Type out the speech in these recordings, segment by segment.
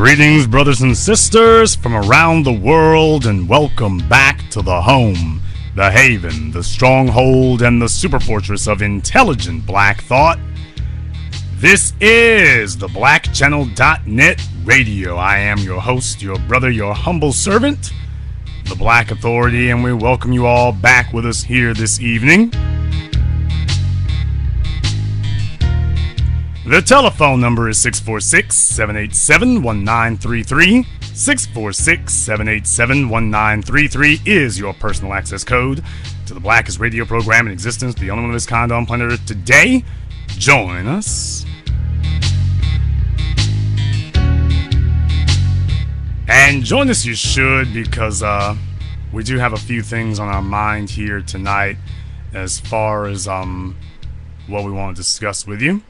Greetings, brothers and sisters from around the world, and welcome back to the home, the haven, the stronghold, and the superfortress of intelligent black thought. This is the BlackChannel.net radio. I am your host, your brother, your humble servant, the Black Authority, and we welcome you all back with us here this evening. The telephone number is 646-787-1933. 646-787-1933 is your personal access code to the blackest radio program in existence, the only one of its kind on planet Earth today. Join us. And join us you should, because we do have a few things on our mind here tonight as far as what we want to discuss with you.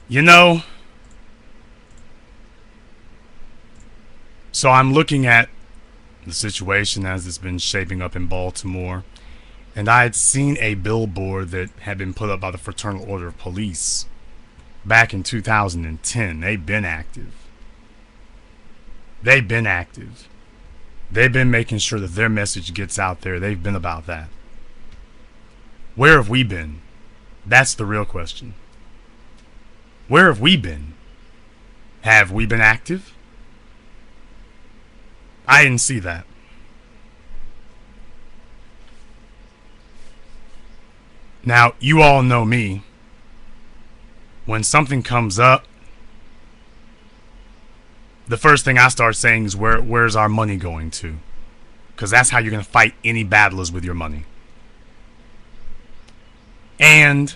You know, so I'm looking at the situation as it's been shaping up in Baltimore, and I had seen a billboard that had been put up by the Fraternal Order of Police back in 2010. They've been active. They've been active. They've been making sure that their message gets out there. They've been about that. Where have we been? That's the real question. Where have we been? Have we been active? I didn't see that. Now, you all know me. When something comes up, the first thing I start saying is where's our money going to? Because that's how you're going to fight any battlers, with your money. And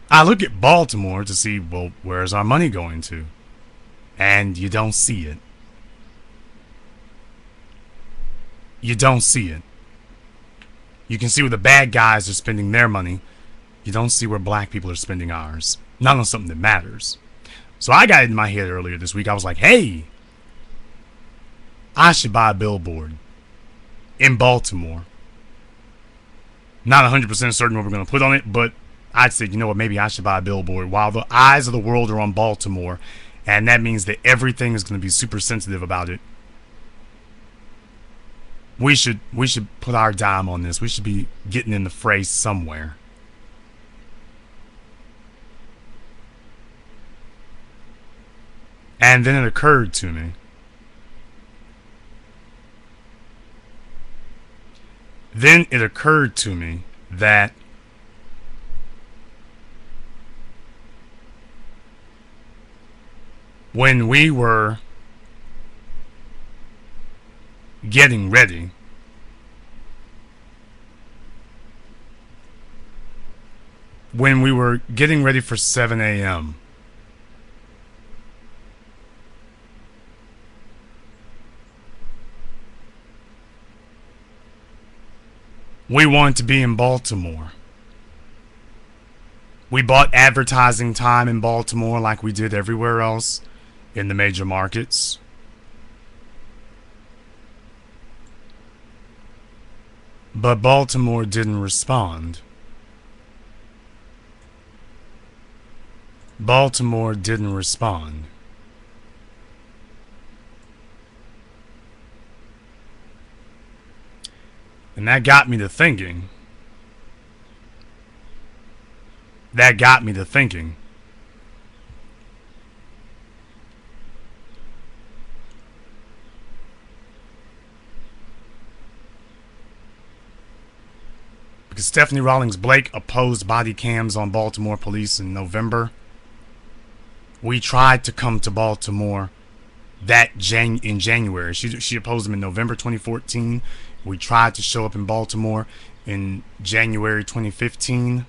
I look at Baltimore to see, well, where's our money going to? And you don't see it. You don't see it. You can see where the bad guys are spending their money. You don't see where black people are spending ours. Not on something that matters. So I got it in my head earlier this week. I was like, hey, I should buy a billboard in Baltimore. Not 100% certain what we're going to put on it, but I'd say, you know what, maybe I should buy a billboard while the eyes of the world are on Baltimore, and that means that everything is going to be super sensitive about it. We should put our dime on this. We should be getting in the fray somewhere. And then it occurred to me. That when we were getting ready for 7 a.m., we wanted to be in Baltimore. We bought advertising time in Baltimore like we did everywhere else in the major markets. But Baltimore didn't respond. Baltimore didn't respond. And that got me to thinking. Because Stephanie Rawlings Blake opposed body cams on Baltimore police in November. We tried to come to Baltimore in January. She opposed them in November 2014. We tried to show up in Baltimore in January 2015.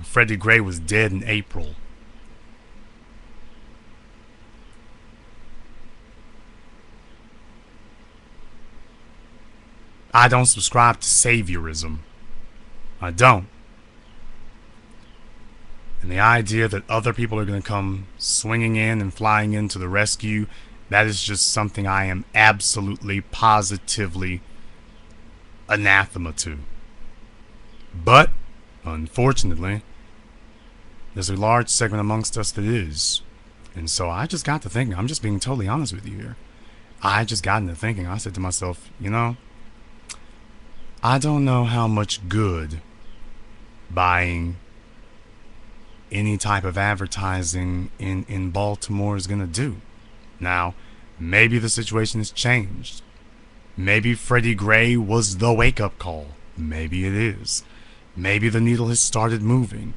Freddie Gray was dead in April. I don't subscribe to saviorism. I don't. And the idea that other people are going to come swinging in and flying in to the rescue, that is just something I am absolutely, positively anathema to. But Unfortunately, there's a large segment amongst us that is. And so I just got to thinking, I'm just being totally honest with you here. I just got into thinking, I said to myself, I don't know how much good buying any type of advertising in Baltimore is going to do. Now, maybe the situation has changed. Maybe Freddie Gray was the wake-up call. Maybe it is. Maybe the needle has started moving.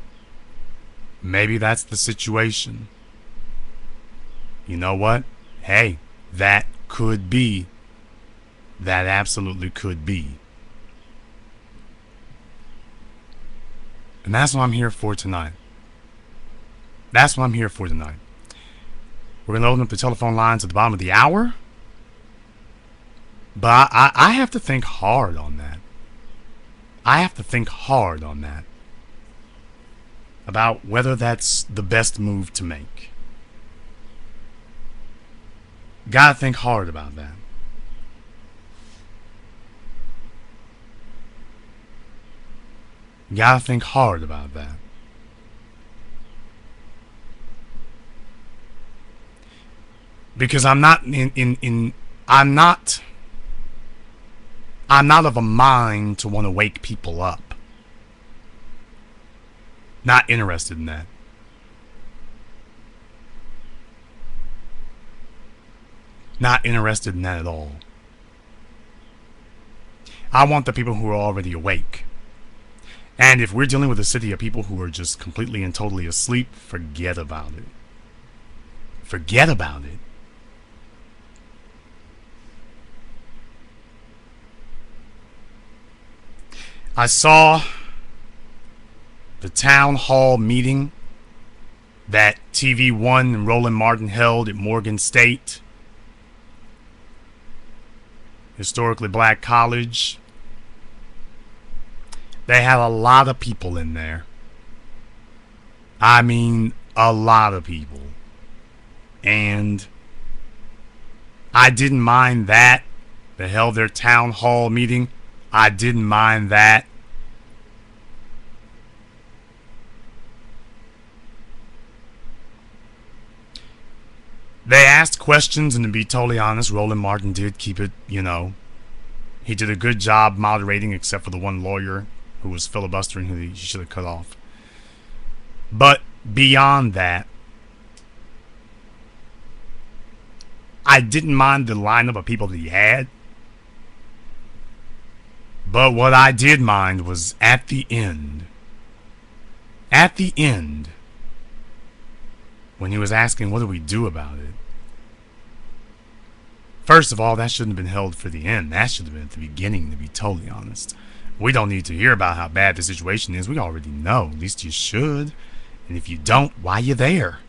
Maybe that's the situation. You know what? Hey, that could be. That absolutely could be. And that's what I'm here for tonight. That's what I'm here for tonight. We're going to open up the telephone lines at the bottom of the hour. But I have to think hard on that. I have to think hard on that. About whether that's the best move to make. Gotta think hard about that. Gotta think hard about that. Because I'm not I'm not of a mind to want to wake people up. Not interested in that. Not interested in that at all. I want the people who are already awake. And if we're dealing with a city of people who are just completely and totally asleep, forget about it. Forget about it. I saw the town hall meeting that TV1 and Roland Martin held at Morgan State, historically black college. They had a lot of people in there. I mean, a lot of people. And I didn't mind that. They held their town hall meeting. I didn't mind that. They asked questions, and to be totally honest, Roland Martin did keep it, he did a good job moderating, except for the one lawyer who was filibustering who he should have cut off. But beyond that, I didn't mind the lineup of people that he had. But what I did mind was at the end, when he was asking, what do we do about it? First of all, that shouldn't have been held for the end. That should have been at the beginning, to be totally honest. We don't need to hear about how bad the situation is. We already know. At least you should. And if you don't, why are you there?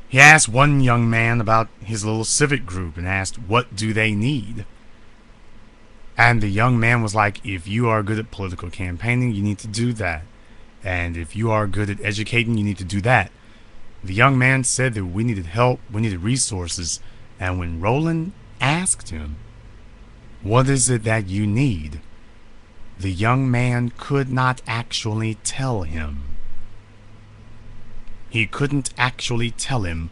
He asked one young man about his little civic group and asked, what do they need? And the young man was like, if you are good at political campaigning, you need to do that. And if you are good at educating, you need to do that. The young man said that we needed help, we needed resources. And when Roland asked him, what is it that you need? The young man could not actually tell him. He couldn't actually tell him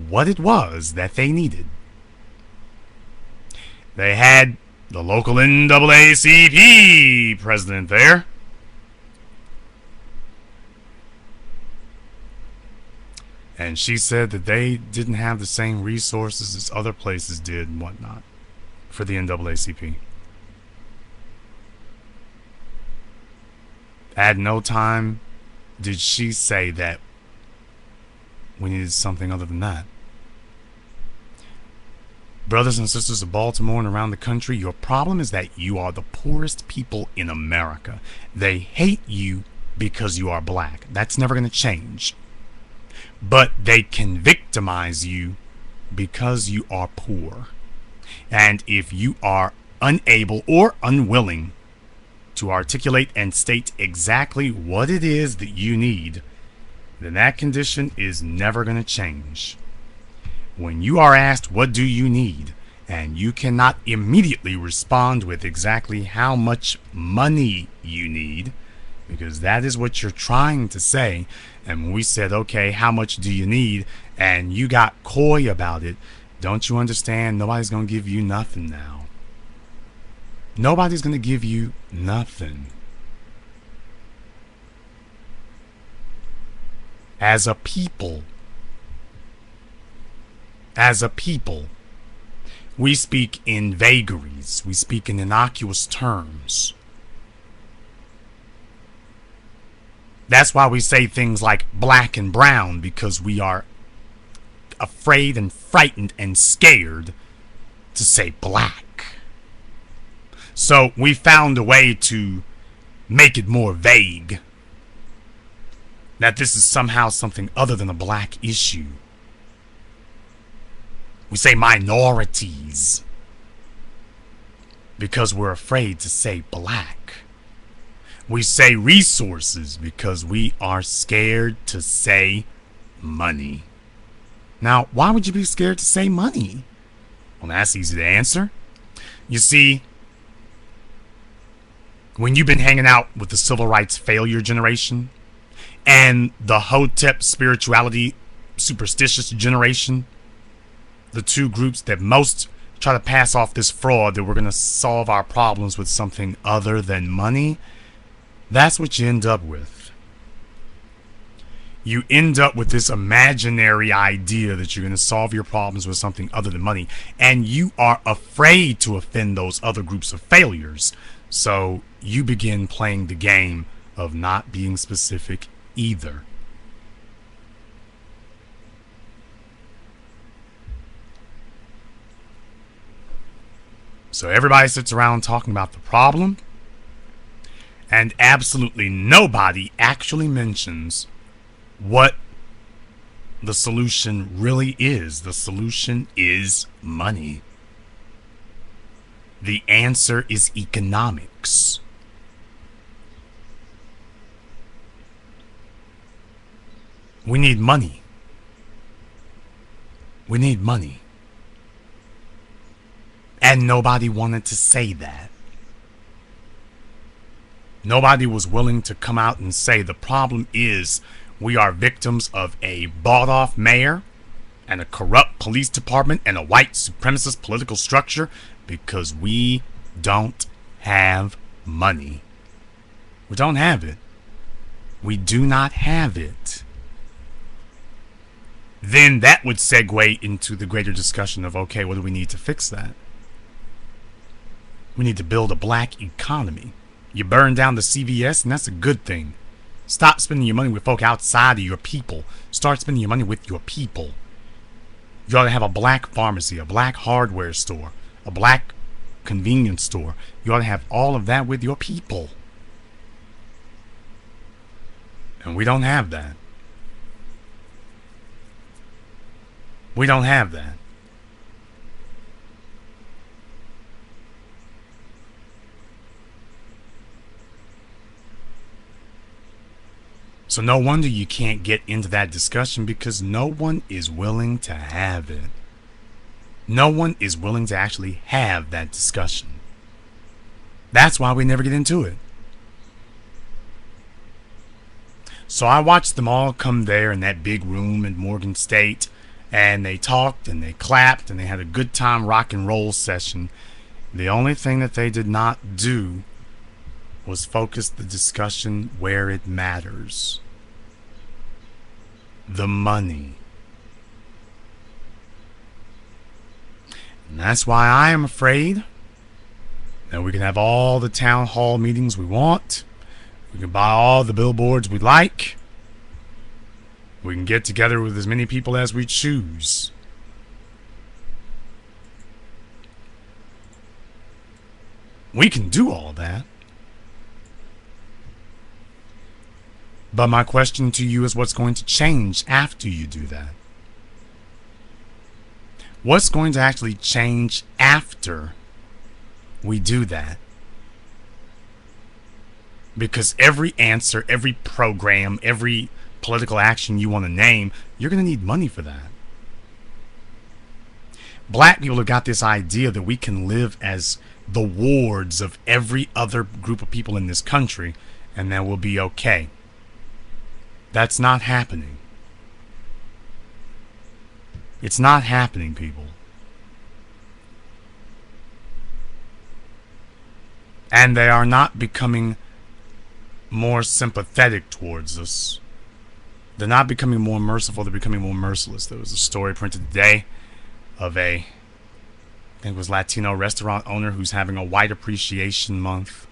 what it was that they needed. They had the local NAACP president there. And she said that they didn't have the same resources as other places did and whatnot for the NAACP. At no time did she say that we needed something other than that. Brothers and sisters of Baltimore and around the country, your problem is that you are the poorest people in America. They hate you because you are black. That's never going to change. But they can victimize you because you are poor. And if you are unable or unwilling to articulate and state exactly what it is that you need, then that condition is never going to change. When you are asked, what do you need? And you cannot immediately respond with exactly how much money you need, because that is what you're trying to say. And when we said, okay, how much do you need? And you got coy about it, don't you understand? Nobody's going to give you nothing now. Nobody's going to give you nothing. As a people, we speak in vagaries. We speak in innocuous terms. That's why we say things like black and brown, because we are afraid and frightened and scared to say black. So we found a way to make it more vague, that this is somehow something other than a black issue. We say minorities because we're afraid to say black. We say resources because we are scared to say money. Now, why would you be scared to say money? Well, that's easy to answer. You see, when you've been hanging out with the civil rights failure generation and the Hotep spirituality superstitious generation, the two groups that most try to pass off this fraud that we're going to solve our problems with something other than money, that's what you end up with. You end up with this imaginary idea that you're going to solve your problems with something other than money, and you are afraid to offend those other groups of failures. So you begin playing the game of not being specific either. So everybody sits around talking about the problem, and absolutely nobody actually mentions what the solution really is. The solution is money. The answer is economics. We need money. We need money. And nobody wanted to say that. Nobody was willing to come out and say the problem is we are victims of a bought-off mayor and a corrupt police department and a white supremacist political structure because we don't have money. We don't have it. We do not have it. Then that would segue into the greater discussion of, okay, what do we need to fix that? We need to build a black economy. You burn down the CVS, and that's a good thing. Stop spending your money with folk outside of your people. Start spending your money with your people. You ought to have a black pharmacy, a black hardware store, a black convenience store. You ought to have all of that with your people. And we don't have that. We don't have that. So no wonder you can't get into that discussion, because no one is willing to have it. No one is willing to actually have that discussion. That's why we never get into it. So I watched them all come there in that big room in Morgan State, and they talked and they clapped and they had a good time rock and roll session. The only thing that they did not do was focus the discussion where it matters. The money. And that's why I am afraid that we can have all the town hall meetings we want. We can buy all the billboards we like. We can get together with as many people as we choose. We can do all that. But my question to you is, what's going to change after you do that? What's going to actually change after we do that? Because every answer, every program, every political action you want to name, you're going to need money for that. Black people have got this idea that we can live as the wards of every other group of people in this country and that we'll be okay. That's not happening. It's not happening, people. And they are not becoming more sympathetic towards us. They're not becoming more merciful, they're becoming more merciless. There was a story printed today of I think it was Latino restaurant owner who's having a white appreciation month.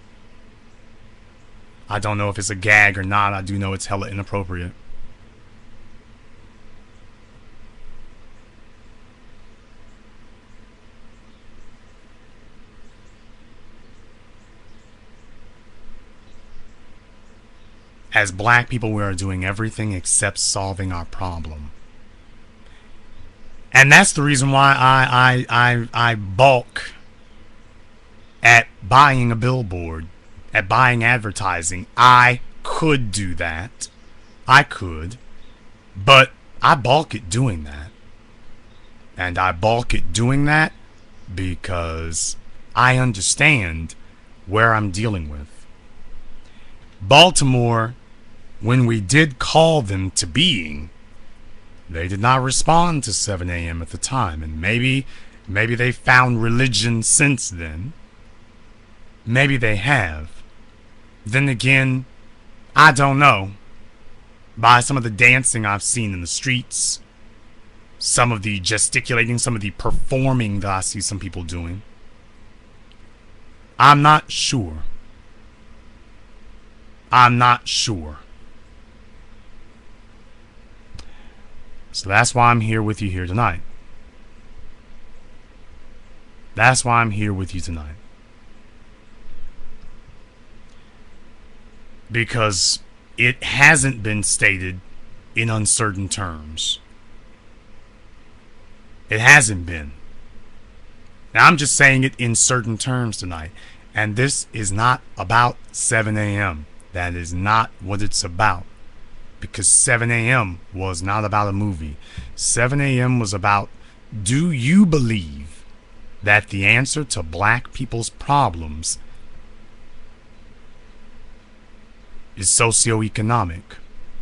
I don't know if it's a gag or not. I do know it's hella inappropriate. As black people, we are doing everything except solving our problem. And that's the reason why I balk at buying a billboard, at buying advertising. I could do that. I could. But I balk at doing that. And I balk at doing that because I understand where I'm dealing with. Baltimore, when we did call them to being, they did not respond to 7 a.m. at the time. And maybe they found religion since then. Maybe they have. Then again, I don't know. By some of the dancing I've seen in the streets, some of the gesticulating, some of the performing that I see some people doing, I'm not sure. I'm not sure. So that's why I'm here with you here tonight. That's why I'm here with you tonight. Because it hasn't been stated in uncertain terms. It hasn't been. Now I'm just saying it in certain terms tonight. And this is not about 7 a.m. That is not what it's about. Because 7 a.m. was not about a movie. 7 a.m. was about, do you believe that the answer to black people's problems is socioeconomic?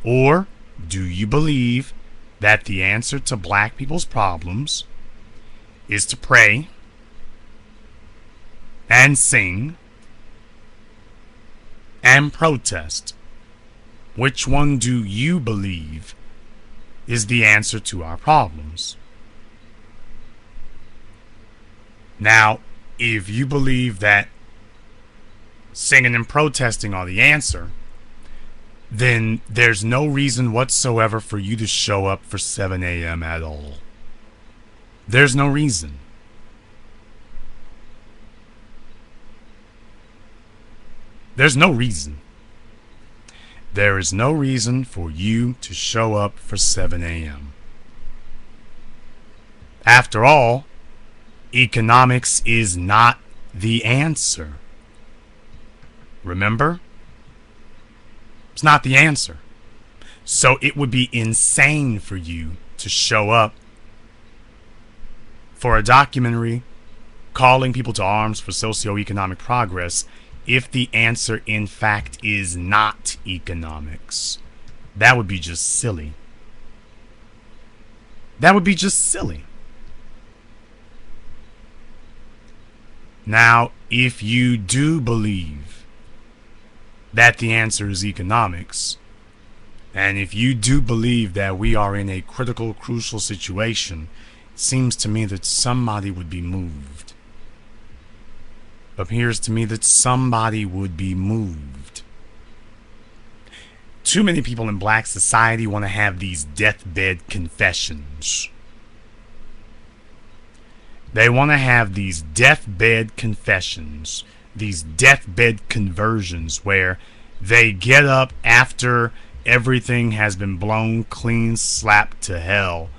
Or do you believe that the answer to black people's problems is to pray and sing and protest? Which one do you believe is the answer to our problems? Now, if you believe that singing and protesting are the answer, then there's no reason whatsoever for you to show up for 7 a.m. at all. There's no reason. There's no reason. There is no reason for you to show up for 7 a.m. After all, economics is not the answer. Remember? It's not the answer. So it would be insane for you to show up for a documentary calling people to arms for socioeconomic progress if the answer in fact is not economics. That would be just silly. That would be just silly. Now, if you do believe that the answer is economics, and if you do believe that we are in a critical, crucial situation, it seems to me that somebody would be moved. Appears to me that somebody would be moved. Too many people in black society want to have these deathbed confessions. They want to have these deathbed confessions, these deathbed conversions where they get up after everything has been blown clean slap to hell.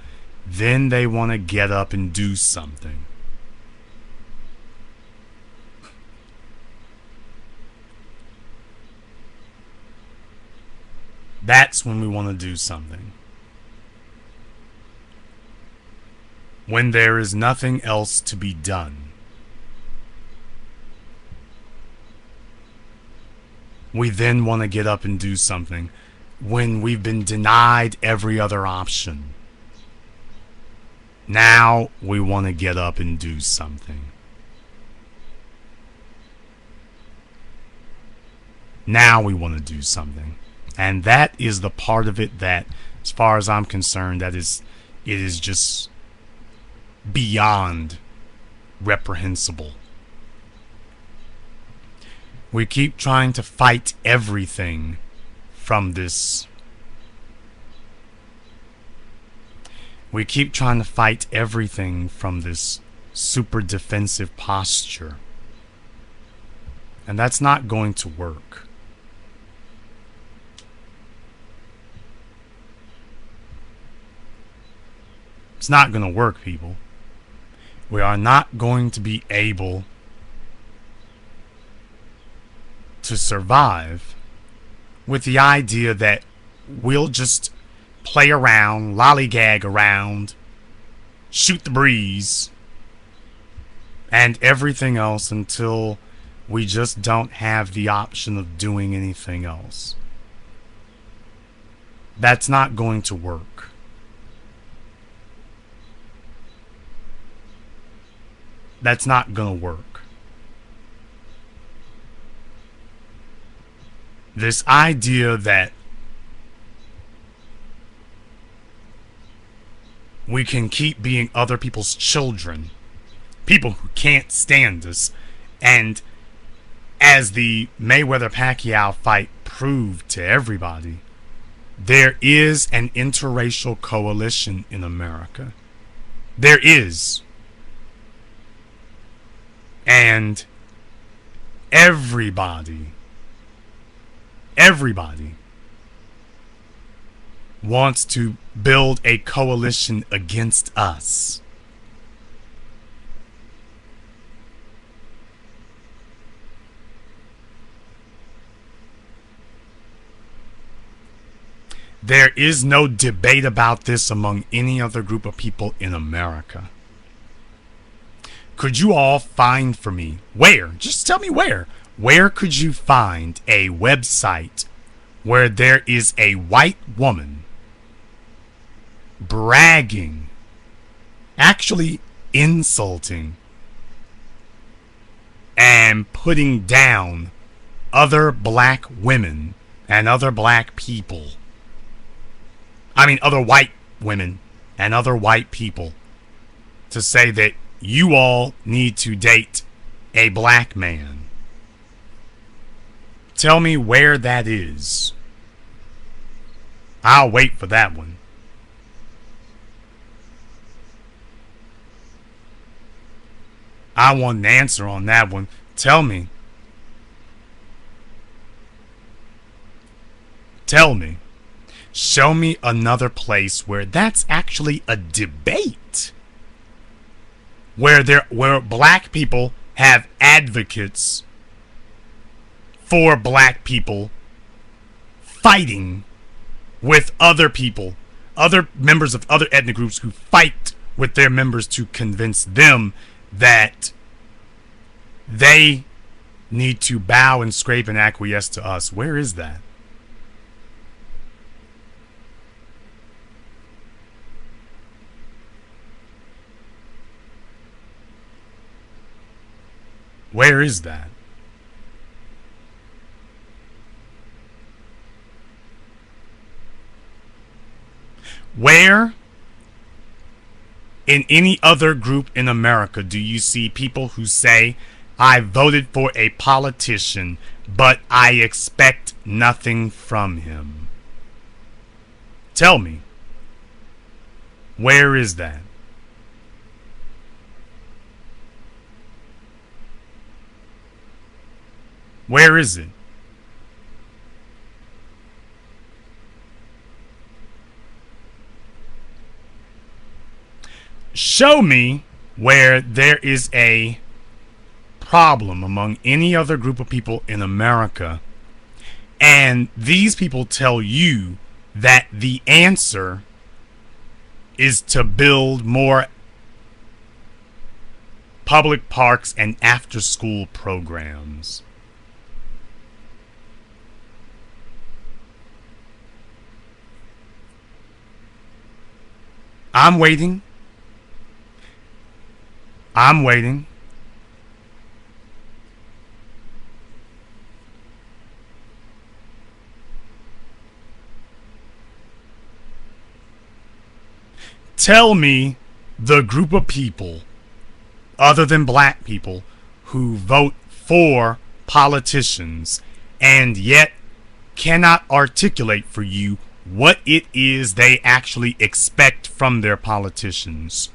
Then they want to get up and do something. That's when we want to do something. when there is nothing else to be done. We then want to get up and do something when we've been denied every other option. Now we want to get up and do something. Now we want to do something. And that is the part of it that, as far as I'm concerned, it is just beyond reprehensible. We keep trying to fight everything from this. We keep trying to fight everything from this super defensive posture. And that's not going to work. It's not going to work, people. We are not going to be able to survive with the idea that we'll just play around, lollygag around, shoot the breeze, and everything else until we just don't have the option of doing anything else. That's not going to work. That's not going to work. This idea that we can keep being other people's children, people who can't stand us, and as the Mayweather-Pacquiao fight proved to everybody, there is an interracial coalition in America. There is. And everybody wants to build a coalition against us. There is no debate about this among any other group of people in America. Could you all find for me, where? Just tell me where. Where could you find a website where there is a white woman bragging, actually insulting, and putting down other black women and other black people? I mean, other white women and other white people, to say that you all need to date a black man. Tell me where that is. I'll wait for that one. I want an answer on that one. Tell me. Tell me. Show me another place where that's actually a debate. Where black people have advocates for black people fighting with other people, other members of other ethnic groups who fight with their members to convince them that they need to bow and scrape and acquiesce to us. Where is that? Where is that? Where in any other group in America do you see people who say, I voted for a politician, but I expect nothing from him? Tell me. Where is that? Where is it? Show me where there is a problem among any other group of people in America, and these people tell you that the answer is to build more public parks, and after-school programs. I'm waiting. I'm waiting. Tell me the group of people, other than black people, who vote for politicians and yet cannot articulate for you what it is they actually expect from their politicians.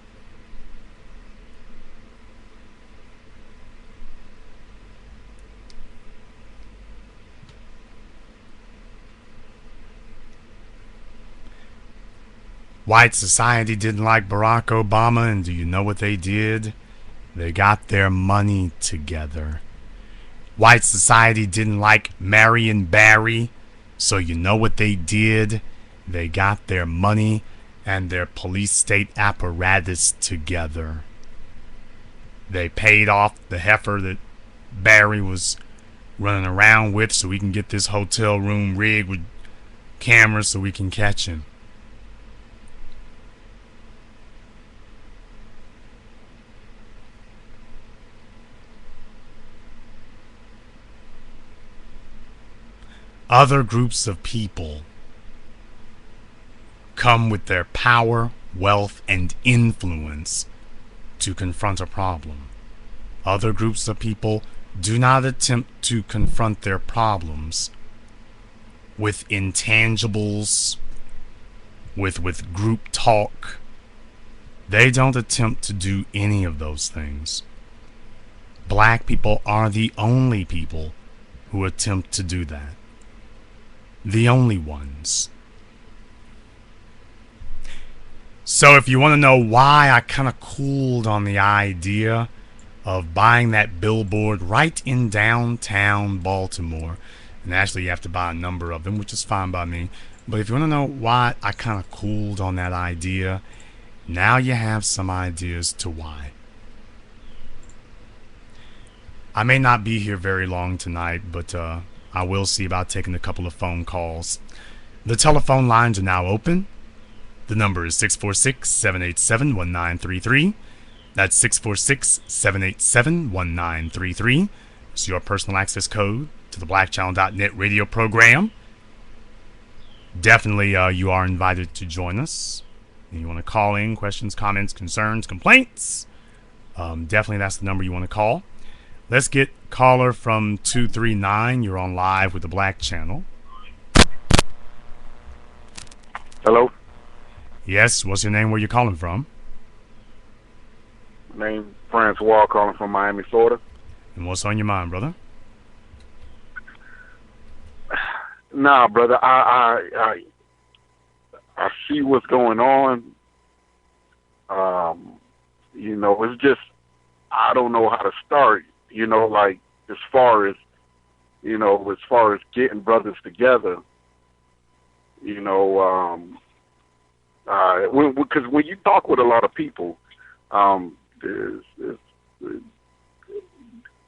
White society didn't like Barack Obama, and do you know what they did? They got their money together. White society didn't like Marion Barry, so you know what they did? They got their money and their police state apparatus together. They paid off the heifer that Barry was running around with so we can get this hotel room rigged with cameras so we can catch him. Other groups of people come with their power, wealth, and influence to confront a problem. Other groups of people do not attempt to confront their problems with intangibles, with group talk. They don't attempt to do any of those things. Black people are the only people who attempt to do that. The only ones. So if you want to know why I kind of cooled on the idea of buying that billboard right in downtown Baltimore, and actually you have to buy a number of them, which is fine by me, but if you want to know why I kind of cooled on that idea, now you have some ideas to why. I may not be here very long tonight, but I will see about taking a couple of phone calls. The telephone lines are now open. The number is 646-787-1933. That's 646-787-1933. It's your personal access code to the blackchannel.net radio program. Definitely you are invited to join us. And you want to call in, questions, comments, concerns, complaints. Definitely that's the number you want to call. Let's get caller from 239. You're on live with the Black Channel. Hello? Yes, what's your name? Where you calling from? My name Francois, calling from Miami, Florida. And what's on your mind, brother? Nah, brother, I see what's going on. It's just I don't know how to start. Like as far as getting brothers together. Because when you talk with a lot of people,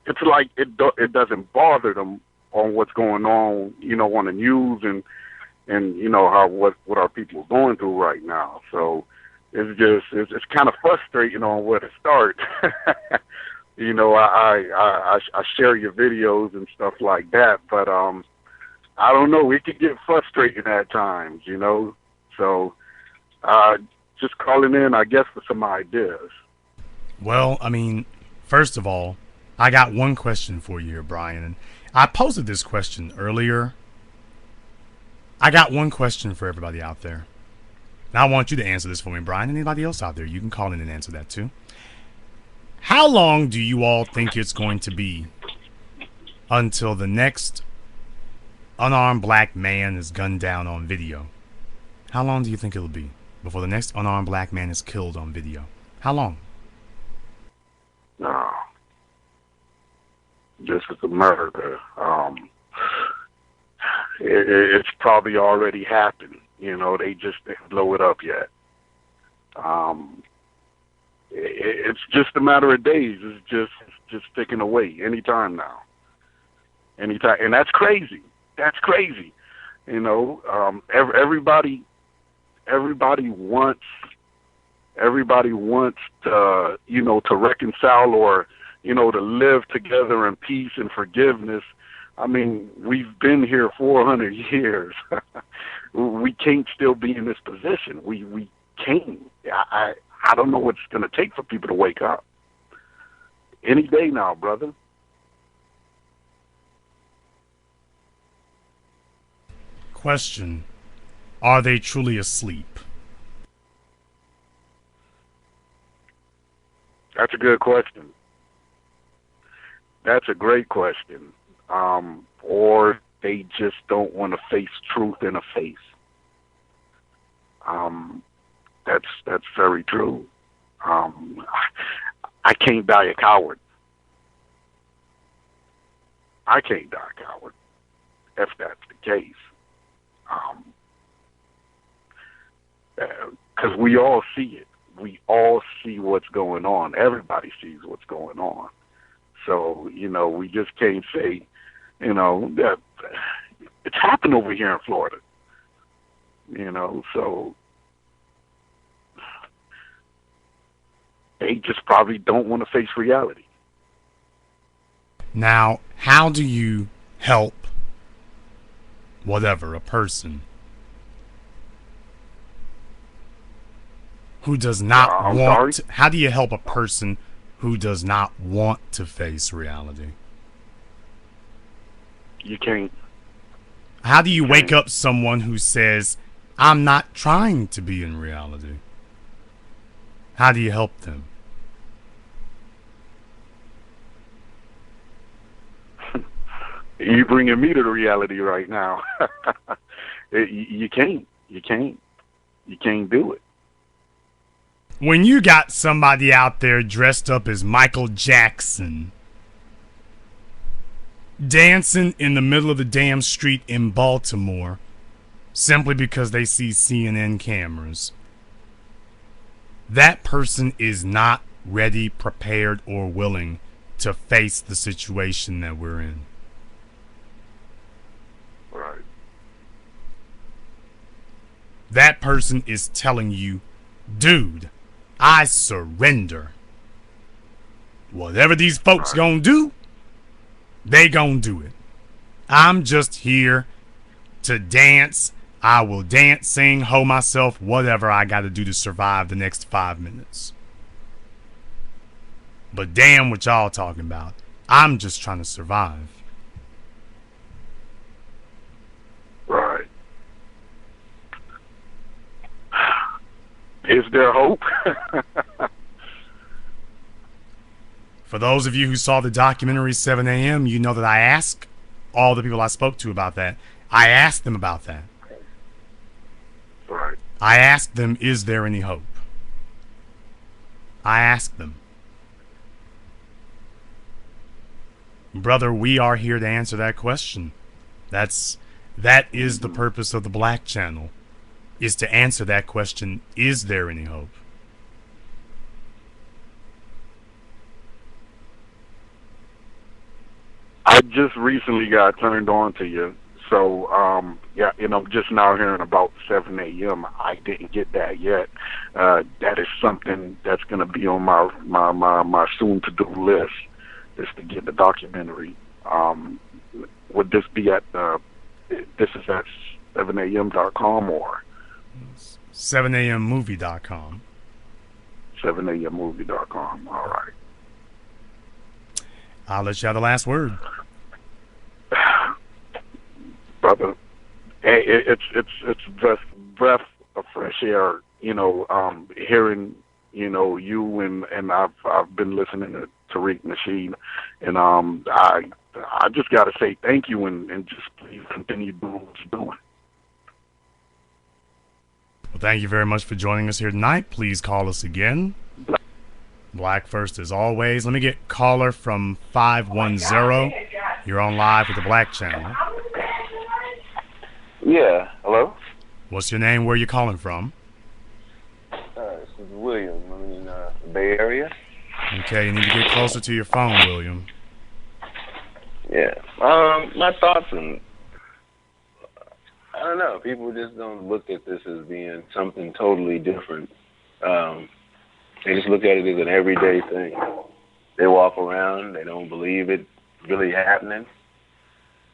it's like it doesn't bother them on what's going on, on the news and what our people are going through right now. So it's kind of frustrating on where to start. I share your videos and stuff like that, but I don't know. It could get frustrating at times, So just calling in, I guess, for some ideas. Well, I mean, first of all, I got one question for you here, Brian. And I posed this question earlier. I got one question for everybody out there. Now I want you to answer this for me, Brian. Anybody else out there, you can call in and answer that too. How long do you all think it's going to be until the next unarmed black man is gunned down on video? How long do you think it'll be before the next unarmed black man is killed on video? How long? No. This is America. It's probably already happened. They just didn't blow it up yet. It's just a matter of days. It's just ticking away. Anytime now. Anytime, and that's crazy. That's crazy. You know, everybody wants to, you know, to reconcile, or, you know, to live together in peace and forgiveness. I mean, we've been here 400 years. We can't still be in this position. We can't. I don't know what it's going to take for people to wake up. Any day now, brother. Question: are they truly asleep? That's a good question. That's a great question. Or they just don't want to face truth in a face. That's very true. I can't die a coward. I can't die a coward if that's the case. Because we all see it. We all see what's going on. Everybody sees what's going on. So, you know, we just can't say, you know, that it's happened over here in Florida. You know, so they just probably don't want to face reality. Now, how do you help a person who does not want to, how do you help a person who does not want to face reality? You can't. How do you wake up someone who says, I'm not trying to be in reality? How do you help them? You bringing me to the reality right now. You can't. You can't do it. When you got somebody out there dressed up as Michael Jackson, dancing in the middle of the damn street in Baltimore, simply because they see CNN cameras, that person is not ready, prepared, or willing to face the situation that we're in. Right. That person is telling you, dude, I surrender. Whatever these folks gonna do, they gonna do it. I'm just here to dance. I will dance, sing, hoe myself, whatever I gotta do to survive the next 5 minutes. But damn what y'all talking about. I'm just trying to survive. Right. Is there hope? For those of you who saw the documentary 7 a.m., you know that I asked all the people I spoke to about that. I asked them about that. Right. I asked them, is there any hope? I asked them. Brother, we are here to answer that question. That is the purpose of the Black Channel, is to answer that question, is there any hope? I just recently got turned on to you. So, yeah, you know, just now hearing about 7 a.m., I didn't get that yet. That is something that's going to be on my soon-to-do list, is to get the documentary. Would this be at, this is at 7am.com or? 7ammovie.com. 7ammovie.com, all right. I'll let you have the last word. Brother, it's just breath of fresh air, you know, hearing, you know, you and I've been listening to Tariq Nasheed, and I just got to say thank you, and just please continue doing what you're doing. Well, thank you very much for joining us here tonight. Please call us again. Black first as always. Let me get caller from 510. You're on live with the Black Channel. Yeah, hello? What's your name? Where are you calling from? This is William. I'm in the Bay Area. Okay, you need to get closer to your phone, William. Yeah. My thoughts on, I don't know. People just don't look at this as being something totally different. They just look at it as an everyday thing. They walk around. They don't believe it really happening.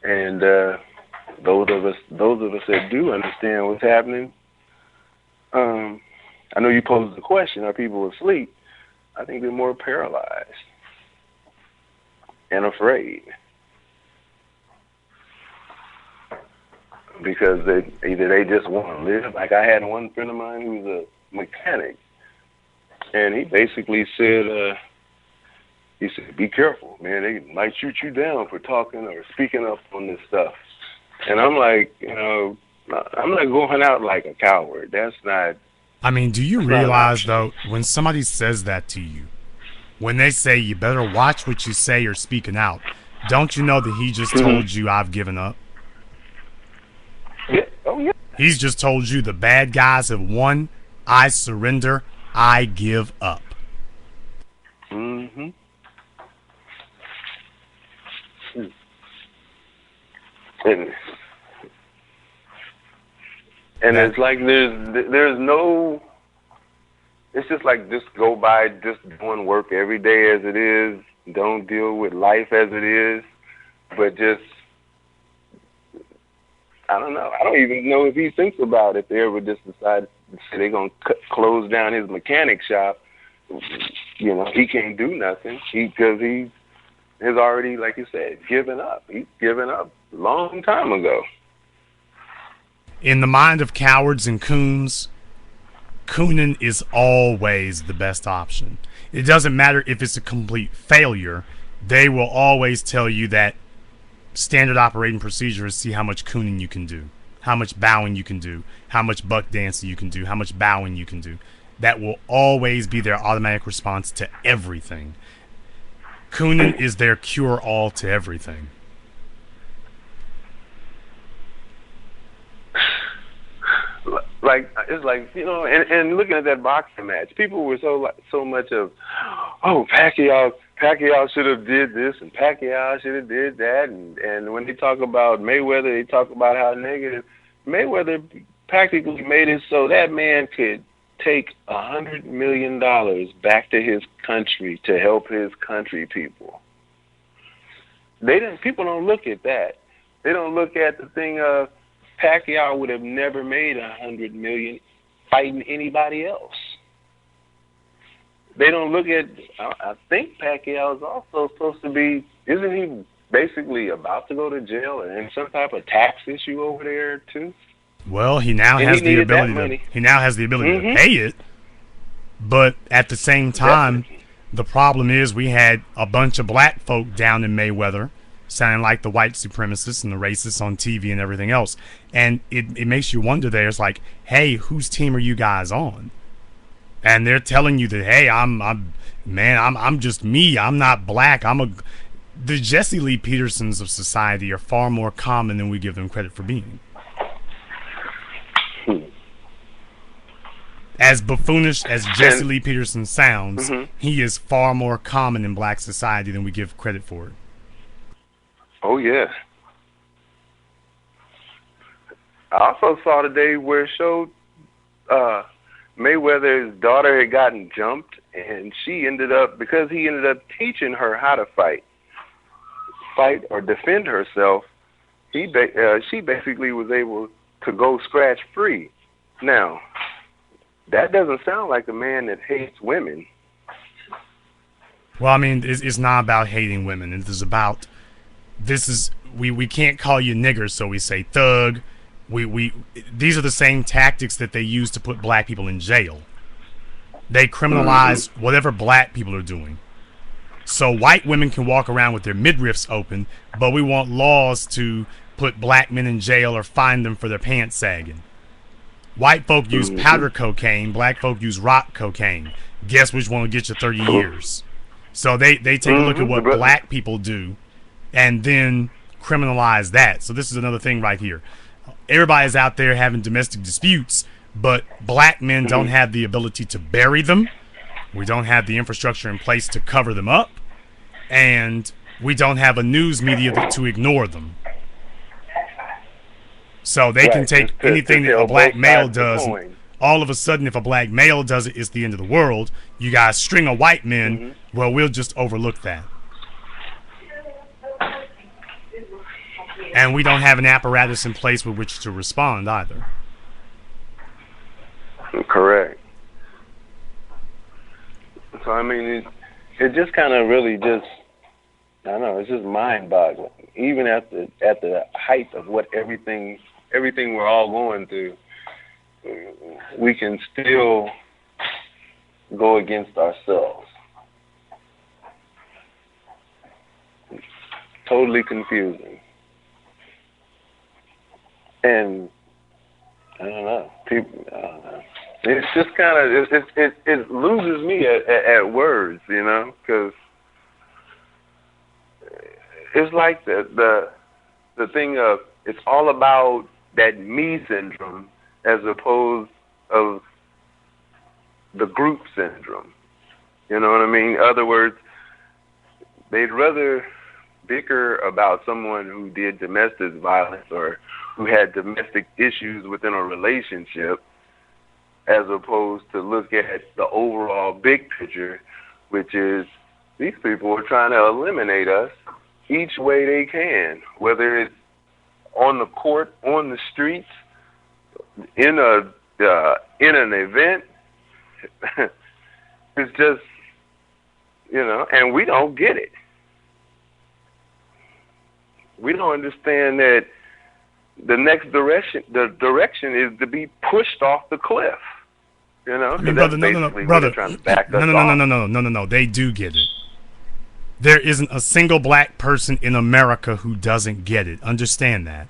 And those of us that do understand what's happening, I know you posed the question: are people asleep? I think they're more paralyzed and afraid because either they just want to live. Like I had one friend of mine who's a mechanic, and he basically said, "Be careful, man. They might shoot you down for talking or speaking up on this stuff." And I'm like, I'm not going out like a coward. That's not. I mean, do you realize, though, when somebody says that to you, when they say you better watch what you say you're speaking out, don't you know that he just told you I've given up? Yeah. Oh, yeah. He's just told you the bad guys have won. I surrender. I give up. Mm-hmm. And it's like there's no. It's just like just go by just doing work every day as it is. Don't deal with life as it is, but just I don't know. I don't even know if he thinks about if they ever just decide to say they're gonna close down his mechanic shop. He can't do nothing because he has already, like you said, given up. He's given up a long time ago. In the mind of cowards and coons, cooning is always the best option. It doesn't matter if it's a complete failure. They will always tell you that standard operating procedure is see how much cooning you can do, how much bowing you can do, how much buck dancing you can do, how much bowing you can do. That will always be their automatic response to everything. Cooning is their cure-all to everything. Like it's like and looking at that boxing match, people were so much of, Pacquiao should have did this and Pacquiao should have did that, and when they talk about Mayweather, they talk about how negative. Mayweather practically made it so that man could take $100 million back to his country to help his country people. People don't look at that. They don't look at the thing of Pacquiao would have never made $100 million fighting anybody else. They don't look at. I think Pacquiao is also supposed to be. Isn't he basically about to go to jail and in some type of tax issue over there too? Well, he now has the ability to pay it, but at the same time, Definitely. The problem is we had a bunch of black folk down in Mayweather sounding like the white supremacists and the racists on TV and everything else. And it makes you wonder there. It's like, hey, whose team are you guys on? And they're telling you that, hey, I'm just me. I'm not black. The Jesse Lee Petersons of society are far more common than we give them credit for being. As buffoonish as Jesse Lee Peterson sounds, he is far more common in black society than we give credit for. Oh, yeah. I also saw today where it showed Mayweather's daughter had gotten jumped, and she ended up, because he ended up teaching her how to fight or defend herself, she basically was able to go scratch free. Now, that doesn't sound like a man that hates women. Well, I mean, it's not about hating women. We can't call you nigger, so we say thug. These are the same tactics that they use to put black people in jail. They criminalize whatever black people are doing. So white women can walk around with their midriffs open, but we want laws to put black men in jail or fine them for their pants sagging. White folk use powder cocaine, black folk use rock cocaine. Guess which one will get you 30 years? So they take a look at what black people do and then criminalize that. So this is another thing right here. Everybody's out there having domestic disputes, but black men don't have the ability to bury them. We don't have the infrastructure in place to cover them up, and we don't have a news media to ignore them. So they can take anything that a black male does. All of a sudden, if a black male does it, it's the end of the world. You guys string of white men, well, we'll just overlook that. And we don't have an apparatus in place with which to respond either. Correct. So, I mean, it just kind of really just, I don't know, it's just mind-boggling. Even at the height of what everything we're all going through, we can still go against ourselves. It's totally confusing. And I don't know, it's just kind of it loses me at words, you know, because it's like the thing of it's all about that me syndrome as opposed of the group syndrome. You know what I mean? In other words, they'd rather bicker about someone who did domestic violence or who had domestic issues within a relationship as opposed to look at the overall big picture, which is these people are trying to eliminate us each way they can, whether it's on the court, on the streets, in an event. It's just, you know, and we don't get it. We don't understand that the next direction, is to be pushed off the cliff. You know, I mean, brother, no. They do get it. There isn't a single black person in America who doesn't get it. Understand that.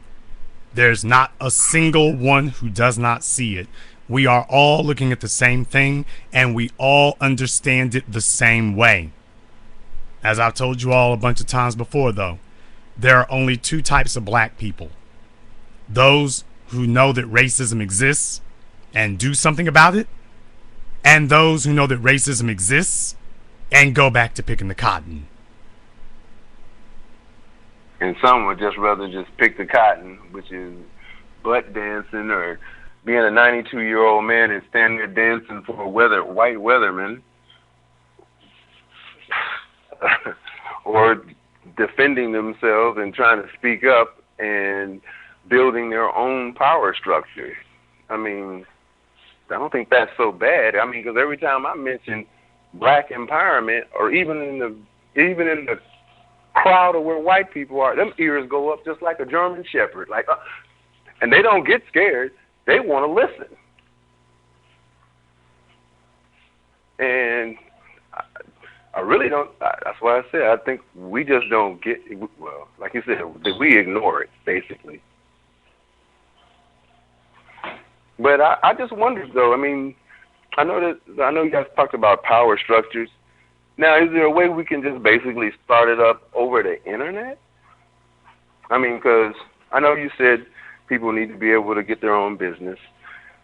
There's not a single one who does not see it. We are all looking at the same thing, and we all understand it the same way. As I've told you all a bunch of times before, though, there are only two types of black people. Those who know that racism exists and do something about it, and those who know that racism exists and go back to picking the cotton. And some would just rather just pick the cotton, which is butt dancing or being a 92-year-old man and standing there dancing for a white weatherman, or defending themselves and trying to speak up and building their own power structure. I mean, I don't think that's so bad. I mean, because every time I mention black empowerment, or even in the crowd of where white people are, them ears go up just like a German shepherd. Like, and they don't get scared. They want to listen. And I really don't. That's why I said I think we just don't get. Well, like you said, we ignore it basically. But I just wondered though. I mean, I know you guys talked about power structures. Now, is there a way we can just basically start it up over the internet? I mean, because I know you said people need to be able to get their own business,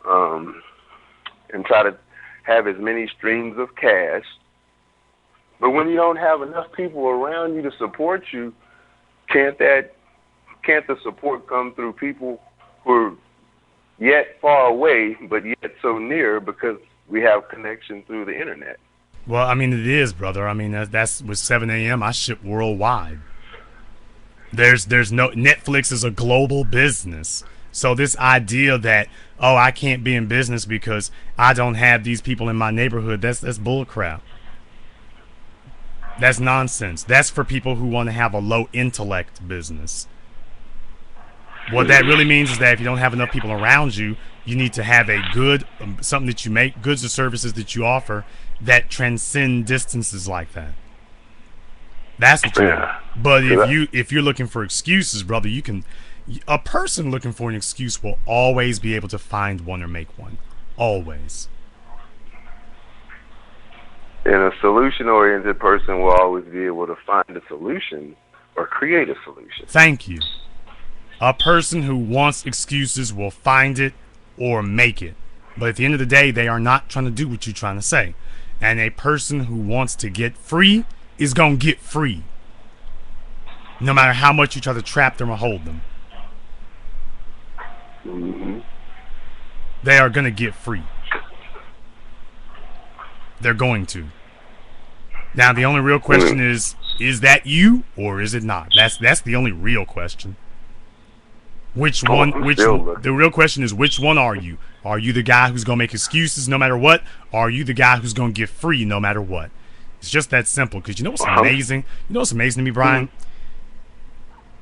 and try to have as many streams of cash. But when you don't have enough people around you to support you, can't the support come through people who are yet far away, but yet so near because we have connection through the internet? Well, I mean, it is, brother. I mean, that's with 7 a.m. I ship worldwide. There's no Netflix is a global business. So this idea that, oh, I can't be in business because I don't have these people in my neighborhood, that's bullcrap. That's nonsense. That's for people who want to have a low intellect business. What that really means is that if you don't have enough people around you, you need to have a good something that you make, goods or services that you offer that transcend distances like that. That's what you need. But if you're looking for excuses, brother, a person looking for an excuse will always be able to find one or make one. Always. And a solution-oriented person will always be able to find a solution or create a solution. Thank you. A person who wants excuses will find it or make it. But at the end of the day, they are not trying to do what you're trying to say. And a person who wants to get free is going to get free. No matter how much you try to trap them or hold them. Mm-hmm. They are going to get free. They're going to. Now, the only real question is that you or is it not? That's the only real question. Which one? The real question is, which one are you? Are you the guy who's gonna make excuses no matter what? Or are you the guy who's gonna get free no matter what? It's just that simple. Because you know what's amazing? You know what's amazing to me, Brian?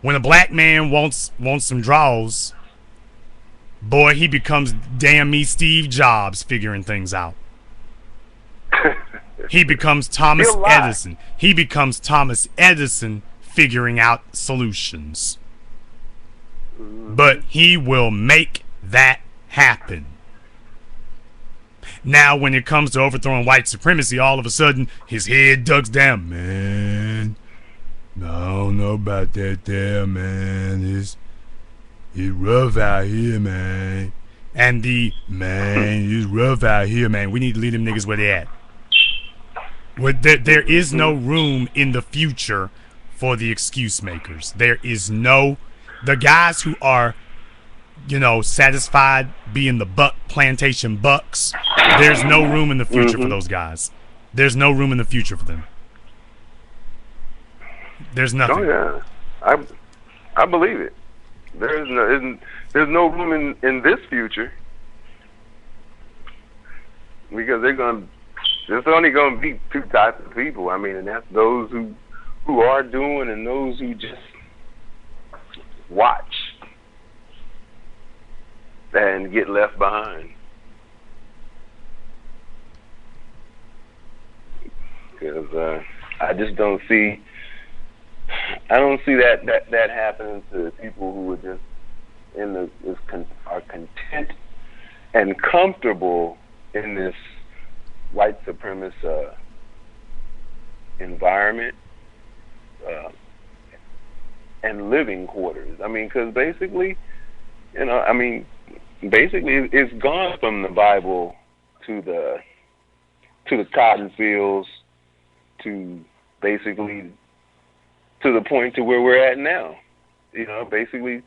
When a black man wants some draws, boy, he becomes damn me Steve Jobs figuring things out. He becomes Thomas Edison. He becomes Thomas Edison figuring out solutions. But he will make that happen. Now, when it comes to overthrowing white supremacy, all of a sudden, his head ducks down. Man, I don't know about that there, man. It's rough out here, man. And it's rough out here, man. We need to leave them niggas where they at. There is no room in the future for the excuse makers. There is no... The guys who are, satisfied being the plantation bucks, there's no room in the future for those guys. There's no room in the future for them. There's nothing. Oh yeah, I believe it. There's no room in this future because there's only going to be two types of people. I mean, and that's those who are doing and those who just watch and get left behind. Because I just don't see that happening to people who are just are content and comfortable in this white supremacist environment and living quarters. I mean, because basically, it's gone from the Bible to the cotton fields to basically to the point to where we're at now. Basically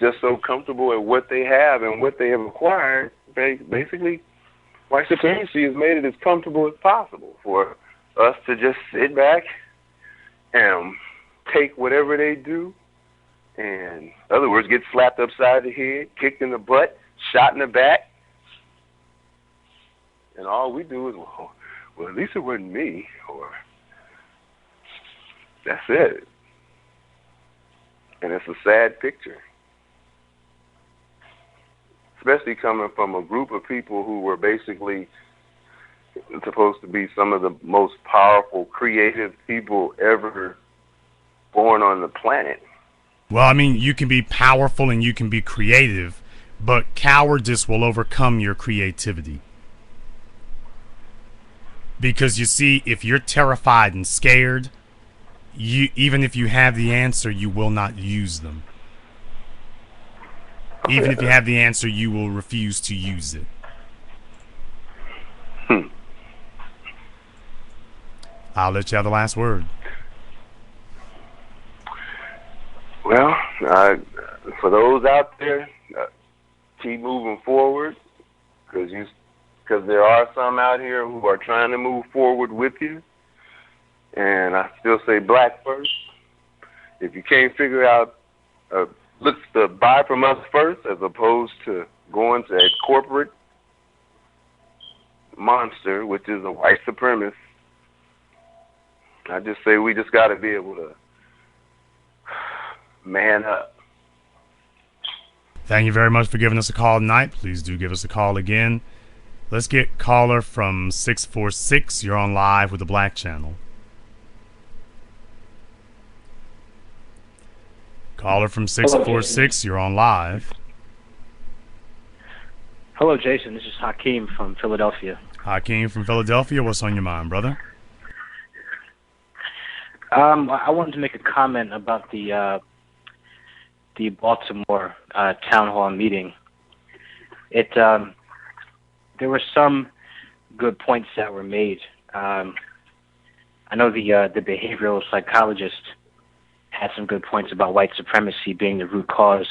just so comfortable at what they have and what they have acquired. Basically, white supremacy has made it as comfortable as possible for us to just sit back and take whatever they do, and in other words, get slapped upside the head, kicked in the butt, shot in the back, and all we do is, well, at least it wasn't me, or that's it. And it's a sad picture, especially coming from a group of people who were basically supposed to be some of the most powerful, creative people ever born on the planet. Well, I mean, you can be powerful and you can be creative, but cowardice will overcome your creativity. Because you see, if you're terrified and scared, even if you have the answer, you will not use them. Even if you have the answer, you will refuse to use it. I'll let you have the last word. Well, for those out there, keep moving forward, because there are some out here who are trying to move forward with you. And I still say black first. If you can't figure out, look to buy from us first as opposed to going to a corporate monster, which is a white supremacist. I just say we just got to be able to man up. Thank you very much for giving us a call tonight. Please do give us a call again. Let's get caller from 646. You're on live with the Black Channel. Caller from 646. You're on live. Hello, Jason. This is Hakeem from Philadelphia. Hakeem from Philadelphia. What's on your mind, brother? I wanted to make a comment about the Baltimore town hall meeting. It there were some good points that were made. I know the behavioral psychologist had some good points about white supremacy being the root cause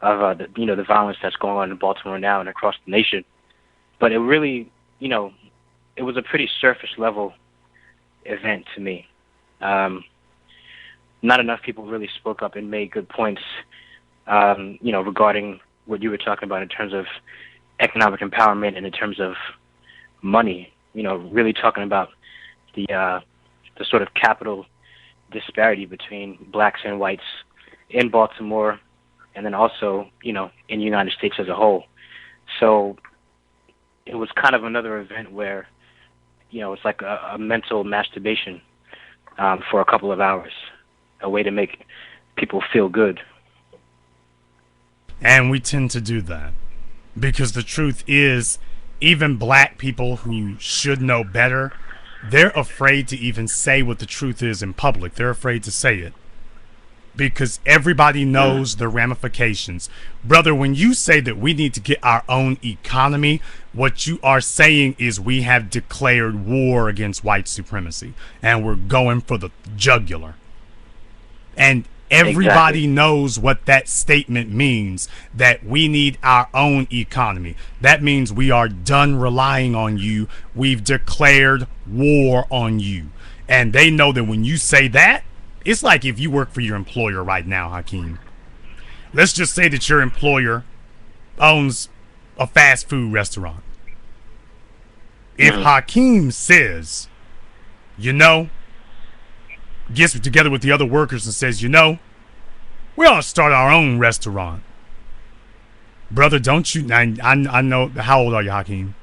of the violence that's going on in Baltimore now and across the nation. But it really, it was a pretty surface level event to me. Not enough people really spoke up and made good points, regarding what you were talking about in terms of economic empowerment and in terms of money. Really talking about the sort of capital disparity between blacks and whites in Baltimore, and then also, in the United States as a whole. So it was kind of another event where, it's like a mental masturbation for a couple of hours, a way to make people feel good. And we tend to do that because the truth is, even black people who should know better, they're afraid to even say what the truth is in public. They're afraid to say it because everybody knows the ramifications. Brother, when you say that we need to get our own economy, what you are saying is we have declared war against white supremacy and we're going for the jugular. And everybody knows what that statement means, that we need our own economy. That means we are done relying on you. We've declared war on you. And they know that when you say that, it's like if you work for your employer right now, Hakeem. Let's just say that your employer owns a fast food restaurant. If Hakeem says, gets together with the other workers and says, we ought to start our own restaurant. Brother, don't you? I know. How old are you, Hakeem?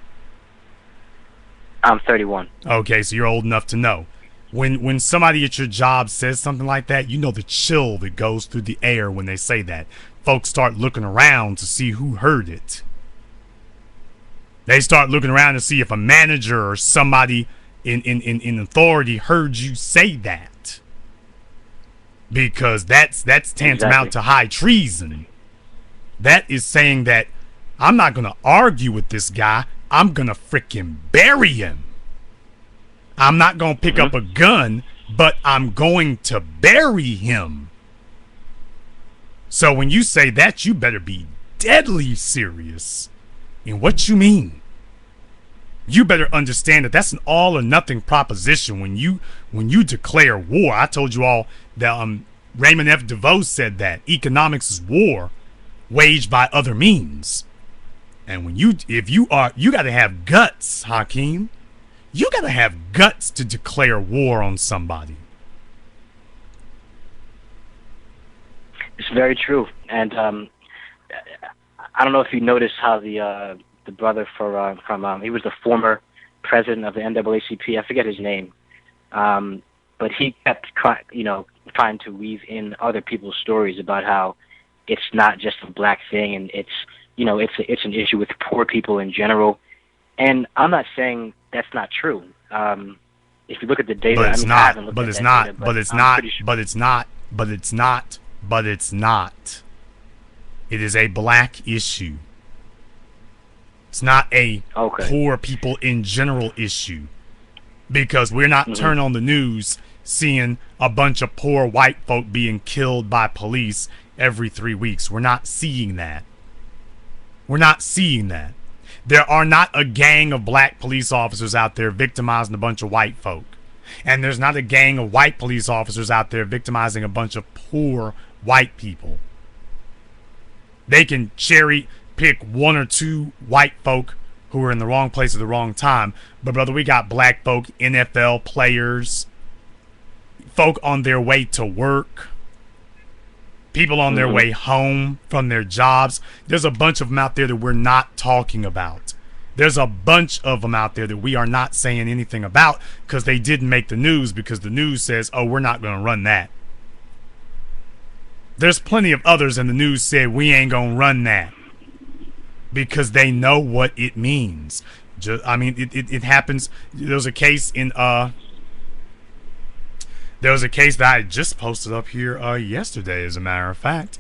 I'm 31. Okay, so you're old enough to know. When somebody at your job says something like that, you know the chill that goes through the air when they say that. Folks start looking around to see who heard it. They start looking around to see if a manager or somebody in authority heard you say that. Because that's tantamount to high treason. That is saying that I'm not going to argue with this guy. I'm going to frickin' bury him. I'm not going to pick up a gun, but I'm going to bury him. So when you say that, you better be deadly serious in what you mean. You better understand that that's an all or nothing proposition when you declare war. I told you all that Raymond F. DeVos said that economics is war waged by other means. And when you got to have guts, Hakeem. You got to have guts to declare war on somebody. It's very true. And I don't know if you noticed how the brother from he was the former president of the NAACP. I forget his name, but he kept trying to weave in other people's stories about how it's not just a black thing, and it's an issue with poor people in general. And I'm not saying that's not true. If you look at the data, but it's not. It is a black issue. It's not a poor people in general issue. Because we're not turning on the news seeing a bunch of poor white folk being killed by police every 3 weeks. We're not seeing that. We're not seeing that. There are not a gang of black police officers out there victimizing a bunch of white folk. And there's not a gang of white police officers out there victimizing a bunch of poor white people. They can cherry pick one or two white folk who are in the wrong place at the wrong time. But brother, we got black folk, NFL players, folk on their way to work, people on their way home from their jobs. There's a bunch of them out there that we're not talking about. There's a bunch of them out there that we are not saying anything about because they didn't make the news, because the news says, oh, we're not going to run that. There's plenty of others in the news said we ain't going to run that because they know what it means. It happens. There was a case that I just posted up here yesterday, as a matter of fact.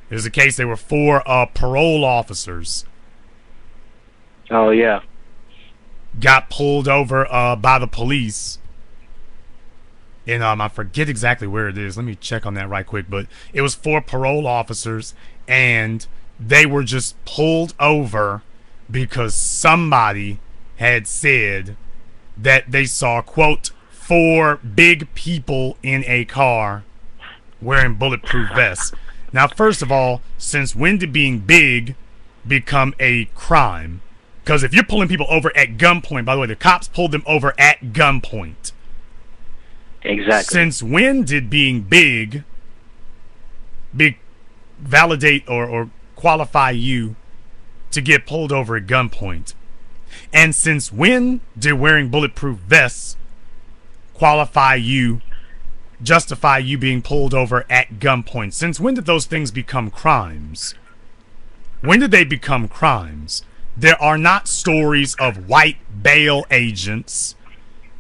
There's a case, there were 4 parole officers Oh yeah. got pulled over by the police. And I forget exactly where it is. Let me check on that right quick. But it was 4 parole officers, and they were just pulled over because somebody had said that they saw, quote, 4 big people in a car wearing bulletproof vests. Now, first of all, since when did being big become a crime? Because if you're pulling people over at gunpoint, by the way, the cops pulled them over at gunpoint. Exactly. Since when did being big validate or qualify you to get pulled over at gunpoint? And since when did wearing bulletproof vests justify you being pulled over at gunpoint? Since when did those things become crimes? When did they become crimes? There are not stories of white bail agents.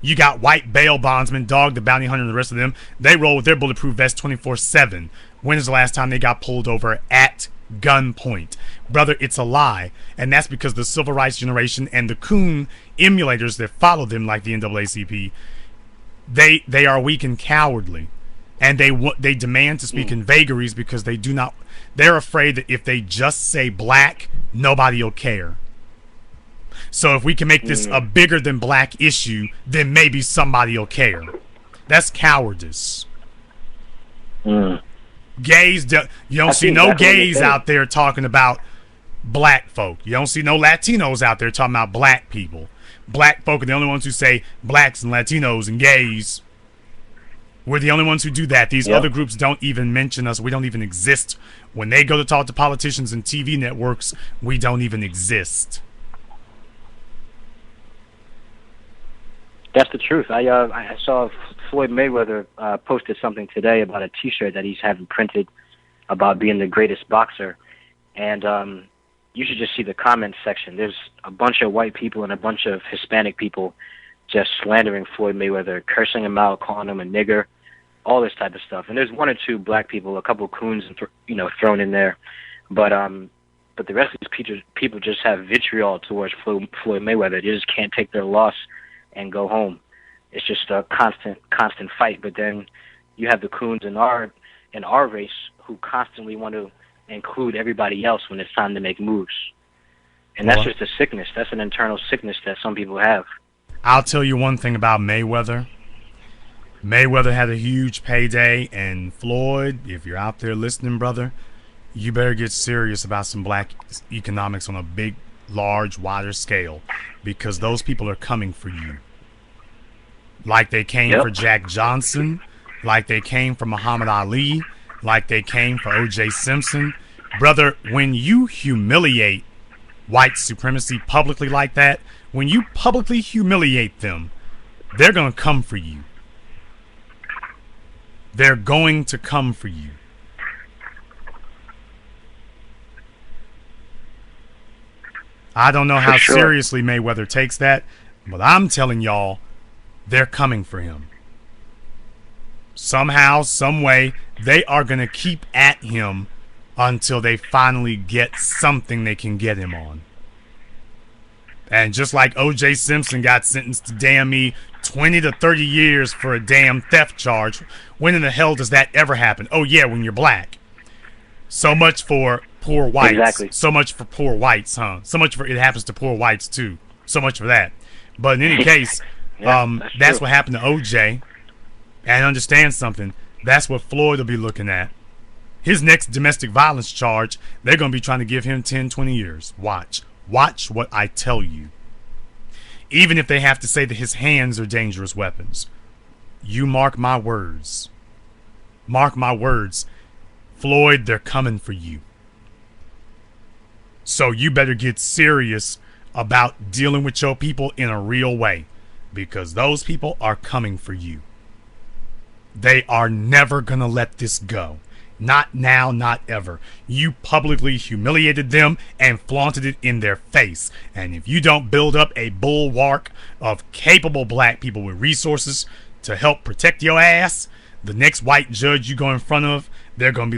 You got white bail bondsmen, Dog the Bounty Hunter, and the rest of them. They roll with their bulletproof vest 24/7. When is the last time they got pulled over at gunpoint? Brother, it's a lie. And that's because the civil rights generation and the coon emulators that follow them, like the NAACP, they are weak and cowardly. And they demand to speak in vagaries because they're afraid that if they just say black, nobody will care. So if we can make this a bigger than black issue, then maybe somebody will care. That's cowardice. Gays, you don't see no gays out there talking about black folk. You don't see no Latinos out there talking about black people. Black folk are the only ones who say blacks and Latinos and gays. We're the only ones who do that. These other groups don't even mention us. We don't even exist. When they go to talk to politicians and TV networks, we don't even exist. That's the truth. I saw Floyd Mayweather posted something today about a T-shirt that he's having printed about being the greatest boxer, and you should just see the comments section. There's a bunch of white people and a bunch of Hispanic people just slandering Floyd Mayweather, cursing him out, calling him a nigger, all this type of stuff. And there's 1 or 2 black people, a couple coons, thrown in there, but the rest of these people just have vitriol towards Floyd Mayweather. They just can't take their loss and go home. It's just a constant fight. But then you have the coons in our race who constantly want to include everybody else when it's time to make moves. And that's just a sickness. That's an internal sickness that some people have. I'll tell you one thing about Mayweather. Mayweather had a huge payday, and Floyd, if you're out there listening, brother, you better get serious about some black economics on a big, large, wider scale, because those people are coming for you. Like they came for Jack Johnson, like they came for Muhammad Ali, like they came for O.J. Simpson. Brother, when you humiliate white supremacy publicly like that, when you publicly humiliate them, they're going to come for you. They're going to come for you. I don't know how seriously Mayweather takes that, but I'm telling y'all, they're coming for him. Somehow, some way, they are going to keep at him until they finally get something they can get him on. And just like O.J. Simpson got sentenced to, damn me, 20 to 30 years for a damn theft charge, when in the hell does that ever happen? Oh, yeah, when you're black. So much for poor whites. Exactly. So much for poor whites, huh? So much for it happens to poor whites, too. So much for that. But in any case, that's what happened to O.J. And understand something. That's what Floyd will be looking at. His next domestic violence charge, they're going to be trying to give him 10, 20 years. Watch. Watch what I tell you. Even if they have to say that his hands are dangerous weapons. You mark my words. Mark my words. Floyd, they're coming for you. So you better get serious about dealing with your people in a real way, because those people are coming for you. They are never going to let this go. Not now, not ever. You publicly humiliated them and flaunted it in their face. And if you don't build up a bulwark of capable black people with resources to help protect your ass, the next white judge you go in front of, they're going to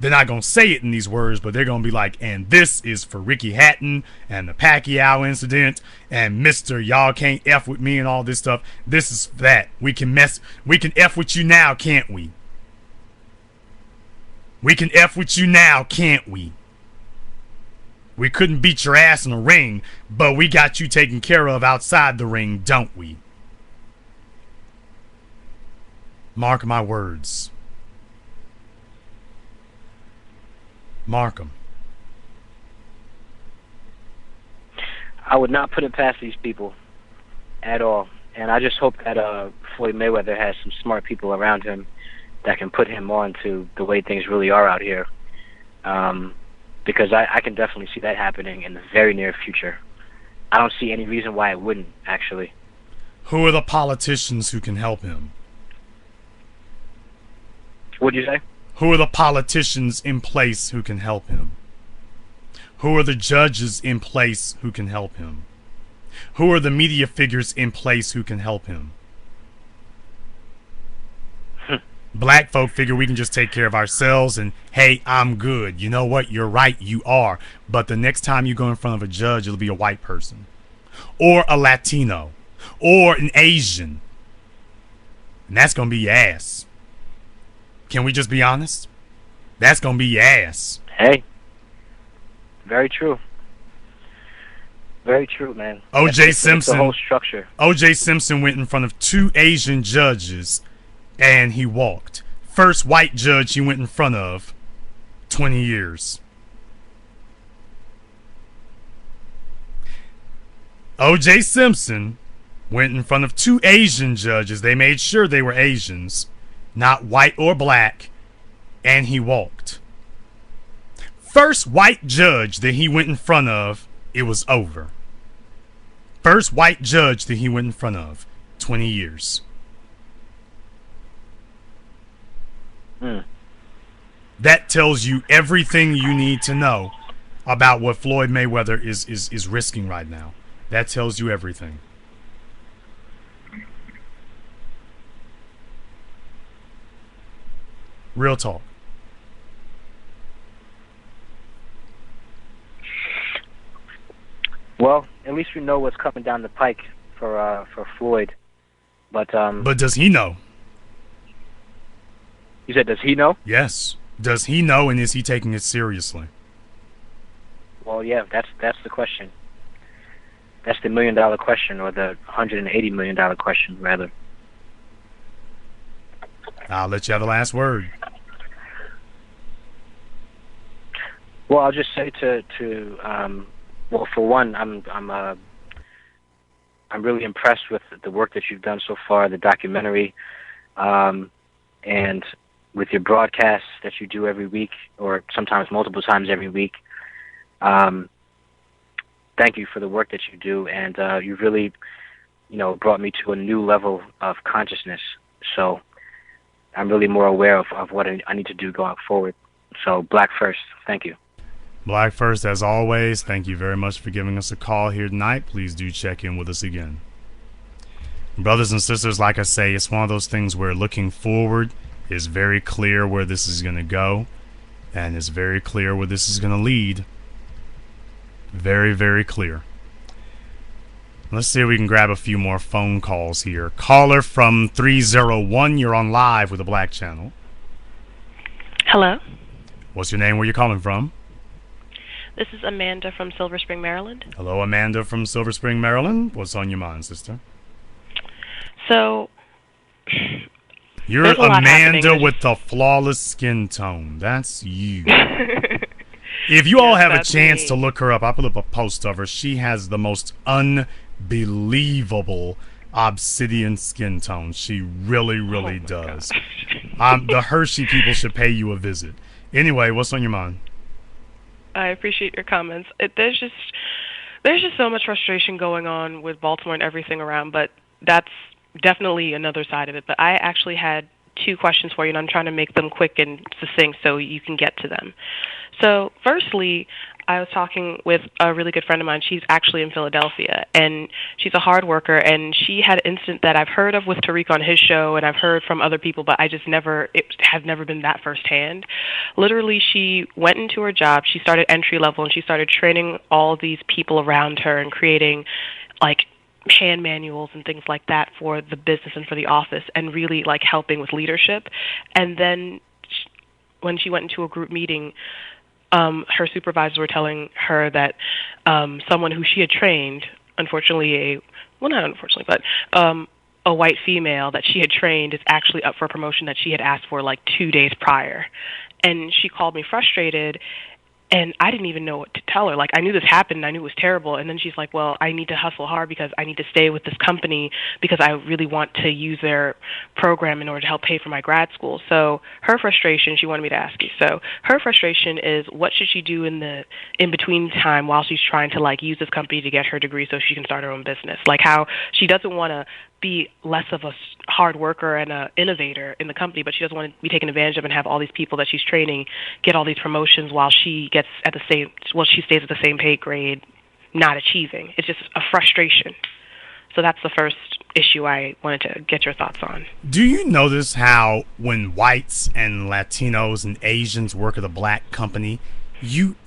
They're not going to say it in these words, but they're going to be like, and this is for Ricky Hatton and the Pacquiao incident and Mr. Y'all can't F with me and all this stuff. This is that. We can F with you now, can't we? We can F with you now, can't we? We couldn't beat your ass in the ring, but we got you taken care of outside the ring, don't we? Mark my words. Mark them. I would not put it past these people at all. And I just hope that Floyd Mayweather has some smart people around him that can put him on to the way things really are out here. Because I can definitely see that happening in the very near future. I don't see any reason why it wouldn't, actually. Who are the politicians who can help him? What'd you say? Who are the politicians in place who can help him? Who are the judges in place who can help him? Who are the media figures in place who can help him? Black folk figure we can just take care of ourselves and, hey, I'm good. You know what? You're right. You are. But the next time you go in front of a judge, it'll be a white person or a Latino or an Asian. And that's going to be your ass. Can we just be honest? That's going to be your ass. Hey. Very true. Very true, man. O.J. Simpson. It's the whole structure. O.J. Simpson went in front of 2 Asian judges and he walked. First white judge he went in front of, 20 years. O.J. Simpson went in front of 2 Asian judges. They made sure they were Asians, not white or black, and he walked. First white judge that he went in front of, it was over. First white judge that he went in front of, 20 years. That tells you everything you need to know about what Floyd Mayweather is risking right now. That tells you everything. Real talk. Well, at least we know what's coming down the pike for Floyd. But does he know? You said, does he know? Yes. Does he know, and is he taking it seriously? Well, yeah, that's the question. That's the $1 million question, or the $180 million question, rather. I'll let you have the last word. Well, I'll just say well, for one, I'm really impressed with the work that you've done so far, the documentary, and with your broadcasts that you do every week, or sometimes multiple times every week. Thank you for the work that you do, and you've really, brought me to a new level of consciousness. So I'm really more aware of what I need to do going forward. So Black First, thank you. Black First, as always, thank you very much for giving us a call here tonight. Please do check in with us again. Brothers and sisters, like I say, it's one of those things where looking forward is very clear where this is going to go, and it's very clear where this is going to lead. Very, very clear. Let's see if we can grab a few more phone calls here. Caller from 301, you're on live with the Black Channel. Hello. What's your name? Where you calling from? This is Amanda from Silver Spring, Maryland. Hello, Amanda from Silver Spring, Maryland. What's on your mind, sister? So, you're Amanda with the flawless skin tone. That's you. If you all have a chance to look her up, I put up a post of her. She has the most unbelievable obsidian skin tone. She really, really does. The Hershey people should pay you a visit. Anyway, what's on your mind? I appreciate your comments. There's just so much frustration going on with Baltimore and everything around, but that's definitely another side of it. But I actually had 2 questions for you, and I'm trying to make them quick and succinct so you can get to them. So, firstly, I was talking with a really good friend of mine. She's actually in Philadelphia, and she's a hard worker, and she had an incident that I've heard of with Tariq on his show, and I've heard from other people, but it has never been that firsthand. Literally, she went into her job, she started entry level, and she started training all these people around her and creating, like, hand manuals and things like that for the business and for the office, and really, like, helping with leadership. And then when she went into a group meeting, her supervisors were telling her that someone who she had trained, unfortunately, not unfortunately, but a white female that she had trained is actually up for a promotion that she had asked for like 2 days prior. And she called me frustrated, and I didn't even know what to tell her. Like, I knew this happened, and I knew it was terrible. And then she's like, well, I need to hustle hard because I need to stay with this company because I really want to use their program in order to help pay for my grad school. So her frustration, she wanted me to ask you. So her frustration is, what should she do in the in-between time while she's trying to, like, use this company to get her degree so she can start her own business? Like, how she doesn't want to be less of a hard worker and an innovator in the company, but she doesn't want to be taken advantage of and have all these people that she's training get all these promotions while she gets she stays at the same pay grade, not achieving. It's just a frustration. So that's the first issue I wanted to get your thoughts on. Do you notice how when whites and Latinos and Asians work at a black company,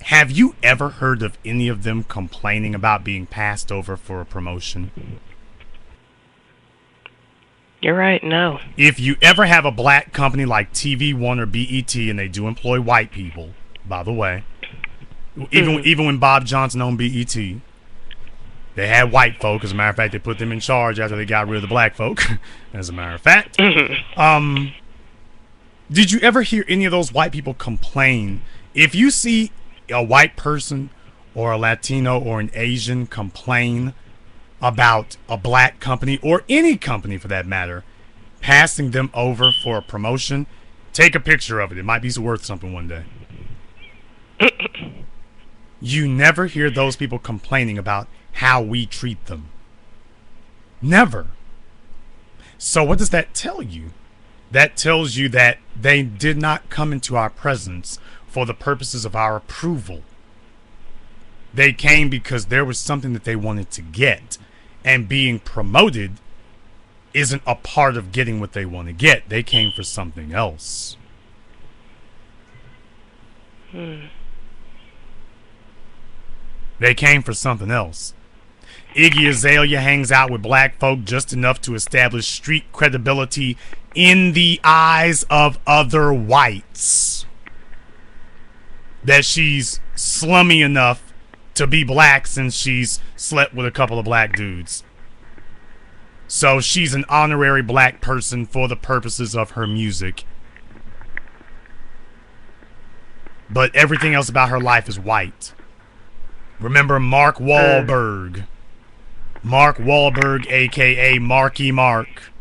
have you ever heard of any of them complaining about being passed over for a promotion? You're right, no. If you ever have a black company like TV1 or BET, and they do employ white people, by the way, even when Bob Johnson owned BET, they had white folk. As a matter of fact, they put them in charge after they got rid of the black folk, as a matter of fact. Did you ever hear any of those white people complain? If you see a white person or a Latino or an Asian complain about a black company, or any company for that matter, passing them over for a promotion, take a picture of it. It might be worth something one day. You never hear those people complaining about how we treat them. Never. So what does that tell you? That tells you that they did not come into our presence for the purposes of our approval. They came because there was something that they wanted to get. And being promoted isn't a part of getting what they want to get. They came for something else. They came for something else. Iggy Azalea hangs out with black folk just enough to establish street credibility in the eyes of other whites. That she's slummy enough to be black since she's slept with a couple of black dudes. So she's an honorary black person for the purposes of her music. But everything else about her life is white. Remember Mark Wahlberg. Mark Wahlberg, a.k.a. Marky Mark.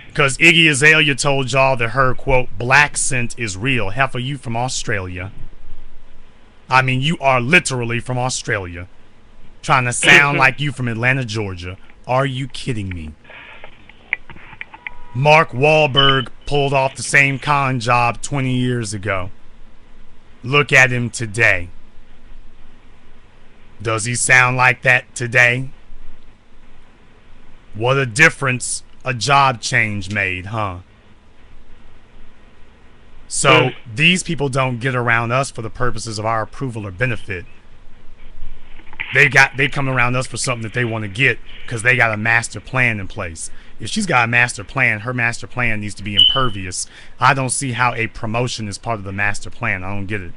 Because Iggy Azalea told y'all that her, quote, black scent is real. Half of you from Australia. I mean, you are literally from Australia, trying to sound like you from Atlanta, Georgia. Are you kidding me? Mark Wahlberg pulled off the same con job 20 years ago. Look at him today. Does he sound like that today? What a difference a job change made, huh? So these people don't get around us for the purposes of our approval or benefit. They come around us for something that they want to get because they got a master plan in place. If she's got a master plan, her master plan needs to be impervious. I don't see how a promotion is part of the master plan. I don't get it.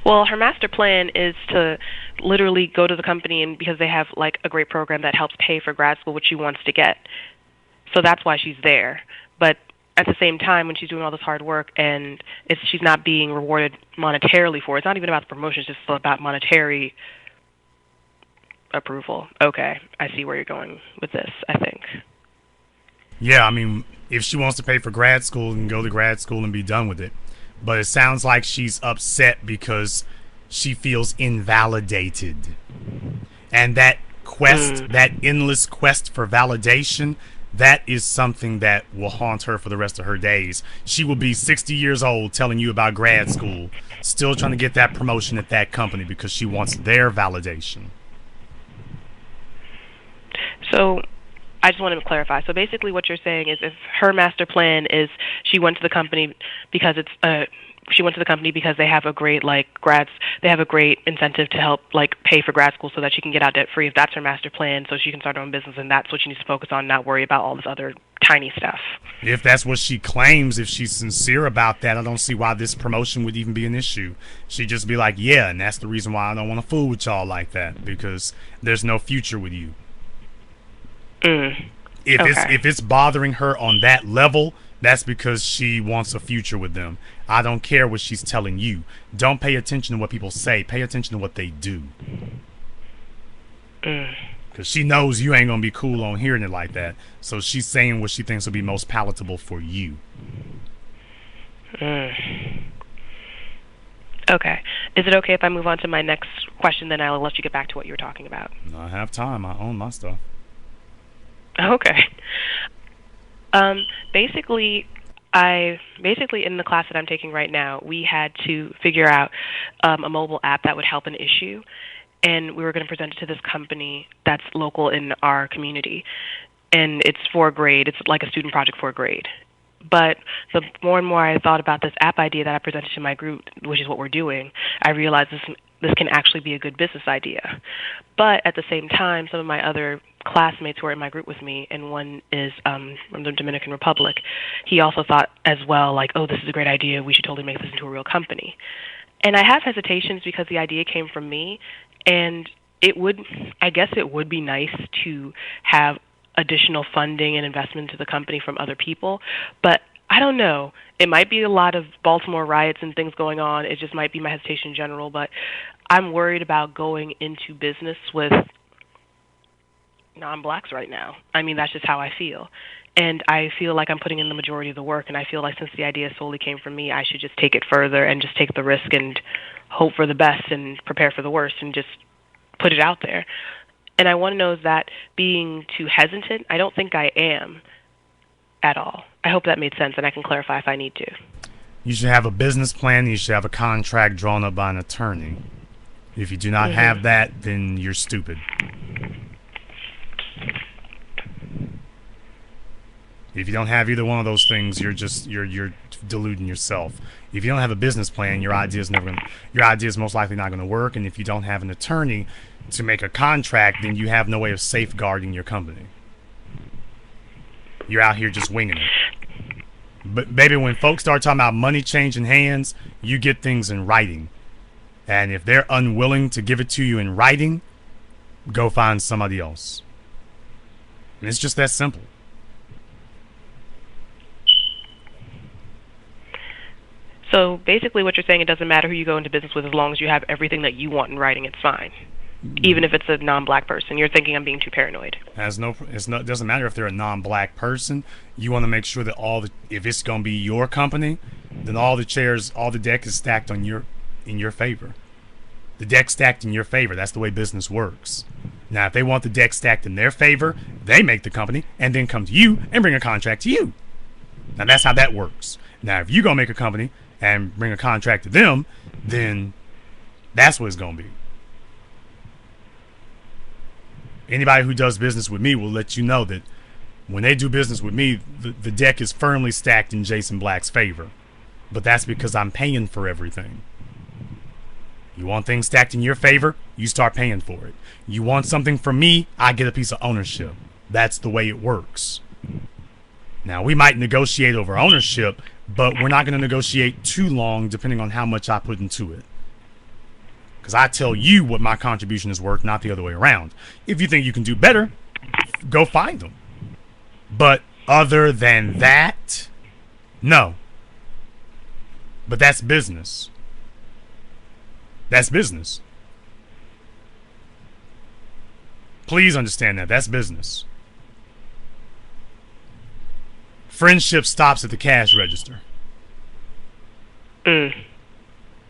Well, her master plan is to literally go to the company, and because they have like a great program that helps pay for grad school, which she wants to get. So that's why she's there. But at the same time, when she's doing all this hard work and she's not being rewarded monetarily for it, it's not even about the promotion, it's just about monetary approval. Okay, I see where you're going with this, I think. Yeah, I mean, if she wants to pay for grad school, then go to grad school and be done with it. But it sounds like she's upset because she feels invalidated. And that quest, that endless quest for validation, that is something that will haunt her for the rest of her days. She will be 60 years old telling you about grad school, still trying to get that promotion at that company because she wants their validation. So I just wanted to clarify. So basically what you're saying is if her master plan is she went to the company because they have a great they have a great incentive to help pay for grad school so that she can get out debt free. If that's her master plan, so she can start her own business, and that's what she needs to focus on, not worry about all this other tiny stuff. If that's what she claims, if she's sincere about that, I don't see why this promotion would even be an issue. She'd just be like, yeah, and that's the reason why I don't want to fool with y'all like that, because there's no future with you. If it's bothering her on that level, that's because she wants a future with them. I don't care what she's telling you. Don't pay attention to what people say. Pay attention to what they do. Because she knows you ain't going to be cool on hearing it like that. So she's saying what she thinks will be most palatable for you. Okay. Is it okay if I move on to my next question, then I'll let you get back to what you were talking about? I have time. I own my stuff. Okay. Basically in the class that I'm taking right now, we had to figure out a mobile app that would help an issue, and we were going to present it to this company that's local in our community, and it's for a grade. It's like a student project for a grade. But the more and more I thought about this app idea that I presented to my group, which is what we're doing, I realized this can actually be a good business idea. But at the same time, some of my other classmates who are in my group with me, and one is from the Dominican Republic, he also thought as well, oh, this is a great idea. We should totally make this into a real company. And I have hesitations because the idea came from me, and I guess it would be nice to have additional funding and investment to the company from other people, but I don't know. It might be a lot of Baltimore riots and things going on. It just might be my hesitation in general, but I'm worried about going into business with non-blacks right now. I mean, that's just how I feel. And I feel like I'm putting in the majority of the work, and I feel like since the idea solely came from me, I should just take it further and just take the risk and hope for the best and prepare for the worst and just put it out there. And I want to know, is that being too hesitant? I don't think I am at all. I hope that made sense, and I can clarify if I need to. You should have a business plan. You should have a contract drawn up by an attorney. If you do not have that, then you're stupid. If you don't have either one of those things, you're deluding yourself. If you don't have a business plan, your idea is most likely not going to work. And if you don't have an attorney to make a contract, then you have no way of safeguarding your company. You're out here just winging it. But baby, when folks start talking about money changing hands, you get things in writing. And if they're unwilling to give it to you in writing, go find somebody else. And it's just that simple. So basically what you're saying, it doesn't matter who you go into business with as long as you have everything that you want in writing, it's fine. Even if it's a non-black person. You're thinking I'm being too paranoid. It doesn't matter if they're a non-black person. You want to make sure that if it's going to be your company, then all the deck is stacked in your favor. The deck stacked in your favor. That's the way business works. Now, if they want the deck stacked in their favor, they make the company and then come to you and bring a contract to you. Now, that's how that works. Now, if you're going to make a company and bring a contract to them, then that's what it's going to be. Anybody who does business with me will let you know that when they do business with me, the deck is firmly stacked in Jason Black's favor. But that's because I'm paying for everything. You want things stacked in your favor, you start paying for it. You want something from me, I get a piece of ownership. That's the way it works. Now, we might negotiate over ownership, but we're not going to negotiate too long depending on how much I put into it. Because I tell you what my contribution is worth, not the other way around. If you think you can do better, go find them. But other than that, no. But that's business. That's business. Please understand that. That's business. Friendship stops at the cash register.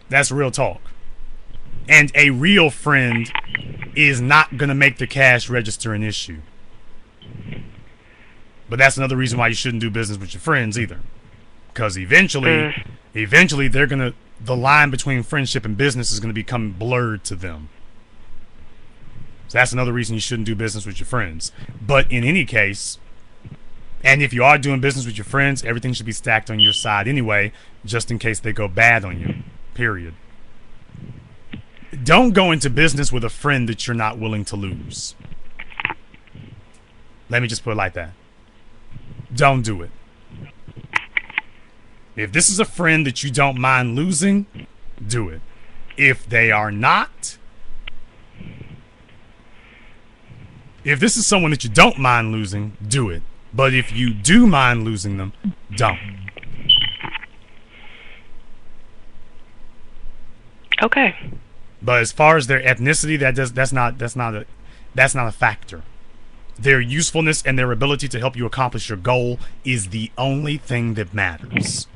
That's real talk. And a real friend is not going to make the cash register an issue. But that's another reason why you shouldn't do business with your friends either. Because eventually the line between friendship and business is going to become blurred to them. So that's another reason you shouldn't do business with your friends. But in any case, and if you are doing business with your friends, everything should be stacked on your side anyway, just in case they go bad on you, period. Don't go into business with a friend that you're not willing to lose. Let me just put it like that. Don't do it. If this is a friend that you don't mind losing, do it. If they are not, if this is someone that you don't mind losing, do it. But if you do mind losing them, don't. Okay. But as far as their ethnicity, that's not a factor. Their usefulness and their ability to help you accomplish your goal is the only thing that matters.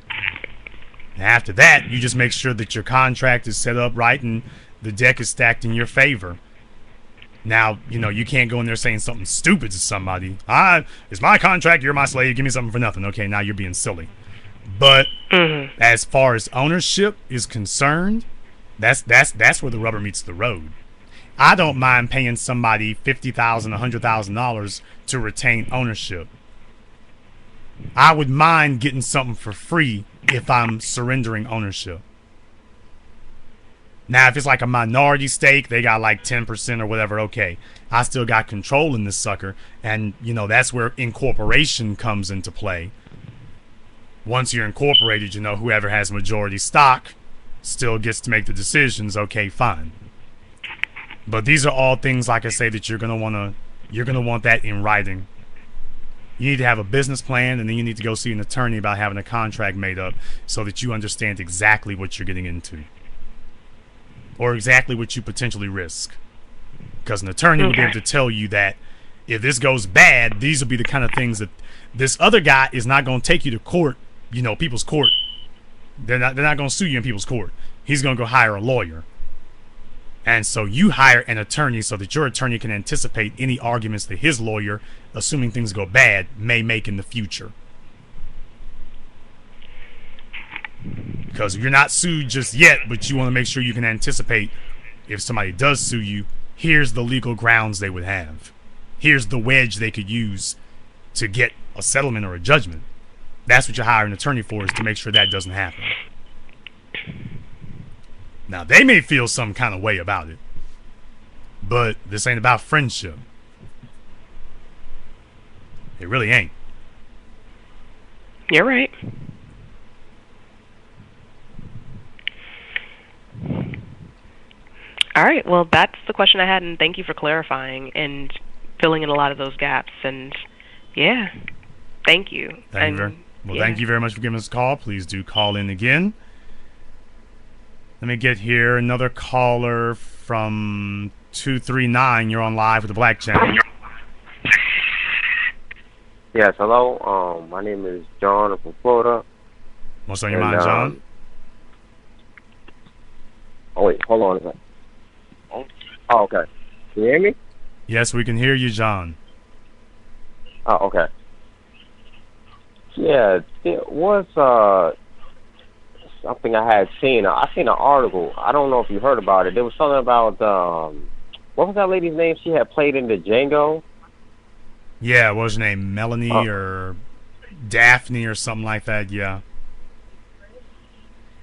After that, you just make sure that your contract is set up right and the deck is stacked in your favor. Now, you can't go in there saying something stupid to somebody. It's my contract, you're my slave, give me something for nothing. Okay, now you're being silly. But as far as ownership is concerned, that's where the rubber meets the road. I don't mind paying somebody $50,000, $100,000 to retain ownership. I would mind getting something for free if I'm surrendering ownership. Now, if it's like a minority stake, they got like 10% or whatever, okay. I still got control in this sucker, and, that's where incorporation comes into play. Once you're incorporated, whoever has majority stock still gets to make the decisions, okay, fine. But these are all things, like I say, that you're gonna want that in writing. You need to have a business plan, and then you need to go see an attorney about having a contract made up so that you understand exactly what you're getting into. Or exactly what you potentially risk. Because an attorney will be able to tell you that if this goes bad, these will be the kind of things that this other guy is not going to take you to court, people's court. They're not going to sue you in people's court. He's going to go hire a lawyer. And so you hire an attorney so that your attorney can anticipate any arguments that his lawyer, assuming things go bad, may make in the future. Because you're not sued just yet, but you want to make sure you can anticipate if somebody does sue you, here's the legal grounds they would have. Here's the wedge they could use to get a settlement or a judgment. That's what you hire an attorney for, is to make sure that doesn't happen. Now, they may feel some kind of way about it, but this ain't about friendship. It really ain't. You're right. All right, well, that's the question I had, and thank you for clarifying and filling in a lot of those gaps. And, yeah, thank you. Thank you very much for giving us a call. Please do call in again. Let me get here. Another caller from 239. You're on live with the Black Channel. Yes, hello. My name is John. I'm from Florida. What's on your mind, John? Oh, wait. Hold on a second. Oh, okay. Can you hear me? Yes, we can hear you, John. Oh, okay. Yeah, there was something I had seen. I seen an article. I don't know if you heard about it. There was something about, what was that lady's name? She had played in the Django. Yeah, what was her name? Melanie or Daphne or something like that, yeah.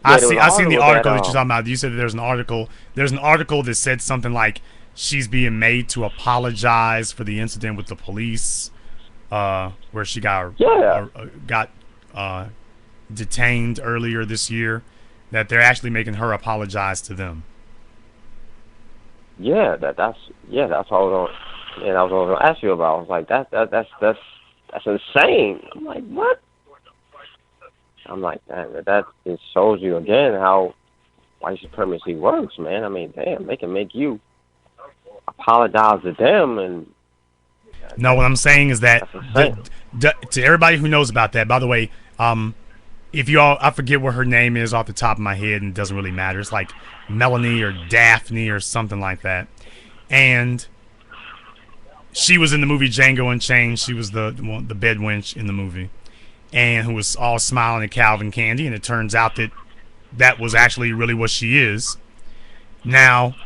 I seen the article that you're talking about. You said that there's an article that said something like she's being made to apologize for the incident with the police, where she got detained earlier this year. That they're actually making her apologize to them. Yeah, that's what I was going to ask you about. I was like, that's insane. I'm like, what? I'm like, that just shows you again how white supremacy works, man. I mean, damn, they can make you apologize to them. And no, what I'm saying is that to everybody who knows about that, by the way, I forget what her name is off the top of my head, and it doesn't really matter. It's like Melanie or Daphne or something like that. And She was in the movie Django Unchained. She was the bed wench in the movie, and who was all smiling at Calvin Candy. And it turns out that that was actually really what she is. Now,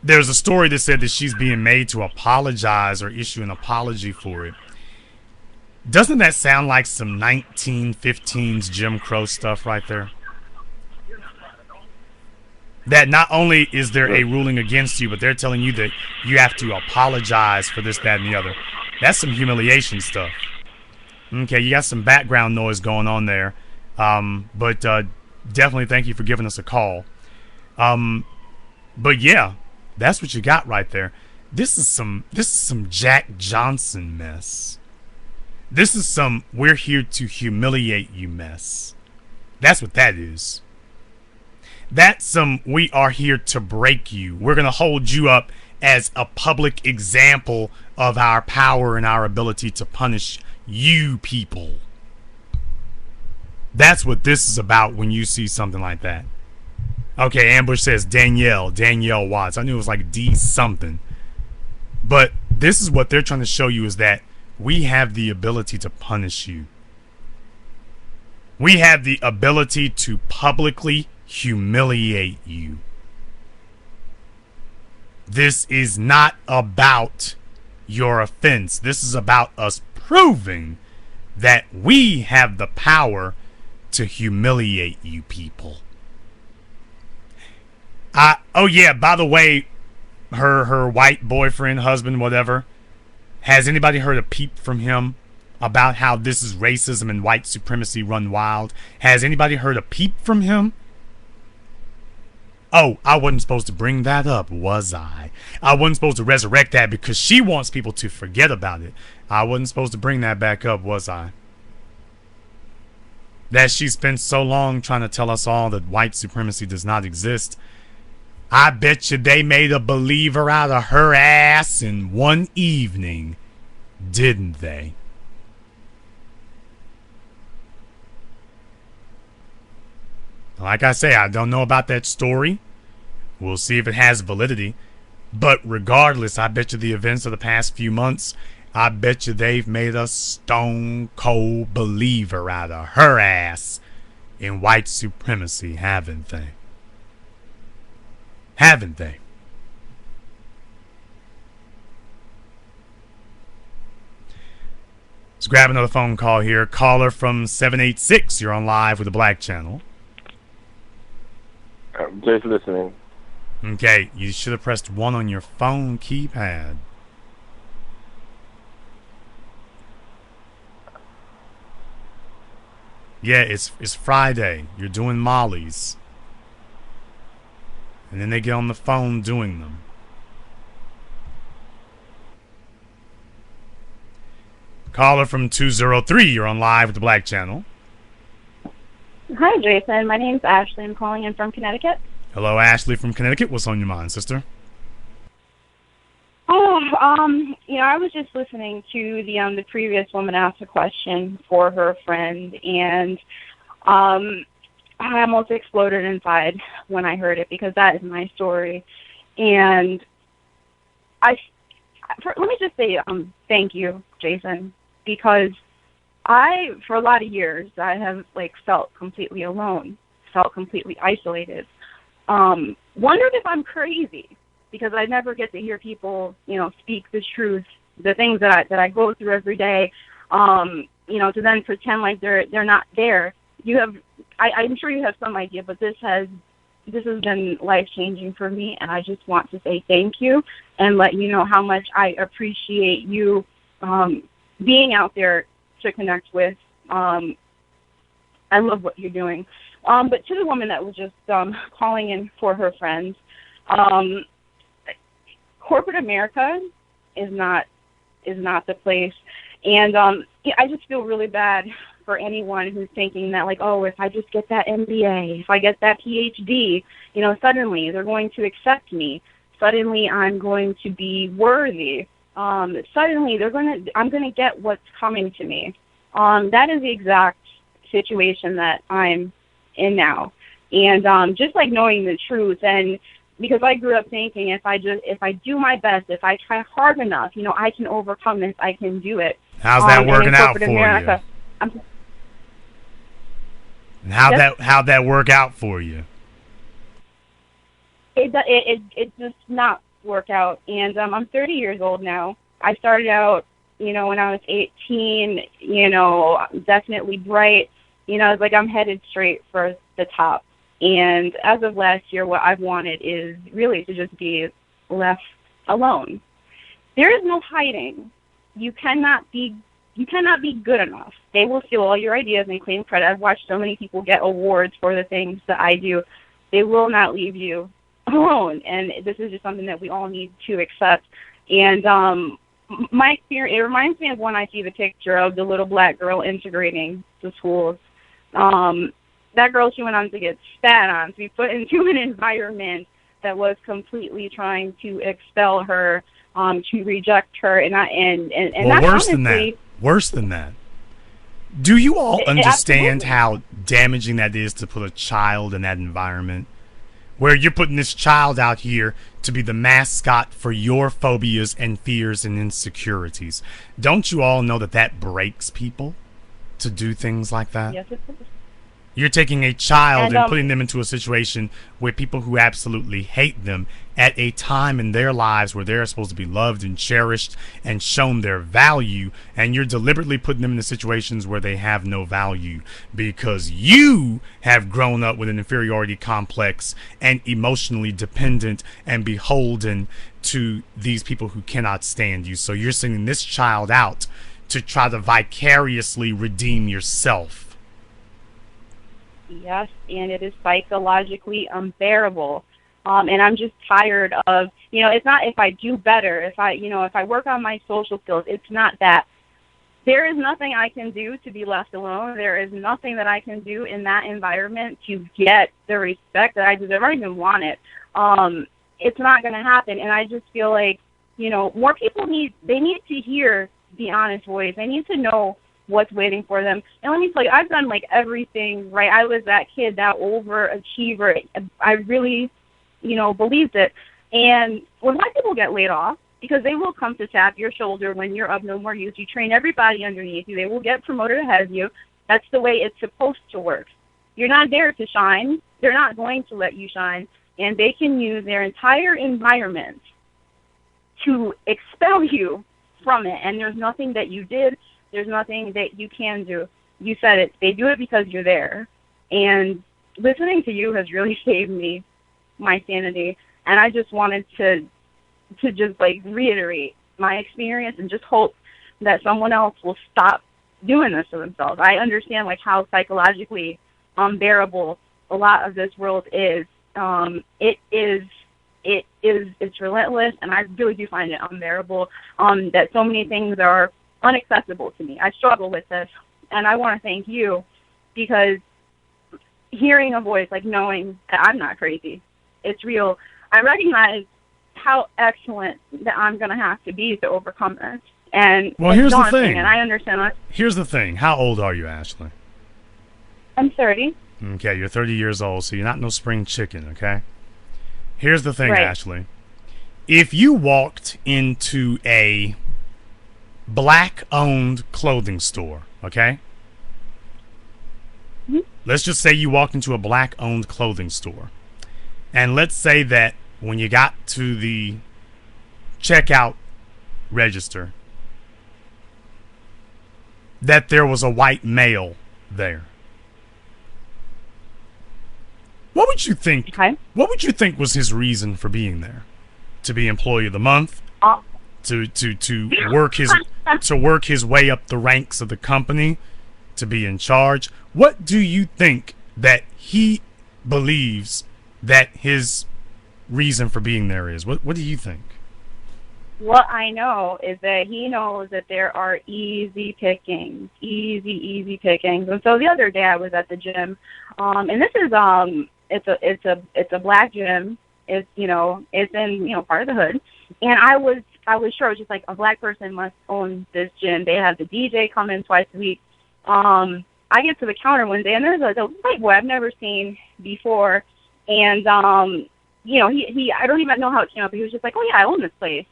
there's a story that said that she's being made to apologize or issue an apology for it. Doesn't that sound like some 1915s Jim Crow stuff right there? That not only is there a ruling against you, but they're telling you that you have to apologize for this, that, and the other. That's some humiliation stuff. Okay, you got some background noise going on there. But definitely thank you for giving us a call. But yeah, that's what you got right there. This is some Jack Johnson mess. This is some we're here to humiliate you mess. That's what that is. That's some we are here to break you. We're going to hold you up as a public example of our power and our ability to punish you people. That's what this is about when you see something like that. Okay, Ambush says Danielle Watts. I knew it was like D something. But this is what they're trying to show you, is that we have the ability to punish you. We have the ability to publicly humiliate you. This is not about your offense. This is about us proving that we have the power to humiliate you people. Oh yeah, by the way, her white boyfriend, husband, whatever, has anybody heard a peep from him about how this is racism and white supremacy run wild? Has anybody heard a peep from him? Oh, I wasn't supposed to bring that up, was I? I wasn't supposed to resurrect that because she wants people to forget about it. I wasn't supposed to bring that back up, was I? That she spent so long trying to tell us all that white supremacy does not exist. I bet you they made a believer out of her ass in one evening, didn't they? Like I say, I don't know about that story. We'll see if it has validity. But regardless, I bet you the events of the past few months, I bet you they've made a stone cold believer out of her ass in white supremacy, haven't they? Haven't they? Let's grab another phone call here. Caller from 786. You're on live with the Black Channel. I'm just listening. Okay, you should have pressed 1 on your phone keypad. Yeah, it's Friday. You're doing mollies. And then they get on the phone doing them. Caller from 203, you're on live with the Black Channel. Hi, Jason. My name's Ashley. I'm calling in from Connecticut. Hello, Ashley from Connecticut. What's on your mind, sister? I was just listening to the previous woman ask a question for her friend, and I almost exploded inside when I heard it because that is my story. And let me just say thank you, Jason, because for a lot of years, I have felt completely alone, felt completely isolated. Wondered if I'm crazy because I never get to hear people, speak the truth, the things that I go through every day. To then pretend like they're not there. I'm sure you have some idea, but this has been life-changing for me, and I just want to say thank you and let you know how much I appreciate you being out there to connect with. I love what you're doing. But to the woman that was just calling in for her friends, corporate America is not the place. And I just feel really bad for anyone who's thinking that, if I just get that MBA, if I get that PhD, suddenly they're going to accept me. Suddenly I'm going to be worthy. Suddenly I'm going to get what's coming to me. That is the exact situation that I'm in now. And just knowing the truth and because I grew up thinking if I do my best, if I try hard enough, I can overcome this, I can do it. How's that working out for America, you? And how'd that work out for you? It just not work out. And I'm 30 years old now. I started out, when I was 18, definitely bright. It's like I'm headed straight for the top. And as of last year, what I've wanted is really to just be left alone. There is no hiding. You cannot be good enough. They will steal all your ideas and claim credit. I've watched so many people get awards for the things that I do. They will not leave you alone. And this is just something that we all need to accept. And my experience, it reminds me of when I see the picture of the little black girl integrating to schools. That girl, she went on to get spat on, to be put into an environment that was completely trying to expel her, to reject her, and worse than that. Do you all understand how damaging that is to put a child in that environment, where you're putting this child out here to be the mascot for your phobias and fears and insecurities? Don't you all know that breaks people to do things like that? Yes, it is. You're taking a child and putting them into a situation where people who absolutely hate them at a time in their lives where they're supposed to be loved and cherished and shown their value, and you're deliberately putting them into situations where they have no value because you have grown up with an inferiority complex and emotionally dependent and beholden to these people who cannot stand you. So you're sending this child out to try to vicariously redeem yourself. Yes, and it is psychologically unbearable. And I'm just tired of, it's not if I do better, if I work on my social skills, it's not that. There is nothing I can do to be left alone. There is nothing that I can do in that environment to get the respect that I deserve. I don't even want it. It's not going to happen. And I just feel like, more people need to hear the honest voice. They need to know what's waiting for them. And let me tell you, I've done everything right. I was that kid, that overachiever. I really, believed it. And when white people get laid off, because they will come to tap your shoulder when you're of no more use, you train everybody underneath you. They will get promoted ahead of you. That's the way it's supposed to work. You're not there to shine. They're not going to let you shine. And they can use their entire environment to expel you from it. And there's nothing that you did. There's nothing that you can do. You said it. They do it because you're there. And listening to you has really saved me, my sanity. And I just wanted to just reiterate my experience and just hope that someone else will stop doing this to themselves. I understand how psychologically unbearable a lot of this world is. It's relentless, and I really do find it unbearable. That so many things are unaccessible to me. I struggle with this, and I want to thank you, because hearing a voice, knowing that I'm not crazy, it's real. I recognize how excellent that I'm going to have to be to overcome this. And here's the thing. And I understand that. Here's the thing. How old are you, Ashley? I'm 30. Okay, you're 30 years old, so you're not no spring chicken, okay? Here's the thing, right. Ashley. If you walked into a black-owned clothing store, okay? Mm-hmm. Let's just say you walked into a black-owned clothing store. And let's say that when you got to the checkout register, that there was a white male there. What would you think? Okay. What would you think was his reason for being there? To be Employee of the Month? To work his way up the ranks of the company, to be in charge? What do you think that he believes that his reason for being there is? What do you think? What I know is that he knows that there are easy pickings. And so the other day I was at the gym, and this is it's a black gym. It's it's in part of the hood, and I was sure it was just a black person must own this gym. They have the DJ come in twice a week. I get to the counter one day, and there's a white boy I've never seen before, and he I don't even know how it came up, but he was just like, oh yeah, I own this place.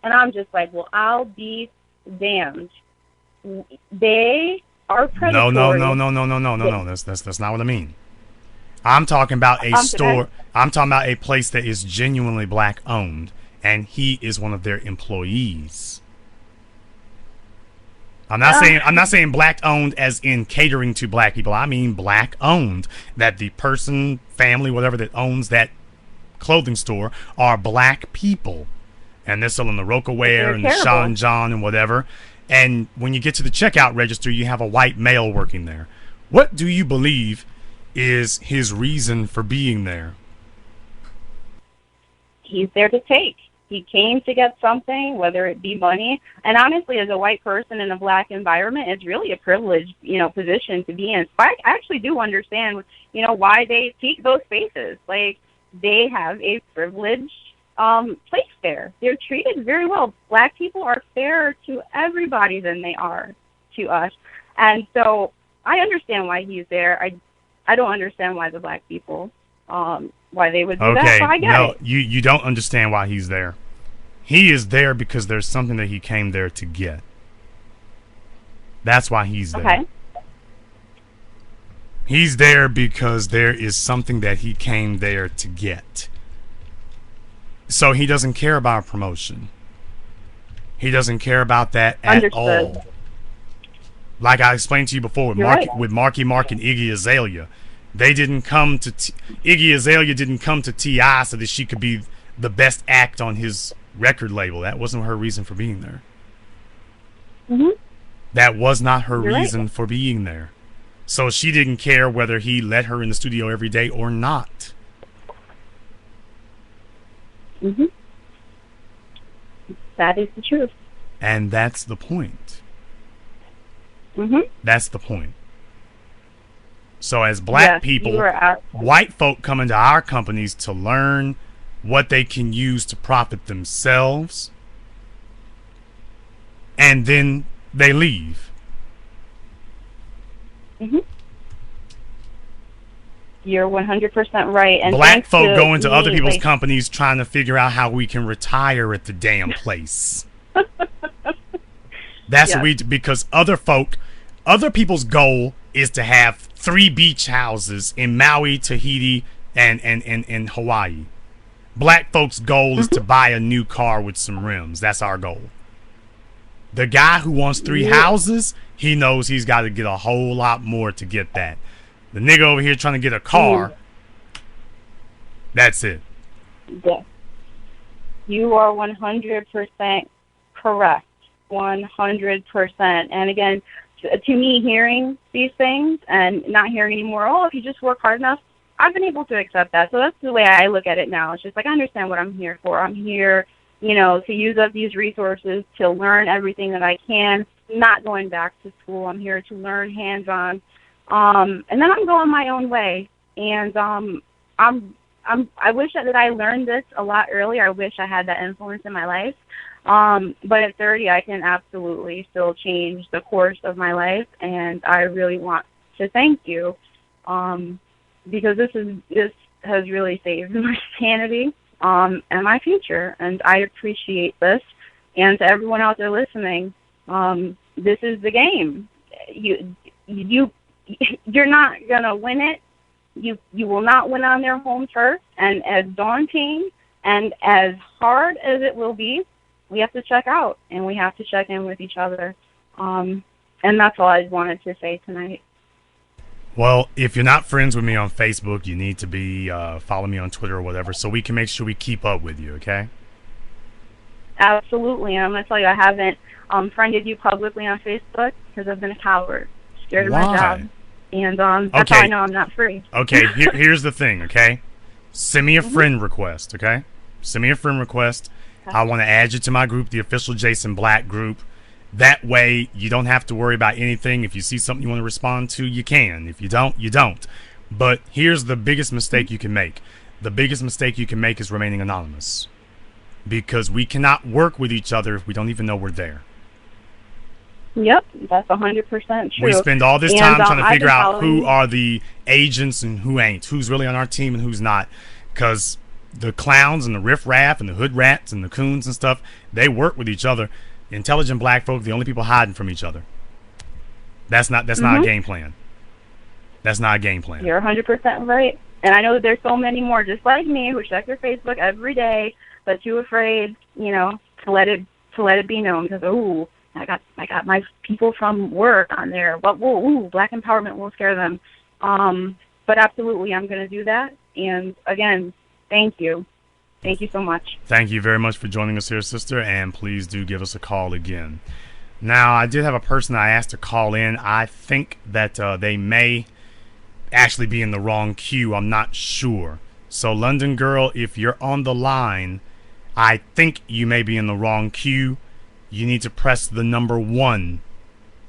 And I'm just like, well, I'll be damned. They are predatory. No. That's not what I mean. I'm talking about a store. I'm talking about a place that is genuinely black owned, and he is one of their employees. I'm not saying black owned as in catering to black people. I mean black owned, that the person, family, whatever that owns that clothing store are black people, and they're selling the Rocawear and the Sean John and whatever. And when you get to the checkout register, you have a white male working there. What do you believe is his reason for being there? He's there to take. He came to get something, whether it be money. And honestly, as a white person in a black environment, it's really a privileged, position to be in. So I actually do understand, why they seek those spaces. Like, they have a privileged place there. They're treated very well. Black people are fairer to everybody than they are to us. And so I understand why he's there. I don't understand why the black people, why they would do that. So I get it. You don't understand why he's there. He is there because there's something that he came there to get. That's why he's there. Okay. He's there because there is something that he came there to get. So he doesn't care about promotion. He doesn't care about that at all. Like I explained to you before, with Marky Mark and Iggy Azalea, they didn't come to Iggy Azalea didn't come to T.I. so that she could be the best act on his record label. That wasn't her reason for being there. Mm-hmm. That was not her reason for being there. So she didn't care whether he let her in the studio every day or not. Mm-hmm. That is the truth. And that's the point. Mm-hmm. That's the point. So as black people, white folk come into our companies to learn what they can use to profit themselves, and then they leave. Mm-hmm. You're 100% right. And black folk go into other people's companies trying to figure out how we can retire at the damn place. That's what because other people's goal is to have 3 beach houses in Maui, Tahiti, and Hawaii. Black folks' goal is to buy a new car with some rims. That's our goal. The guy who wants 3 houses, he knows he's got to get a whole lot more to get that. The nigga over here trying to get a car, that's it. Yeah. You are 100% correct. 100%. And again, to me, hearing these things and not hearing anymore, if you just work hard enough, I've been able to accept that. So that's the way I look at it now. It's just like, I understand what I'm here for. I'm here, to use up these resources, to learn everything that I can, not going back to school. I'm here to learn hands-on. And then I'm going my own way. And I wish that I learned this a lot earlier. I wish I had that influence in my life. But at 30, I can absolutely still change the course of my life, and I really want to thank you, because this has really saved my sanity, and my future, and I appreciate this. And to everyone out there listening, this is the game. You're not gonna win it. You will not win on their home turf, and as daunting and as hard as it will be, we have to check out, and we have to check in with each other. And that's all I wanted to say tonight. Well, if you're not friends with me on Facebook, you need to be follow me on Twitter or whatever, so we can make sure we keep up with you, okay? Absolutely. And I'm going to tell you, I haven't friended you publicly on Facebook because I've been a coward, scared of my job. And that's how I know I'm not free. Okay, here's the thing, okay? Send me a friend request, okay? Send me a friend request. I want to add you to my group, the official Jason Black group. That way, you don't have to worry about anything. If you see something you want to respond to, you can. If you don't, you don't. But here's the biggest mistake you can make. The biggest mistake you can make is remaining anonymous. Because we cannot work with each other if we don't even know we're there. Yep, that's 100% true. We spend all this time trying to figure out who are the agents and who ain't. Who's really on our team and who's not. Because the clowns and the riffraff and the hood rats and the coons and stuff, they work with each other. Intelligent black folk, the only people hiding from each other. That's not a game plan. That's not a game plan. You're 100% right. And I know that there's so many more just like me who check their Facebook every day, but too afraid, to let it be known because I got my people from work on there. But black empowerment won't scare them. But absolutely, I'm going to do that. And again, thank you. Thank you so much. Thank you very much for joining us here, sister, and please do give us a call again. Now, I did have a person I asked to call in. I think that they may actually be in the wrong queue. I'm not sure. So, London Girl, if you're on the line, I think you may be in the wrong queue. You need to press the number 1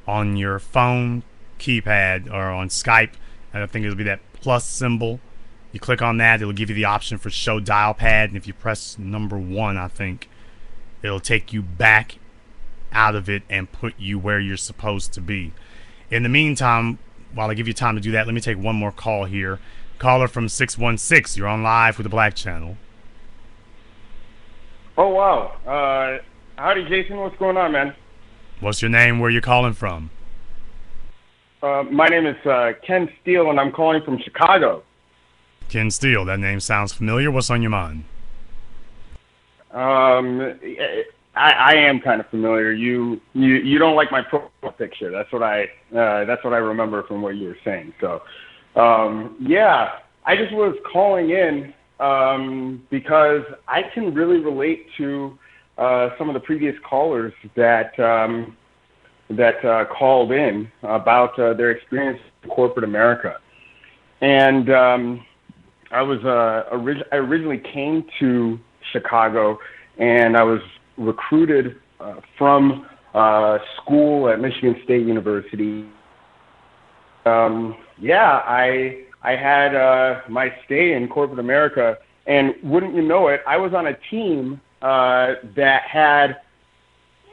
on your phone keypad or on Skype. I think it'll be that plus symbol. You click on that, it'll give you the option for show dial pad, and if you press number 1, I think it'll take you back out of it and put you where you're supposed to be. In the meantime, while I give you time to do that, let me take one more call here. Caller from 616, you're on live with the Black Channel. Oh, wow. Howdy, Jason. What's going on, man? What's your name? Where you calling from? My name is Ken Steele, and I'm calling from Chicago. Ken Steele, that name sounds familiar. What's on your mind? I am kind of familiar. You don't like my profile picture. That's what I remember from what you were saying. So, yeah, I just was calling in because I can really relate to some of the previous callers that called in about their experience in corporate America, and I originally came to Chicago, and I was recruited from school at Michigan State University. I had my stay in corporate America, and wouldn't you know it, I was on a team that had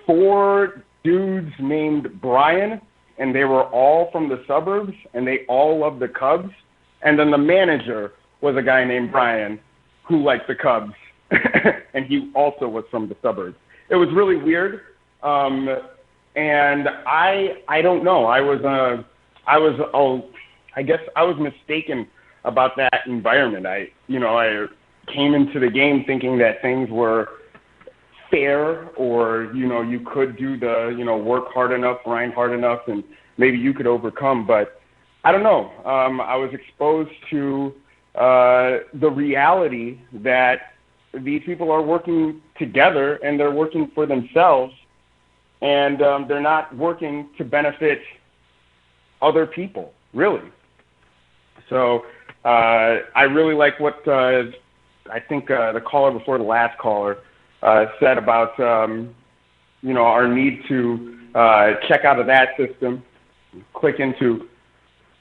4 dudes named Brian, and they were all from the suburbs, and they all loved the Cubs. And then the manager was a guy named Brian who liked the Cubs, and he also was from the suburbs. It was really weird, and I don't know. I guess I was mistaken about that environment. I came into the game thinking that things were fair, or you could do the work hard enough, grind hard enough, and maybe you could overcome. But I don't know. I was exposed to the reality that these people are working together and they're working for themselves, and they're not working to benefit other people, really. So I really like what I think the caller before the last caller said about our need to check out of that system, click into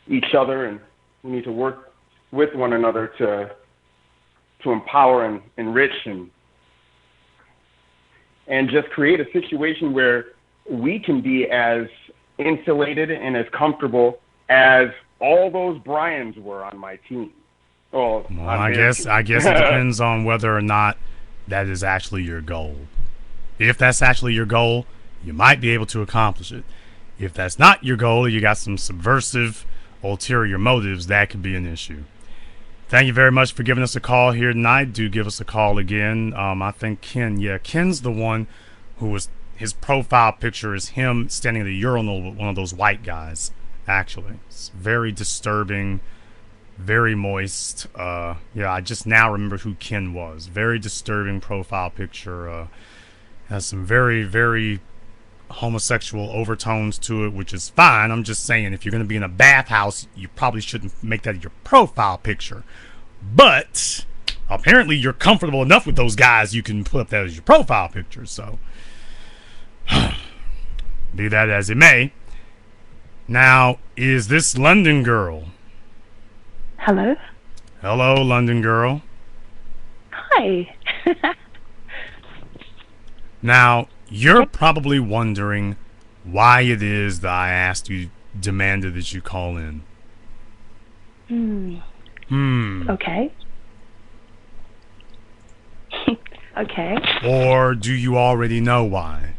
each other, and we need to work with one another to empower and enrich and just create a situation where we can be as insulated and as comfortable as all those Bryans were on my team. Well, I guess it depends on whether or not that is actually your goal. If that's actually your goal, you might be able to accomplish it. If that's not your goal, you got some subversive, ulterior motives, that could be an issue. Thank you very much for giving us a call here tonight. Do give us a call again. I think Ken's the one who was, his profile picture is him standing at the urinal with one of those white guys, actually. It's very disturbing, very moist. I just now remember who Ken was. Very disturbing profile picture. Has some very, very homosexual overtones to it, which is fine. I'm just saying, if you're going to be in a bathhouse, you probably shouldn't make that your profile picture. But apparently you're comfortable enough with those guys, you can put up that as your profile picture. So be that as it may. Now, is this London Girl? Hello? Hello, London Girl. Hi. Now, you're probably wondering why it is that I demanded that you call in. Okay. Okay. Or do you already know why?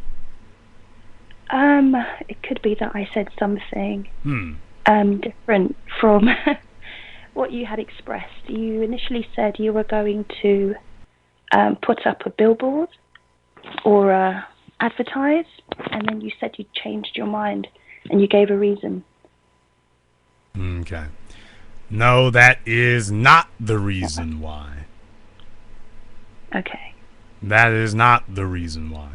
It could be that I said something Hmm. different from what you had expressed. You initially said you were going to put up a billboard or advertise, and then you said you changed your mind and you gave a reason. Okay. No, that is not the reason why. Okay. That is not the reason why.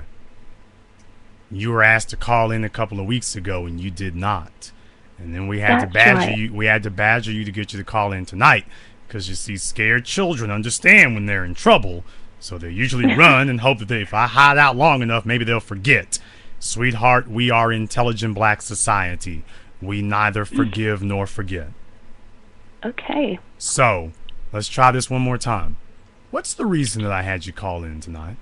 You were asked to call in a couple of weeks ago and you did not. And then we had to badger you. We had to badger you to get you to call in tonight because you see, scared children understand when they're in trouble, so they usually run and hope that if I hide out long enough, maybe they'll forget. Sweetheart, we are intelligent black society. We neither forgive nor forget. Okay. So, let's try this one more time. What's the reason that I had you call in tonight?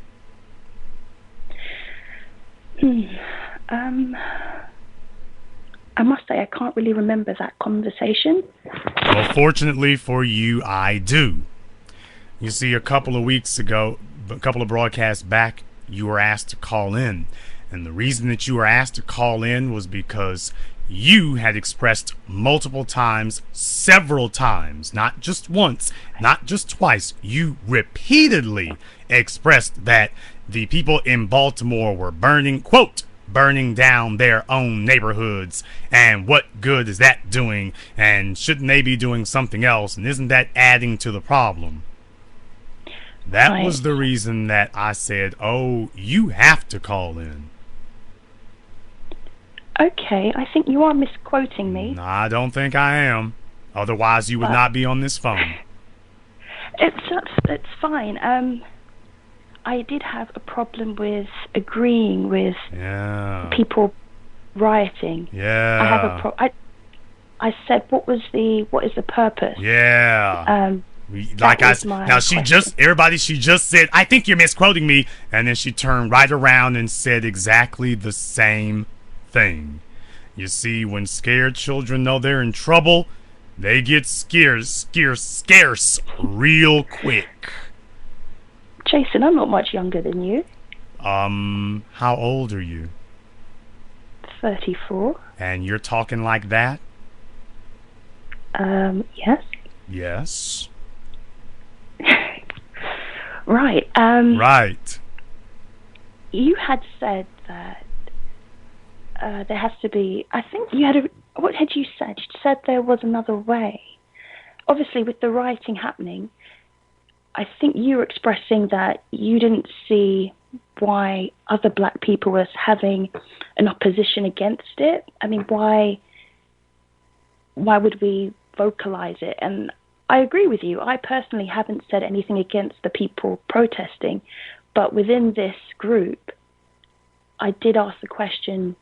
I must say I can't really remember that conversation. Well, fortunately for you, I do. You see, a couple of weeks ago, a couple of broadcasts back, you were asked to call in. And the reason that you were asked to call in was because you had expressed multiple times, several times, not just once, not just twice, you repeatedly expressed that the people in Baltimore were burning, quote, burning down their own neighborhoods, and what good is that doing, and shouldn't they be doing something else, and isn't that adding to the problem? That was the reason that I said, oh, you have to call in. Okay, I think you are misquoting me. No, I don't think I am. Otherwise, you would not be on this phone. It's fine. I did have a problem with agreeing with people rioting. Yeah. I have a I said, what is the purpose? Yeah. She just said, I think you're misquoting me, and then she turned right around and said exactly the same thing. You see, when scared children know they're in trouble, they get scarce real quick. Jason, I'm not much younger than you. How old are you? 34. And you're talking like that? Yes. Yes. Right. Right. You had said that there has to be. I think you had what had you said? You said there was another way. Obviously, with the rioting happening, I think you were expressing that you didn't see why other black people was having an opposition against it. I mean, why would we vocalize it? And I agree with you. I personally haven't said anything against the people protesting, but within this group, I did ask the question,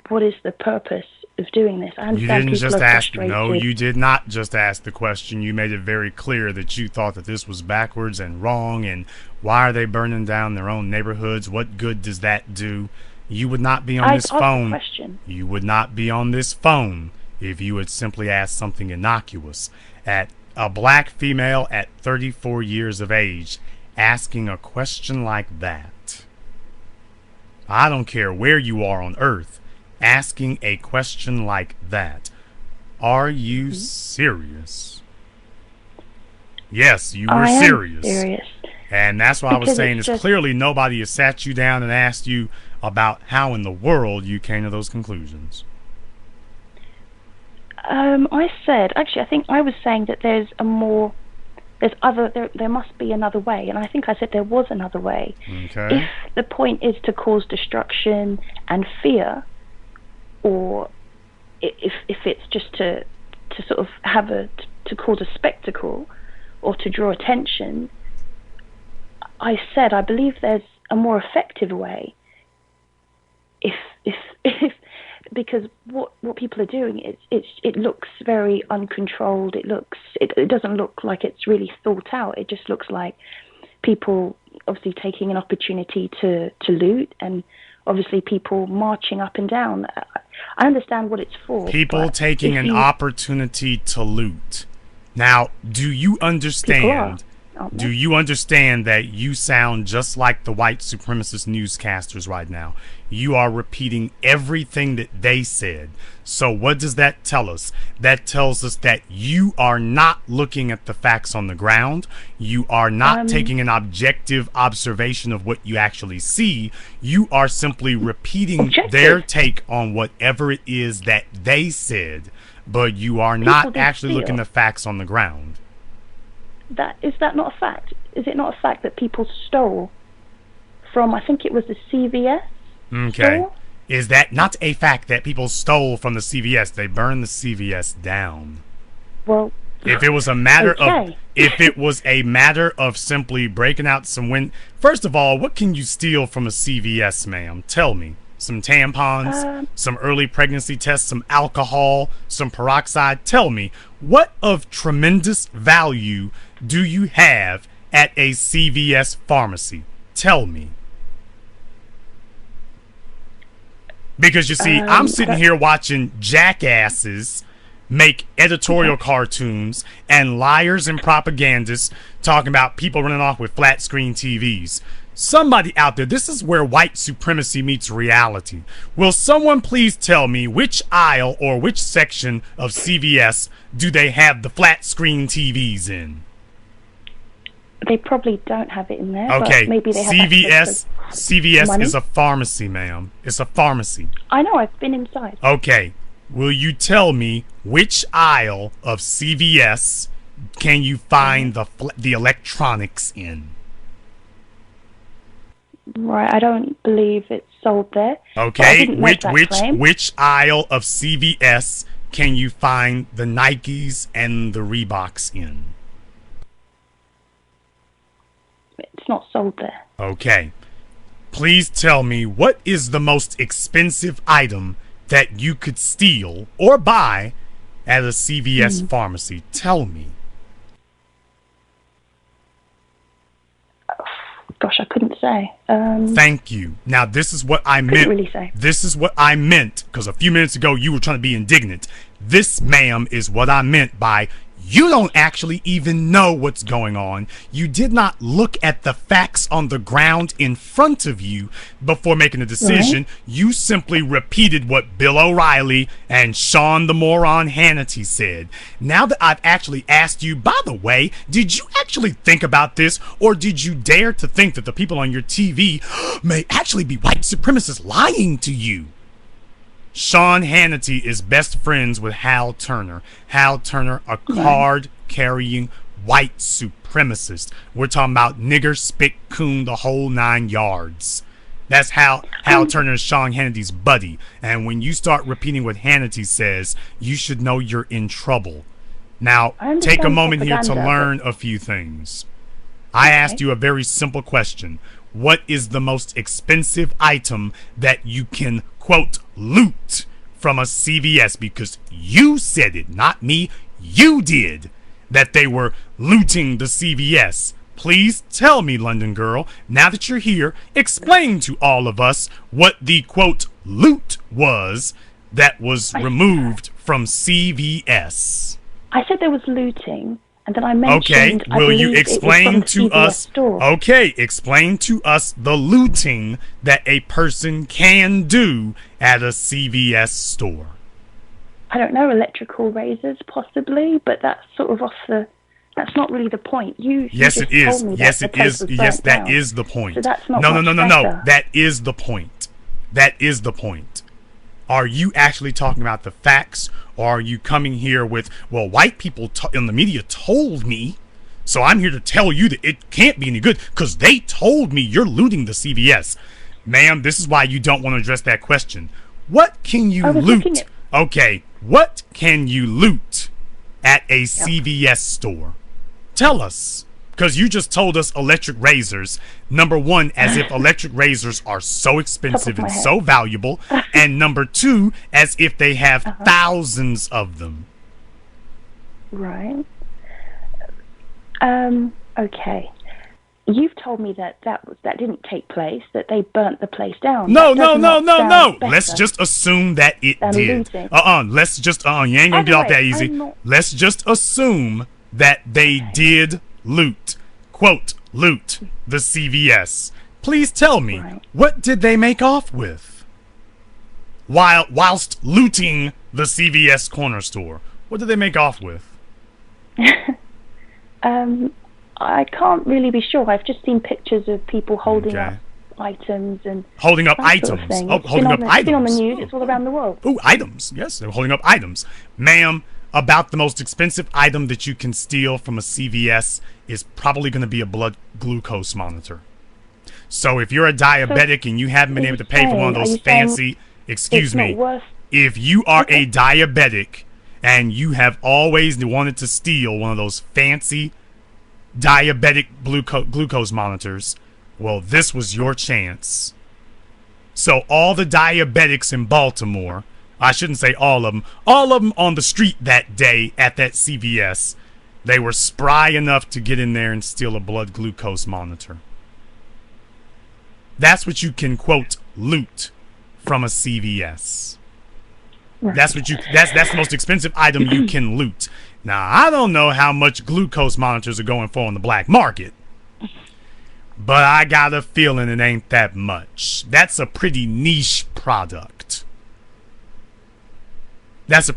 what is the purpose of doing this? I understand you didn't people just are ask. frustrated. No, you did not just ask the question. You made it very clear that you thought that this was backwards and wrong, and why are they burning down their own neighborhoods? What good does that do? You would not be on this phone. Question. You would not be on this phone if you had simply asked something innocuous. At a black female at 34 years of age asking a question like that. I don't care where you are on earth. Asking a question like that. Are you serious? Yes, you were serious. I am serious. And that's why I was saying it's clearly nobody has sat you down and asked you about how in the world you came to those conclusions. I said, actually, I think I was saying that there must be another way, and I think I said there was another way. Okay. If the point is to cause destruction and fear, or if it's just to sort of to cause a spectacle or to draw attention, I said I believe there's a more effective way. Because what people are doing it looks very uncontrolled. It doesn't look like it's really thought out. It just looks like people obviously taking an opportunity to loot, and obviously people marching up and down. I understand what it's for. People taking an opportunity to loot. Now, do you understand aren't Do they? you understand that you sound just like the white supremacist newscasters right now? You are repeating everything that they said. So what does that tell us? That tells us that you are not looking at the facts on the ground. You are not taking an objective observation of what you actually see. You are simply repeating their take on whatever it is that they said, but you are not actually looking at the facts on the ground. Is that not a fact? Is it not a fact that people stole from, I think it was the CVS store? Is that not a fact that people stole from the CVS? They burned the CVS down. Well, if it was a matter of simply breaking out some first of all, what can you steal from a CVS, ma'am? Tell me. Some tampons, some early pregnancy tests, some alcohol, some peroxide. Tell me, what of tremendous value do you have at a CVS pharmacy? Tell me. Because you see, I'm sitting here watching jackasses make editorial cartoons and liars and propagandists talking about people running off with flat screen TVs. Somebody out there, this is where white supremacy meets reality. Will someone please tell me which aisle or which section of CVS do they have the flat screen TVs in? They probably don't have it in there. Okay, but maybe they have CVS money? is a pharmacy, ma'am. It's a pharmacy. I know, I've been inside. Okay, will you tell me which aisle of CVS can you find the electronics in? Right, I don't believe it's sold there. Okay, which aisle of CVS can you find the Nikes and the Reeboks in? It's not sold there. Okay. Please tell me, what is the most expensive item that you could steal or buy at a CVS pharmacy? Tell me. Gosh, I couldn't say. Thank you. Now, this is what I meant. Couldn't really say. This is what I meant, because a few minutes ago you were trying to be indignant. This, ma'am, is what I meant by you don't actually even know what's going on. You did not look at the facts on the ground in front of you before making a decision. Right. You simply repeated what Bill O'Reilly and Sean the Moron Hannity said. Now that I've actually asked you, by the way, did you actually think about this, or did you dare to think that the people on your TV may actually be white supremacists lying to you? Sean Hannity is best friends with Hal Turner. Hal Turner, a card-carrying white supremacist. We're talking about nigger, spit, coon, the whole 9 yards. That's how Hal Turner is Sean Hannity's buddy. And when you start repeating what Hannity says, you should know you're in trouble. Now, take a moment here to learn a few things. I asked you a very simple question. What is the most expensive item that you can, quote, loot from a CVS? Because you said it, not me. You did. That they were looting the CVS. Please tell me, London girl, now that you're here, explain to all of us what the, quote, loot was that was removed from CVS. I said there was looting. And then I mentioned, okay, will you explain to us? Store. Okay, explain to us the looting that a person can do at a CVS store. I don't know, electrical razors possibly, but that's sort of that's not really the point. Yes, it is. Yes, it is. Yes, that is the point. So that's not no. better. That is the point. That is the point. Are you actually talking about the facts, or are you coming here with, well, white people in the media told me, so I'm here to tell you that it can't be any good because they told me you're looting the CVS? Ma'am, this is why you don't want to address that question. What can you loot? Okay, what can you loot at a CVS store? Tell us. Because you just told us electric razors. Number one, as if electric razors are so expensive and so valuable. And number two, as if they have thousands of them. Right. Okay. You've told me that didn't take place, that they burnt the place down. No. Let's just assume that it did. Let's just, you ain't gonna get off that easy. Let's just assume that they did loot. quote, loot the CVS. Please tell me, what did they make off with? Whilst looting the CVS corner store, what did they make off with? I can't really be sure. I've just seen pictures of people holding up items and holding up items. Sort of thing. Holding up items. It's been on the news. It's all around the world. Oh, items. Yes, they're holding up items. Ma'am, about the most expensive item that you can steal from a CVS is probably going to be a blood glucose monitor. So if you're a diabetic and you haven't been able to pay for one of those fancy, excuse me, if you are a diabetic and you have always wanted to steal one of those fancy diabetic glucose monitors, well, this was your chance. So all the diabetics in Baltimore, I shouldn't say all of them on the street that day at that CVS, they were spry enough to get in there and steal a blood glucose monitor. That's what you can, quote, loot from a CVS. Right. That's the most expensive item you can loot. Now, I don't know how much glucose monitors are going for on the black market, but I got a feeling it ain't that much. That's a pretty niche product. Let's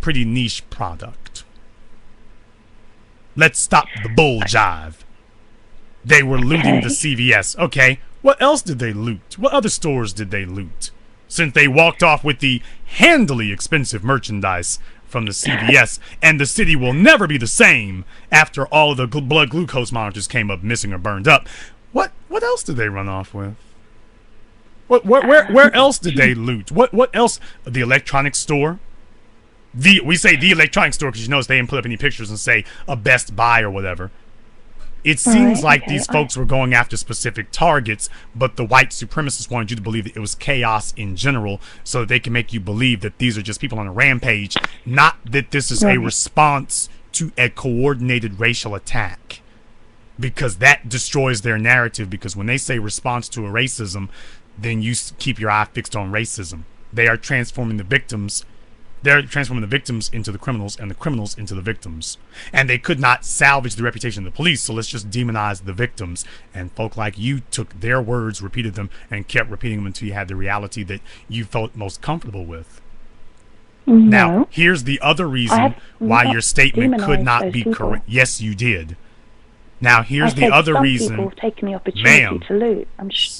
stop the bull jive. They were looting the CVS. Okay, what else did they loot? What other stores did they loot? Since they walked off with the handily expensive merchandise from the CVS, and the city will never be the same after all of the blood glucose monitors came up missing or burned up. What else did they run off with? Where else did they loot? What else? The electronics store. We say the electronics store because you notice they didn't put up any pictures and say a Best Buy or whatever. It seems like these folks were going after specific targets, but the white supremacists wanted you to believe that it was chaos in general so that they can make you believe that these are just people on a rampage, not that this is a response to a coordinated racial attack. Because that destroys their narrative, because when they say response to a racism, then you keep your eye fixed on racism. They are transforming the victims. They're transforming the victims into the criminals and the criminals into the victims. And they could not salvage the reputation of the police, so let's just demonize the victims. And folk like you took their words, repeated them, and kept repeating them until you had the reality that you felt most comfortable with. No. Now, here's the other reason why your statement could not be correct. Yes, you did. Now, here's the other reason. People have taken the opportunity to loot.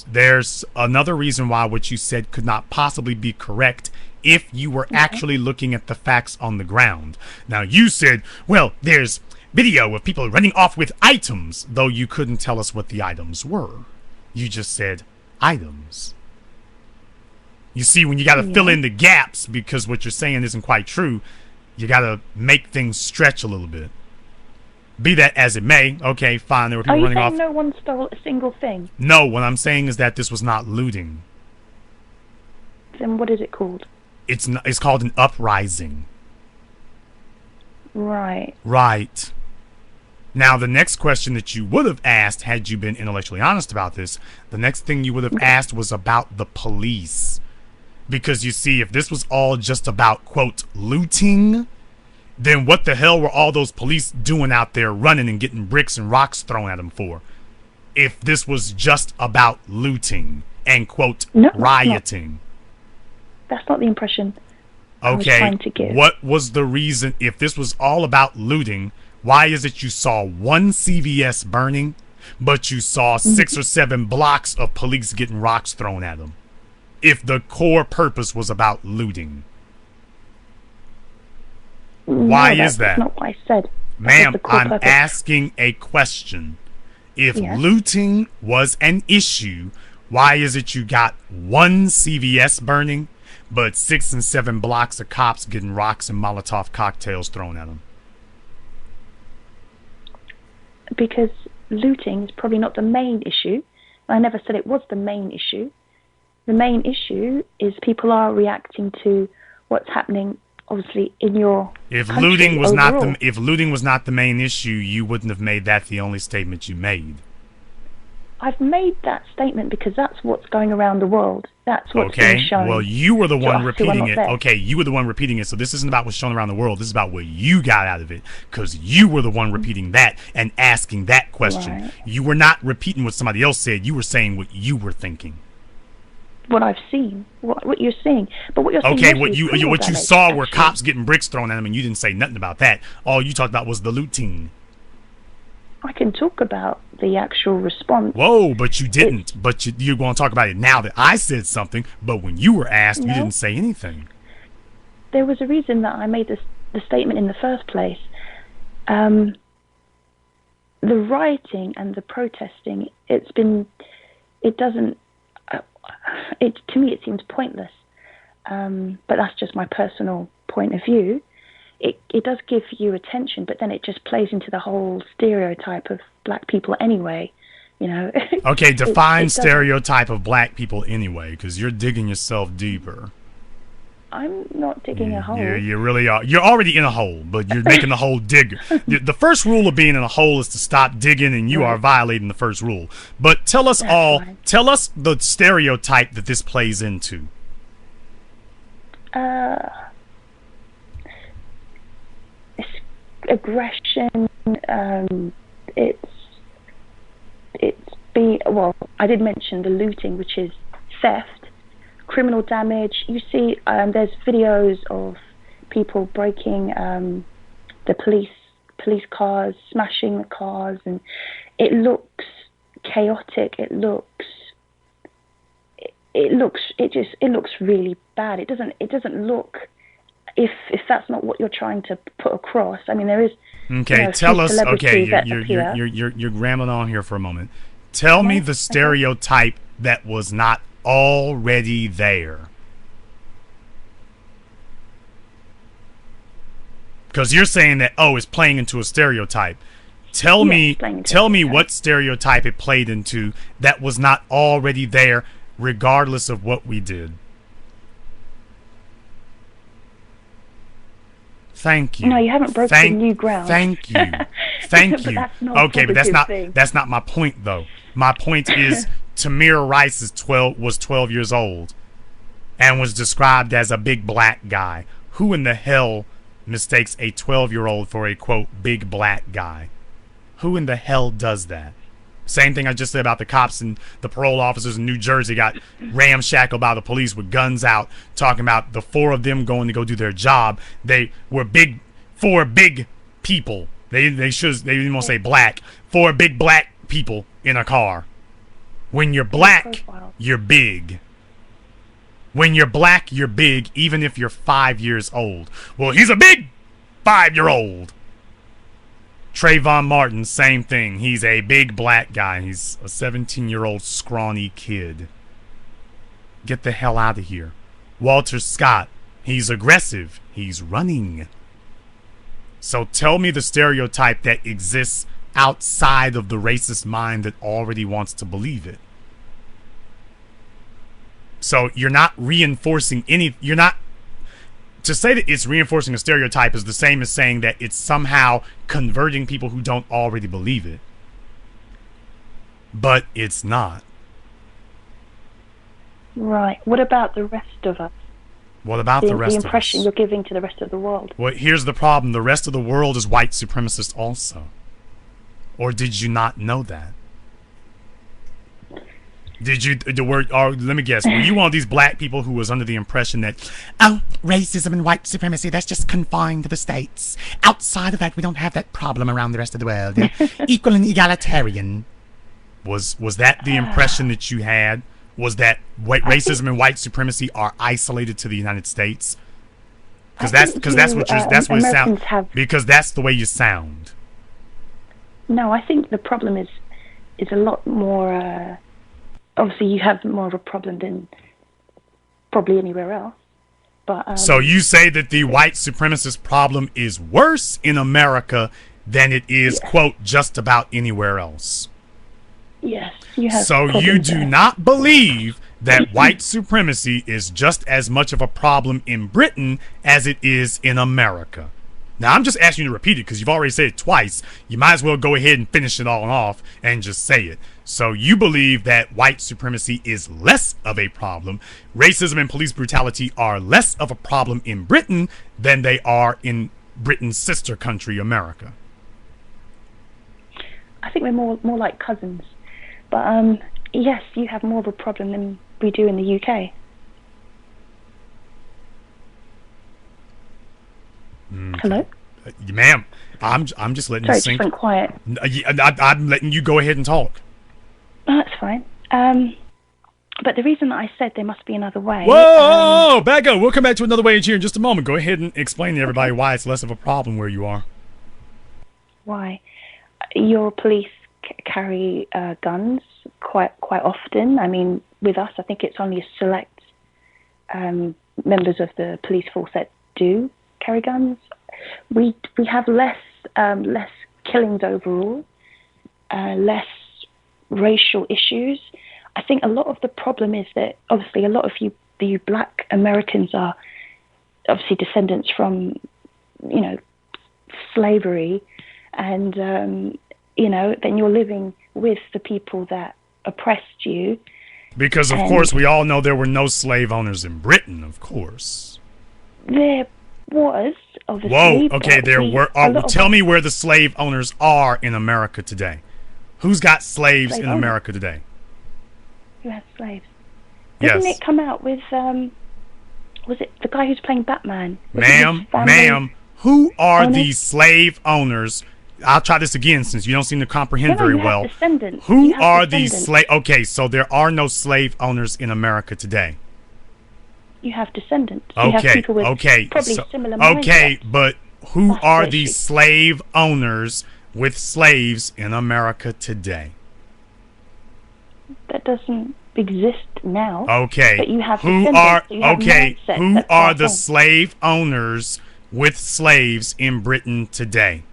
There's another reason why what you said could not possibly be correct if you were actually looking at the facts on the ground. Now, you said, well, there's video of people running off with items, though you couldn't tell us what the items were. You just said items. You see, when you got to fill in the gaps because what you're saying isn't quite true, you got to make things stretch a little bit. Be that as it may, okay, fine, there were people running off. Are you saying no one stole a single thing? No, what I'm saying is that this was not looting. Then what is it called? It's called an uprising. Right. Right. Now, the next question that you would have asked, had you been intellectually honest about this, the next thing you would have asked was about the police. Because, you see, if this was all just about, quote, looting, then what the hell were all those police doing out there running and getting bricks and rocks thrown at them for? If this was just about looting and, quote, rioting. That's not the impression I was trying to give. What was the reason, if this was all about looting, why is it you saw one CVS burning, but you saw 6 or 7 blocks of police getting rocks thrown at them? If the core purpose was about looting. Why is that? That's not what I said. Ma'am, I'm asking a question. If looting was an issue, why is it you got one CVS burning, but 6 and 7 blocks of cops getting rocks and Molotov cocktails thrown at them? Because looting is probably not the main issue. I never said it was the main issue. The main issue is people are reacting to what's happening, obviously, in your country looting was overall. If looting was not the main issue, you wouldn't have made that the only statement you made. I've made that statement because that's what's going around the world. That's what's being shown. Well, you were the one repeating it. There. Okay, you were the one repeating it. So this isn't about what's shown around the world. This is about what you got out of it, because you were the one repeating that and asking that question. Right. You were not repeating what somebody else said. You were saying what you were thinking. What I've seen, what you're seeing, but what you're saying. Okay, what you saw were cops getting bricks thrown at them, and you didn't say nothing about that. All you talked about was the looting. I can talk about the actual response. Whoa, but you didn't. You're going to talk about it now that I said something, but when you were asked, you didn't say anything. There was a reason that I made the statement in the first place. The rioting and the protesting, to me it seems pointless. But that's just my personal point of view. It does give you attention, but then it just plays into the whole stereotype of black people anyway, you know. Okay, define stereotype of black people anyway, because you're digging yourself deeper. I'm not digging a hole. Yeah, you really are. You're already in a hole, but you're making the hole digger. The first rule of being in a hole is to stop digging, and you are violating the first rule. But tell us tell us the stereotype that this plays into. Aggression, I did mention the looting, which is theft, criminal damage. You see, there's videos of people breaking the police cars, smashing the cars, and it looks chaotic. It looks really bad. It doesn't look. If that's not what you're trying to put across, I mean, there is. Okay, tell us. Okay, you're rambling on here for a moment. Tell me the stereotype that was not already there. Because you're saying that it's playing into a stereotype. Tell me what stereotype it played into that was not already there, regardless of what we did. Thank you. No, you haven't broken new ground. Thank you. Thank you. Okay, but that's not my point though. My point is Tamir Rice was 12 years old and was described as a big black guy. Who in the hell mistakes a 12-year-old for a quote big black guy? Who in the hell does that? Same thing I just said about the cops and the parole officers in New Jersey got ramshackled by the police with guns out, talking about the four of them going to go do their job. They were four big people. They didn't want to say black. Four big black people in a car. When you're black, you're big. When you're black, you're big, even if you're 5 years old. Well, he's a big 5-year-old. Trayvon Martin, same thing. He's a big black guy. He's a 17-year-old scrawny kid. Get the hell out of here. Walter Scott, he's aggressive. He's running. So tell me the stereotype that exists outside of the racist mind that already wants to believe it. So you're not reinforcing to say that it's reinforcing a stereotype is the same as saying that it's somehow converting people who don't already believe it. But it's not. Right. What about the rest of us? What about the rest of us? The impression you're giving to the rest of the world. Well, here's the problem. The rest of the world is white supremacist also. Or did you not know that? Did you, let me guess, were you one of these black people who was under the impression that, racism and white supremacy, that's just confined to the States. Outside of that, we don't have that problem around the rest of the world. Equal and egalitarian. Was that the impression that you had? Was that racism and white supremacy are isolated to the United States? Because that's what it sounds. Because that's the way you sound. No, I think the problem is a lot more. Obviously, you have more of a problem than probably anywhere else. But so you say that the white supremacist problem is worse in America than it is, quote, just about anywhere else. Yes, you have. So you do not believe that white supremacy is just as much of a problem in Britain as it is in America. Now, I'm just asking you to repeat it because you've already said it twice. You might as well go ahead and finish it all off and just say it. So you believe that white supremacy is less of a problem. Racism and police brutality are less of a problem in Britain than they are in Britain's sister country, America. I think we're more like cousins. But yes, you have more of a problem than we do in the UK. Hello? Ma'am, I'm just letting you sink. Sorry, just went quiet. I'm letting you go ahead and talk. Oh, that's fine. But the reason that I said there must be another way... Whoa! Back up. We'll come back to another way here in just a moment. Go ahead and explain to everybody why it's less of a problem where you are. Why? Your police carry guns quite often. I mean, with us, I think it's only a select members of the police force that do carry guns. We have less killings overall, less racial issues. I think a lot of the problem is that obviously a lot of you black Americans are obviously descendants from, you know, slavery, and you know, then you're living with the people that oppressed you. Because of course we all know there were no slave owners in Britain, of course. There was, obviously. Whoa, okay, there were. Tell me where the slave owners are in America today. Who's got slaves in America today? Who has slaves? Yes. Didn't it come out with, was it the guy who's playing Batman? Ma'am, who are these slave owners? I'll try this again since you don't seem to comprehend very well. Descendants. Who are these slave? Okay, so there are no slave owners in America today. You have descendants. Okay, you have people with probably similar mindsets. Okay, but who are these slave owners with slaves in America today? That doesn't exist now. Okay. But you have who are the slave owners with slaves in Britain today?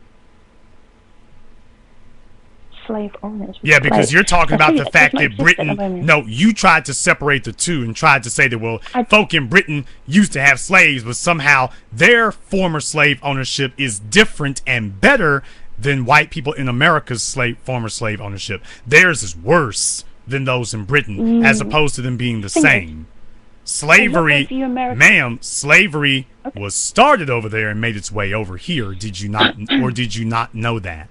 Slave owners. Yeah, because you're talking about the fact that Britain... No, you tried to separate the two and tried to say that, well, folk in Britain used to have slaves, but somehow their former slave ownership is different and better than white people in America's former slave ownership. Theirs is worse than those in Britain, as opposed to them being the same. Slavery, ma'am, slavery was started over there and made its way over here. Did you not, or did you not know that?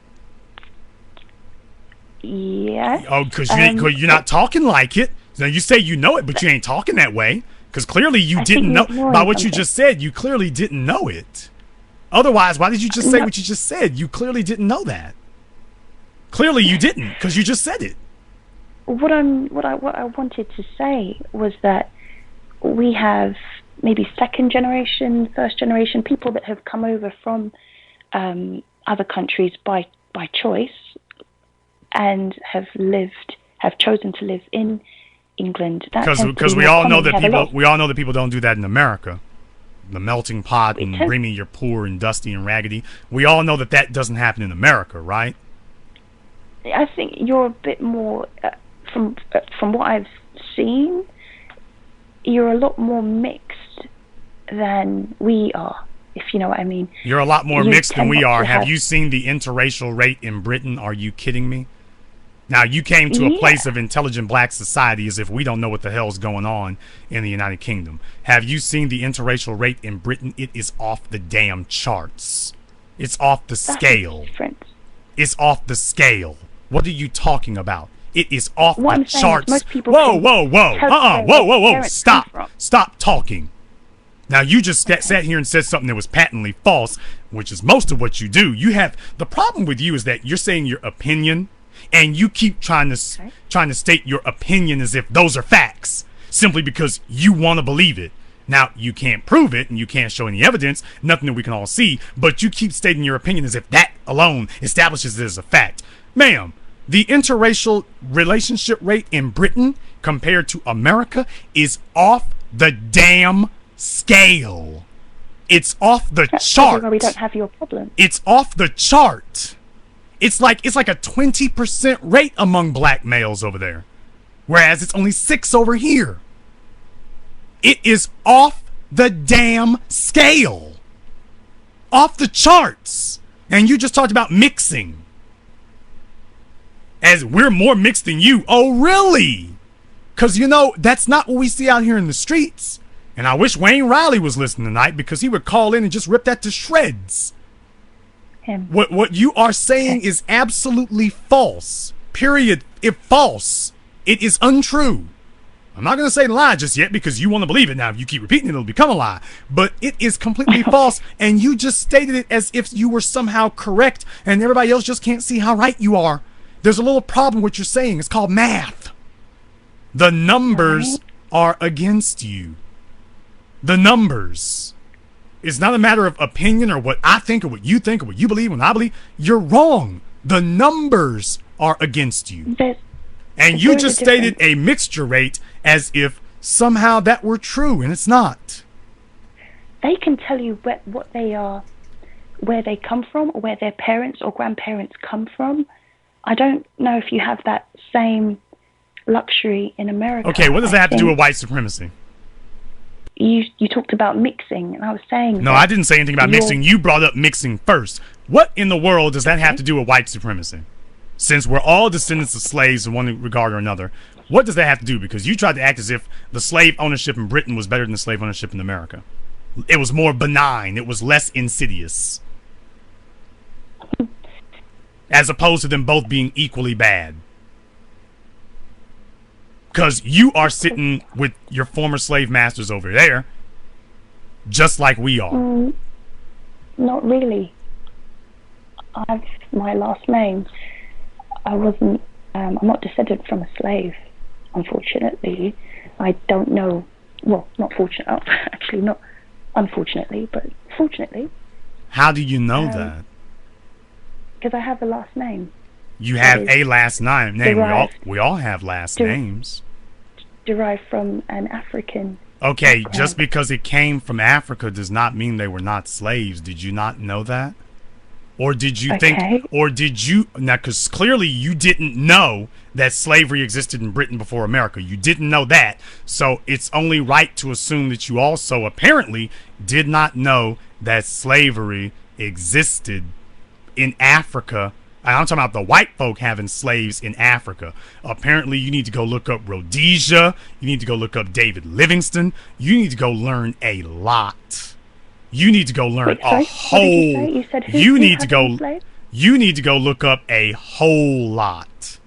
Yes. Oh, because you're not talking like it. Now you say you know it, but you ain't talking that way. Because clearly you didn't know. By what you just said, you clearly didn't know it. Otherwise, why did you just say what you just said? You clearly didn't know that. Clearly you didn't, because you just said it. What I wanted to say was that we have maybe second generation, first generation people that have come over from other countries by choice and have chosen to live in England. Because we all know that people don't do that in America. The melting pot and bring me your poor and dusty and raggedy. We all know that doesn't happen in America, right? I think you're a bit more, from what I've seen, you're a lot more mixed than we are, if you know what I mean. You're a lot more mixed than we are. Have you seen the interracial rate in Britain? Are you kidding me? Now, you came to a place of intelligent black society as if we don't know what the hell's going on in the United Kingdom. Have you seen the interracial rate in Britain? It is off the damn charts. It's off the scale. It's off the scale. What are you talking about? It is off the charts. Whoa. Stop talking. Now, you just sat here and said something that was patently false, which is most of what you do. The problem with you is that you're saying your opinion, and you keep trying to state your opinion as if those are facts, simply because you want to believe it. Now, you can't prove it, and you can't show any evidence, nothing that we can all see, but you keep stating your opinion as if that alone establishes it as a fact. Ma'am, the interracial relationship rate in Britain compared to America is off the damn scale. It's off the chart. We don't have your problem. It's off the chart. It's like a 20% rate among black males over there, whereas it's only 6 over here. It is off the damn scale. off the charts. And you just talked about mixing. As we're more mixed than you. Oh, really? Because, you know, that's not what we see out here in the streets. And I wish Wayne Riley was listening tonight, because he would call in and just rip that to shreds. Him. What you are saying is absolutely false. Period. If false. It is untrue. I'm not going to say the lie just yet, because you want to believe it. Now, if you keep repeating it, it'll become a lie. But it is completely false, and you just stated it as if you were somehow correct, and everybody else just can't see how right you are. There's a little problem with what you're saying. It's called math. The numbers are against you. The numbers. It's not a matter of opinion or what I think or what you think or what you believe and I believe. You're wrong. The numbers are against you. And you just stated a mixture rate as if somehow that were true, and it's not. They can tell you what they are, where they come from, or where their parents or grandparents come from. I don't know if you have that same luxury in America. Okay, what does that have to do with white supremacy? You talked about mixing, and I was saying... No, I didn't say anything about mixing. You brought up mixing first. What in the world does that have to do with white supremacy? Since we're all descendants of slaves in one regard or another, what does that have to do? Because you tried to act as if the slave ownership in Britain was better than the slave ownership in America. It was more benign. It was less insidious. As opposed to them both being equally bad. Because you are sitting with your former slave masters over there, just like we are. Not really. I've my last name. I wasn't. I'm not descended from a slave, unfortunately. I don't know. Well, not fortunate. Actually, not unfortunately, but fortunately. How do you know that? Because I have a last name. You have a last name. We all have last names. Derived from an African. Okay, just because it came from Africa does not mean they were not slaves. Did you not know that? Or did you think, or did you, now because clearly you didn't know that slavery existed in Britain before America. You didn't know that. So it's only right to assume that you also apparently did not know that slavery existed in Africa. I'm talking about the white folk having slaves in Africa. Apparently, you need to go look up Rhodesia. You need to go look up David Livingstone. You need to go learn a lot. You need to go learn a whole. You said you need to go. You need to go look up a whole lot,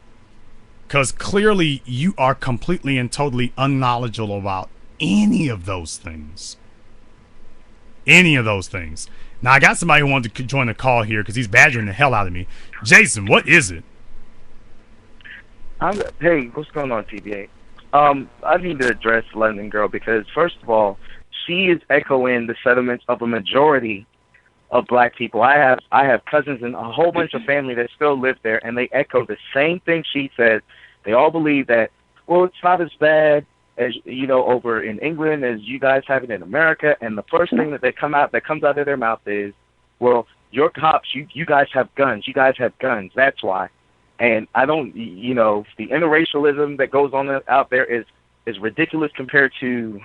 because clearly you are completely and totally unknowledgeable about any of those things. Any of those things. Now, I got somebody who wanted to join the call here because he's badgering the hell out of me. Jason, what is it? Hey, what's going on, TBA? I need to address London Girl because, first of all, she is echoing the sentiments of a majority of black people. I have cousins and a whole bunch of family that still live there, and they echo the same thing she said. They all believe that, well, it's not as bad as, you know, over in England as you guys have it in America. And the first thing that comes out of their mouth is, well, your cops, you guys have guns. You guys have guns. That's why. And I don't, you know, the interracialism that goes on out there is ridiculous compared to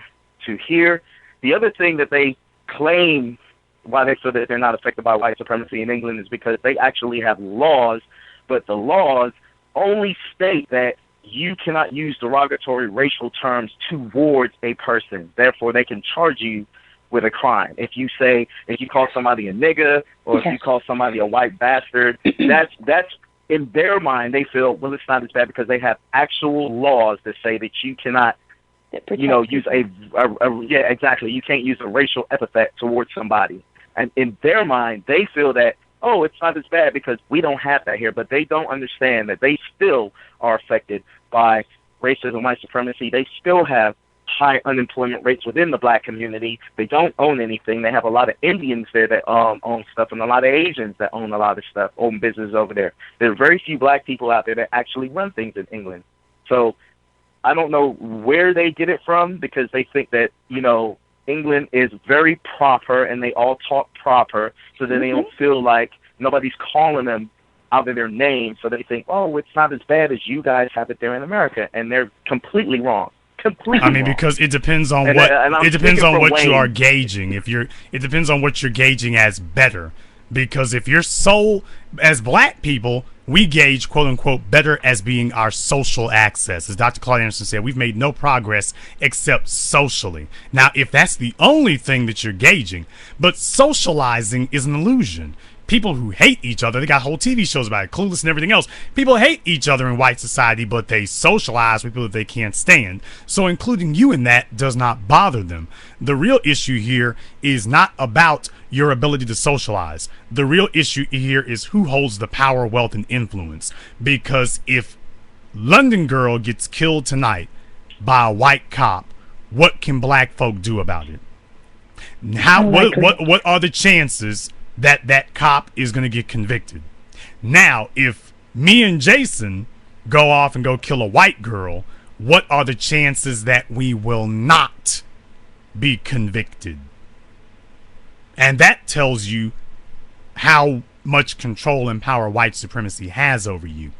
here. The other thing that they claim why they feel that they're not affected by white supremacy in England is because they actually have laws, but the laws only state that you cannot use derogatory racial terms towards a person. Therefore, they can charge you with a crime. If you call somebody a nigger or if you call somebody a white bastard, that's in their mind, they feel, well, it's not as bad because they have actual laws that say that you cannot, you know, use yeah, exactly. You can't use a racial epithet towards somebody. And in their mind, they feel that, oh, it's not as bad because we don't have that here. But they don't understand that they still are affected by racism, white supremacy. They still have high unemployment rates within the black community. They don't own anything. They have a lot of Indians there that own stuff and a lot of Asians that own a lot of stuff, own business over there. There are very few black people out there that actually run things in England. So I don't know where they get it from because they think that, you know, England is very proper and they all talk proper so that they don't feel like nobody's calling them out of their name. So they think, oh, it's not as bad as you guys have it there in America. And they're completely wrong. completely I mean, wrong. because it depends on And- what and I'm it depends speaking on for what you Wayne. are gauging. It depends on what you're gauging as better. Because if you're as black people, we gauge quote unquote better as being our social access. As Dr. Claude Anderson said, we've made no progress except socially. Now, if that's the only thing that you're gauging, but socializing is an illusion. People who hate each other, they got whole TV shows about it, Clueless and everything else. People hate each other in white society, but they socialize with people that they can't stand. So including you in that does not bother them. The real issue here is not about your ability to socialize. The real issue here is who holds the power, wealth, and influence. Because if London Girl gets killed tonight by a white cop, what can black folk do about it? What are the chances that cop is going to get convicted? Now, if me and Jason go off and go kill a white girl, what are the chances that we will not be convicted? And that tells you how much control and power white supremacy has over you.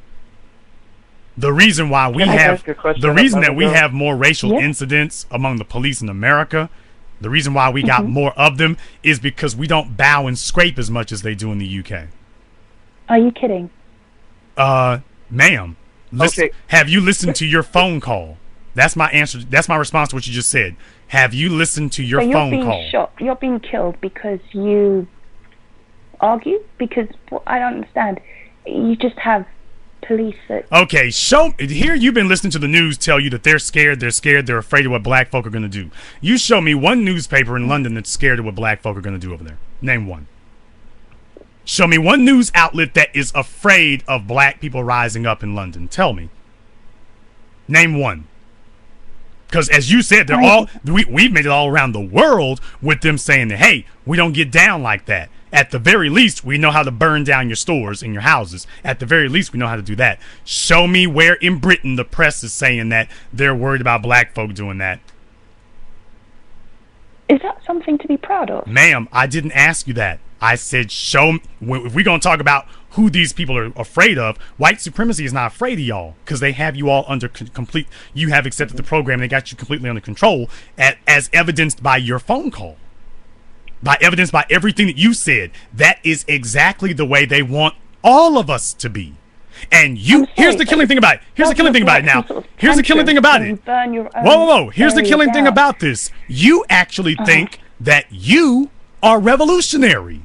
The reason why we have more racial incidents among the police in America, the reason why we got more of them is because we don't bow and scrape as much as they do in the UK. Are you kidding? Ma'am, have you listened to your phone call? That's my answer. That's my response to what you just said. Have you listened to your phone call? Shot. You're being killed because you argue? Because I don't understand. You just have police that... Okay, here you've been listening to the news tell you that they're scared, they're afraid of what black folk are going to do. You show me one newspaper in London that's scared of what black folk are going to do over there. Name one. Show me one news outlet that is afraid of black people rising up in London. Tell me. Name one. Because as you said, we've made it all around the world with them saying that, hey, we don't get down like that. At the very least, we know how to burn down your stores and your houses. At the very least, we know how to do that. Show me where in Britain the press is saying that they're worried about black folk doing that. Is that something to be proud of? Ma'am, I didn't ask you that. I said show me. If we're going to talk about who these people are afraid of, white supremacy is not afraid of y'all because they have you all under complete... You have accepted the program. They got you completely under control as evidenced by your phone call. By evidence, by everything that you said. That is exactly the way they want all of us to be. And here's the killing thing about it. Here's the killing thing about it now. Here's the killing thing about it. Whoa. Here's the killing thing about this. You actually think that you are revolutionary.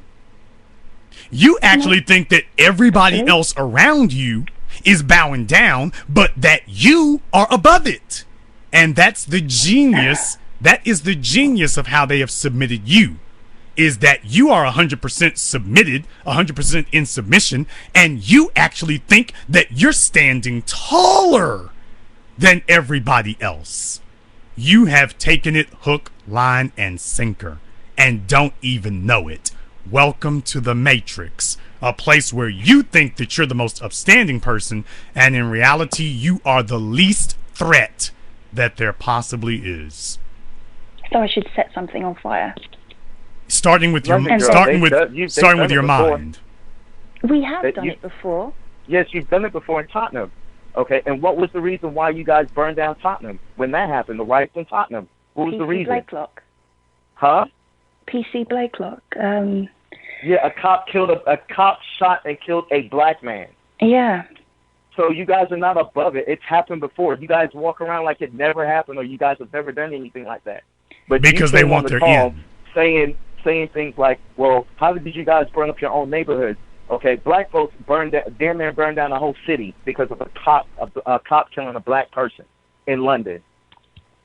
You actually think that everybody else around you is bowing down, but that you are above it. And that's the genius. That is the genius of how they have submitted you. Is that you are 100% submitted, 100% in submission, and you actually think that you're standing taller than everybody else. You have taken it hook, line, and sinker, and don't even know it. Welcome to the Matrix, a place where you think that you're the most upstanding person, and in reality, you are the least threat that there possibly is. So I should set something on fire. Starting with your mind. We have done it before. Yes, you've done it before in Tottenham. Okay, and what was the reason why you guys burned down Tottenham when that happened? The riots in Tottenham. What was the reason? Blakelock. Huh? PC Blakelock. Yeah, a cop shot and killed a black man. Yeah. So you guys are not above it. It's happened before. You guys walk around like it never happened, or you guys have never done anything like that. But because they want their end. Saying things like, well, how did you guys burn up your own neighborhood? Okay, black folks burned down a whole city because of a cop killing a black person in London.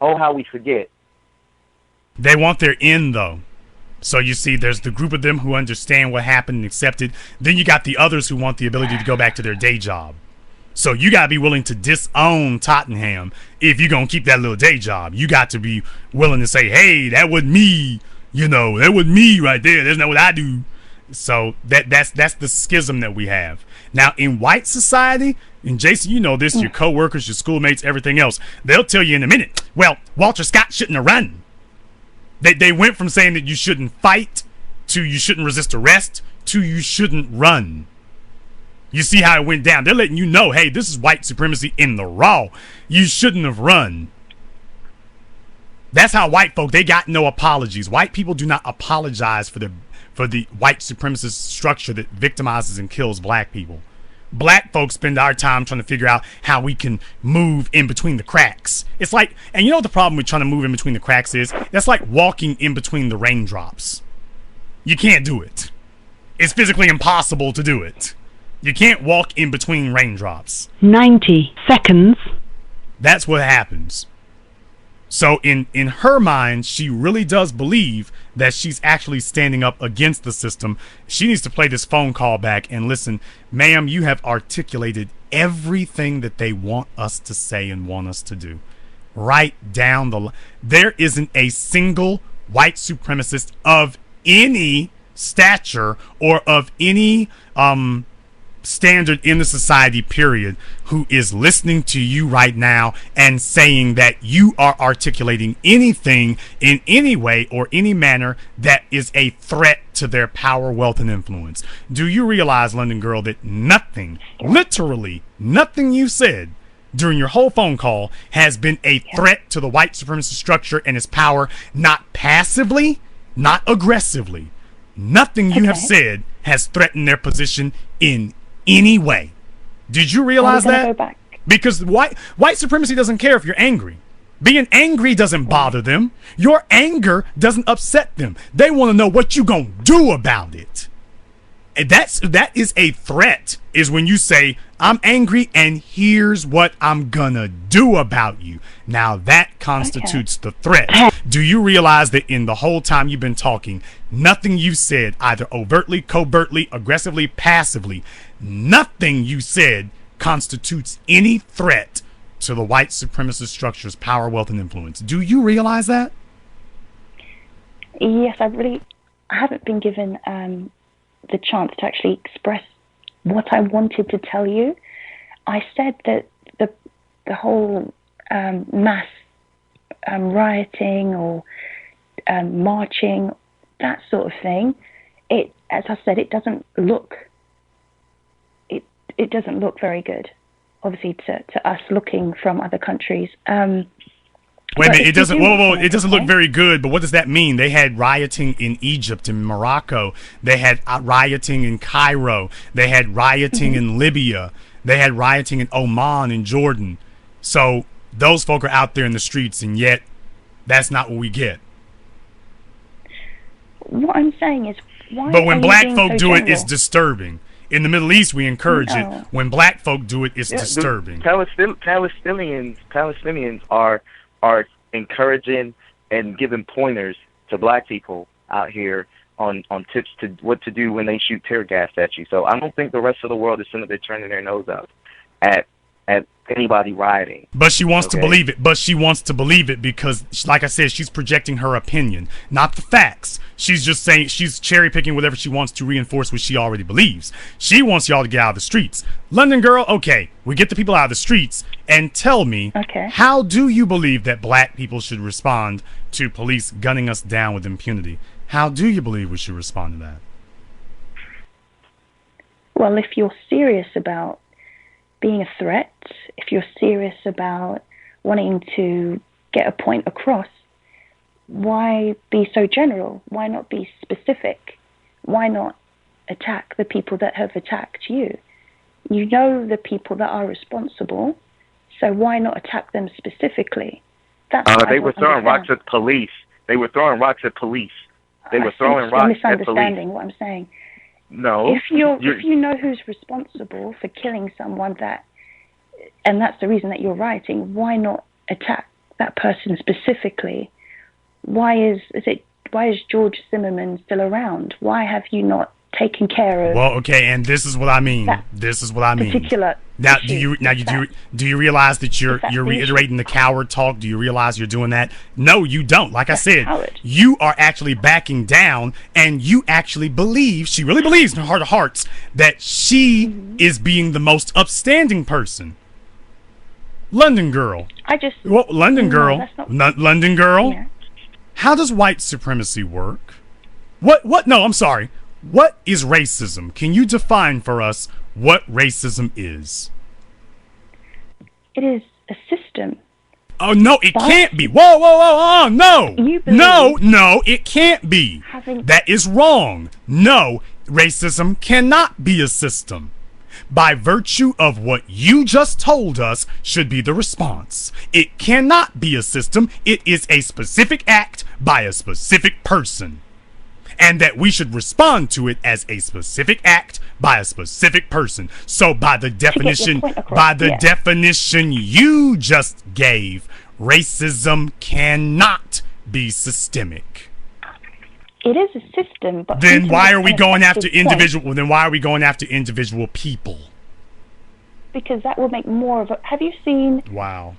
Oh, how we forget. They want their end, though. So you see, there's the group of them who understand what happened and accept it. Then you got the others who want the ability to go back to their day job. So you got to be willing to disown Tottenham if you're going to keep that little day job. You got to be willing to say, hey, that wasn't me. You know, that was me right there. That's not what I do. So that's the schism that we have. Now, in white society, and Jason, you know this, your coworkers, your schoolmates, everything else, they'll tell you in a minute, well, Walter Scott shouldn't have run. They went from saying that you shouldn't fight to you shouldn't resist arrest to you shouldn't run. You see how it went down. They're letting you know, hey, this is white supremacy in the raw. You shouldn't have run. That's how white folk, they got no apologies. White people do not apologize for the white supremacist structure that victimizes and kills black people. Black folks spend our time trying to figure out how we can move in between the cracks. It's like, and you know what the problem with trying to move in between the cracks is? That's like walking in between the raindrops. You can't do it. It's physically impossible to do it. You can't walk in between raindrops. 90 seconds. That's what happens. So in her mind, she really does believe that she's actually standing up against the system. She needs to play this phone call back and listen, ma'am, you have articulated everything that they want us to say and want us to do. Right down the line. There isn't a single white supremacist of any stature or of any standard in the society, period, who is listening to you right now and saying that you are articulating anything in any way or any manner that is a threat to their power, wealth, and influence. Do you realize, London Girl, that nothing, literally nothing you said during your whole phone call has been a threat to the white supremacist structure and its power, not passively, not aggressively. Nothing you have said has threatened their position in any way. Did you realize that? Go back. Because white supremacy doesn't care if you're angry. Being angry doesn't bother them. Your anger doesn't upset them. They want to know what you gonna do about it. And that is a threat, is when you say, I'm angry and here's what I'm gonna do about you. Now that constitutes the threat. Do you realize that in the whole time you've been talking, nothing you said, either overtly, covertly, aggressively, passively, nothing you said constitutes any threat to the white supremacist structure's power, wealth, and influence. Do you realize that? Yes, I haven't been given the chance to actually express what I wanted to tell you. I said that the whole mass rioting or marching, that sort of thing, as I said, it doesn't look very good, obviously, to us looking from other countries. Wait a minute, it doesn't. It doesn't look very good. But what does that mean? They had rioting in Egypt and Morocco. They had rioting in Cairo. They had rioting in Libya. They had rioting in Oman and Jordan. So those folk are out there in the streets, and yet that's not what we get. What I'm saying is, why? But when black folk so do general? it, it's disturbing. In the Middle East, we encourage it. When black folk do it, it's disturbing. Palestinians are encouraging and giving pointers to black people out here on tips to what to do when they shoot tear gas at you. So I don't think the rest of the world is sitting there turning their nose up at anybody rioting. But she wants to believe it. But she wants to believe it because, like I said, she's projecting her opinion, not the facts. She's just saying, she's cherry picking whatever she wants to reinforce what she already believes. She wants y'all to get out of the streets. London Girl, okay, we get the people out of the streets, and tell me, how do you believe that black people should respond to police gunning us down with impunity? How do you believe we should respond to that? Well, if you're serious about being a threat, if you're serious about wanting to get a point across, why be so general? Why not be specific? Why not attack the people that have attacked you? You know the people that are responsible, so why not attack them specifically? They were throwing rocks at police. They were throwing rocks at police. They were throwing rocks at police. You're misunderstanding what I'm saying. No. If you know who's responsible for killing someone, and that's the reason that you're rioting, why not attack that person specifically? Why is George Zimmerman still around? Why have you not taken care of? Well, okay, and this is what I mean. This is what I mean. Particular. Now, do you realize that you're reiterating the coward talk? Do you realize you're doing that? No, you don't. Like I said, you are actually backing down, and you actually believe, she really believes in her heart of hearts, that she is being the most upstanding person. London Girl. London Girl. London Girl. Yeah. How does white supremacy work? What? No, I'm sorry. What is racism? Can you define for us what racism is? It is a system Oh, no, it can't be. Whoa, no. No, it can't be. That is wrong. No, racism cannot be a system. By virtue of what you just told us should be the response. It cannot be a system. It is a specific act by a specific person. And that we should respond to it as a specific act by a specific person. So by the definition, definition you just gave, racism cannot be systemic. It is a system, but then why are we going after individual? Then why are we going after individual people? Because that will make more of a. Have you seen? Wow.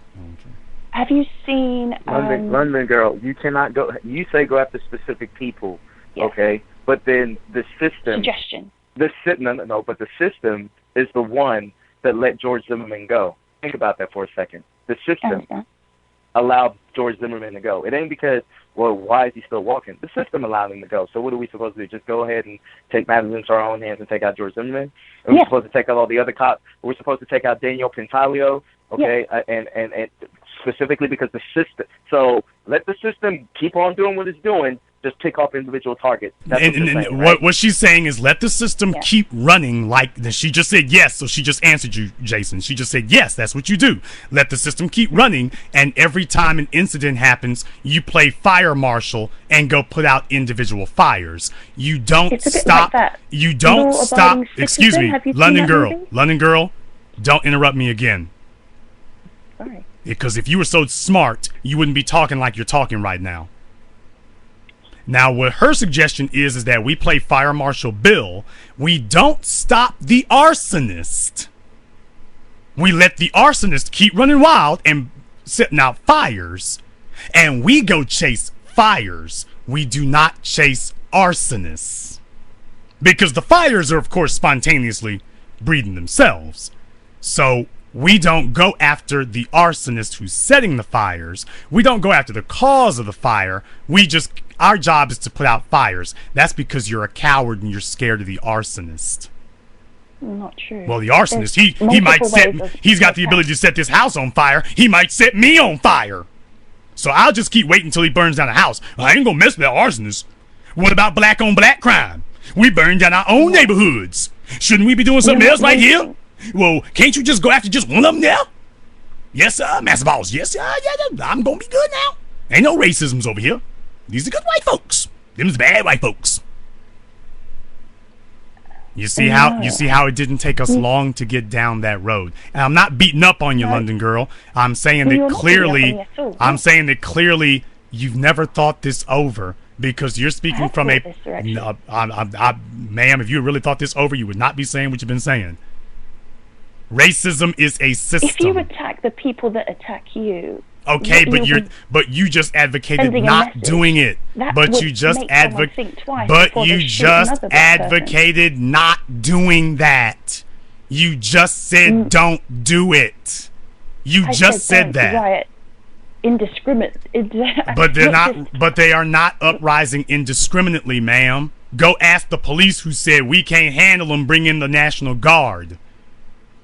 Have you seen? London girl, you cannot go. You say go after specific people. Yes. Okay, but then the system. Suggestion. No, but the system is the one that let George Zimmerman go. Think about that for a second. The system allowed George Zimmerman to go. It ain't because, well, why is he still walking? The system allowed him to go. So what are we supposed to do? Just go ahead and take matters into our own hands and take out George Zimmerman? Are we supposed to take out all the other cops? We're supposed to take out Daniel Pentalio, okay, and specifically because the system. So let the system keep on doing what it's doing. Just pick off individual targets. That's what she's saying is let the system keep running like she just said yes, so she just answered you, Jason. She just said yes, that's what you do. Let the system keep running, and every time an incident happens, you play fire marshal and go put out individual fires. You don't stop. You don't stop. Excuse me, London girl, don't interrupt me again. Sorry. Because if you were so smart, you wouldn't be talking like you're talking right now. Now, what her suggestion is that we play Fire Marshal Bill. We don't stop the arsonist. We let the arsonist keep running wild and setting out fires, and we go chase fires. We do not chase arsonists. Because the fires are, of course, spontaneously breeding themselves. So we don't go after the arsonist who's setting the fires. We don't go after the cause of the fire. Our job is to put out fires. That's because you're a coward and you're scared of the arsonist. Not true. Well, the arsonist, he might he's got the ability to set this house on fire. He might set me on fire. So I'll just keep waiting until he burns down the house. I ain't gonna mess with that arsonist. What about black on black crime? We burn down our own neighborhoods. Shouldn't we be doing something else right here? Well, can't you just go after just one of them now? Yes, sir, Master Boss. Yes, sir. Yeah, I'm gonna be good now. Ain't no racisms over here. These are good white folks. Them's bad white folks. You see how it didn't take us long to get down that road. And I'm not beating up on you, London girl. I'm saying that clearly you've never thought this over because you're speaking from a ma'am, if you really thought this over, you would not be saying what you've been saying. Racism is a system. If you attack the people that attack you. Okay, but you just advocated not doing it. But you just advocated not doing that. You just said don't do it. You just said that. Riot indiscriminate. But they are not uprising indiscriminately, ma'am. Go ask the police who said we can't handle them. Bring in the National Guard.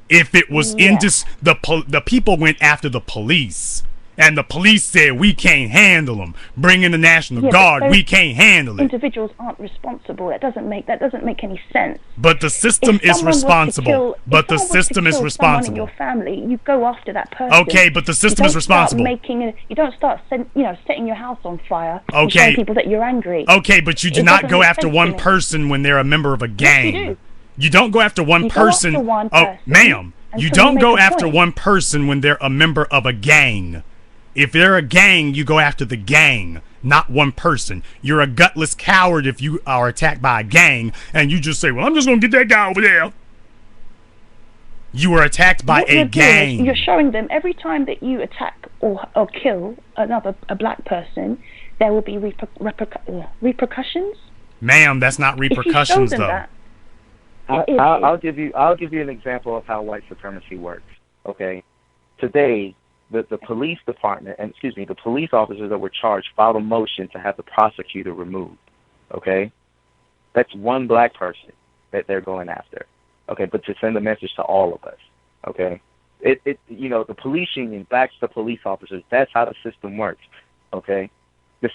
If it was the people went after the police. And the police said, we can't handle them. Bring in the National Guard. We can't handle it. Individuals aren't responsible. That doesn't make any sense. But the system is responsible. But the system is responsible. In your family, you go after that person. Okay, but the system is responsible. You don't start setting your house on fire. Okay. And showing people that you're angry. Okay, but you do not go after one person when they're a member of a gang. Yes, you do. You don't go after one person. Oh, ma'am. You don't go after one person when they're a member of a gang. If they're a gang, you go after the gang, not one person. You're a gutless coward if you are attacked by a gang and you just say, well, I'm just going to get that guy over there. You were attacked by a gang. You're showing them every time that you attack or kill a black person, there will be repercussions. Ma'am, that's not repercussions, though. I'll give you an example of how white supremacy works. Okay, today the police department the police officers that were charged filed a motion to have the prosecutor removed. Okay, that's one black person that they're going after. Okay, but to send a message to all of us. Okay, The police union backs the police officers. That's how the system works. Okay, the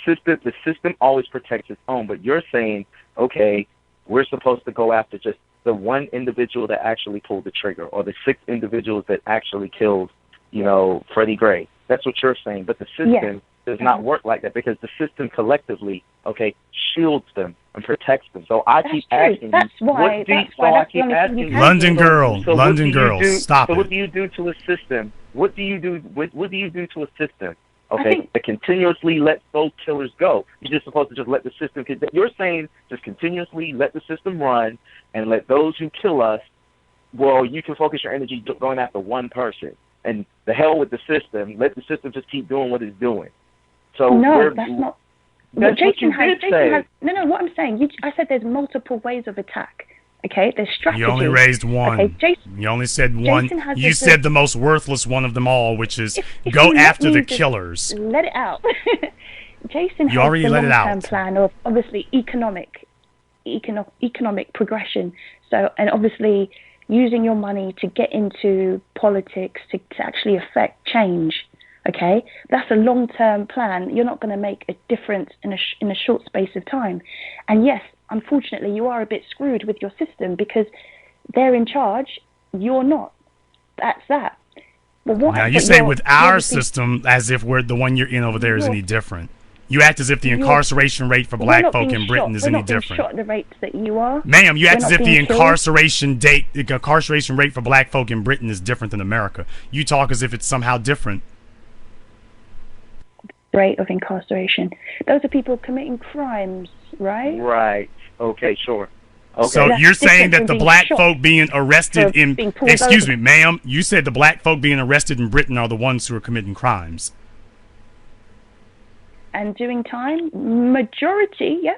system always protects its own. But you're saying, okay, we're supposed to go after just the one individual that actually pulled the trigger, or the 6 individuals that actually killed, Freddie Gray. That's what you're saying. But the system does not work like that, because the system collectively, shields them and protects them. So I keep asking you, London girl, stop it. So it. what do you do to a system? What do you do to a system? Okay, that continuously lets those killers go. You're just supposed to just let the system. You're saying just continuously let the system run and let those who kill us. Well, you can focus your energy going after one person, and the hell with the system. Let the system just keep doing what it's doing. So no, that's not. That's Jason what you did Jason say. has, no. What I'm saying, I said there's multiple ways of attack. Okay, there's strategy. You only raised one. Okay, you only said one. You this said the most worthless one of them all, which is go after the killers. Let it out. Jason you has already the let it long-term out. plan of obviously economic progression. So, and obviously using your money to get into politics to actually affect change. Okay, that's a long-term plan. You're not going to make a difference in a short space of time. And yes, unfortunately, you are a bit screwed with your system because they're in charge. You're not. That's that. Now you say with our system as if we're the one you're in over there is any different. You act as if the incarceration rate for black folk in Britain is any different. We're not being shot at the rates that you are. Ma'am, you act as if the incarceration rate for black folk in Britain is different than America. You talk as if it's somehow different. Rate of incarceration. Those are people committing crimes, right? Right. Okay, sure. Okay. So you're saying that the black folk being arrested excuse me, ma'am, you said the black folk being arrested in Britain are the ones who are committing crimes. And doing time? Majority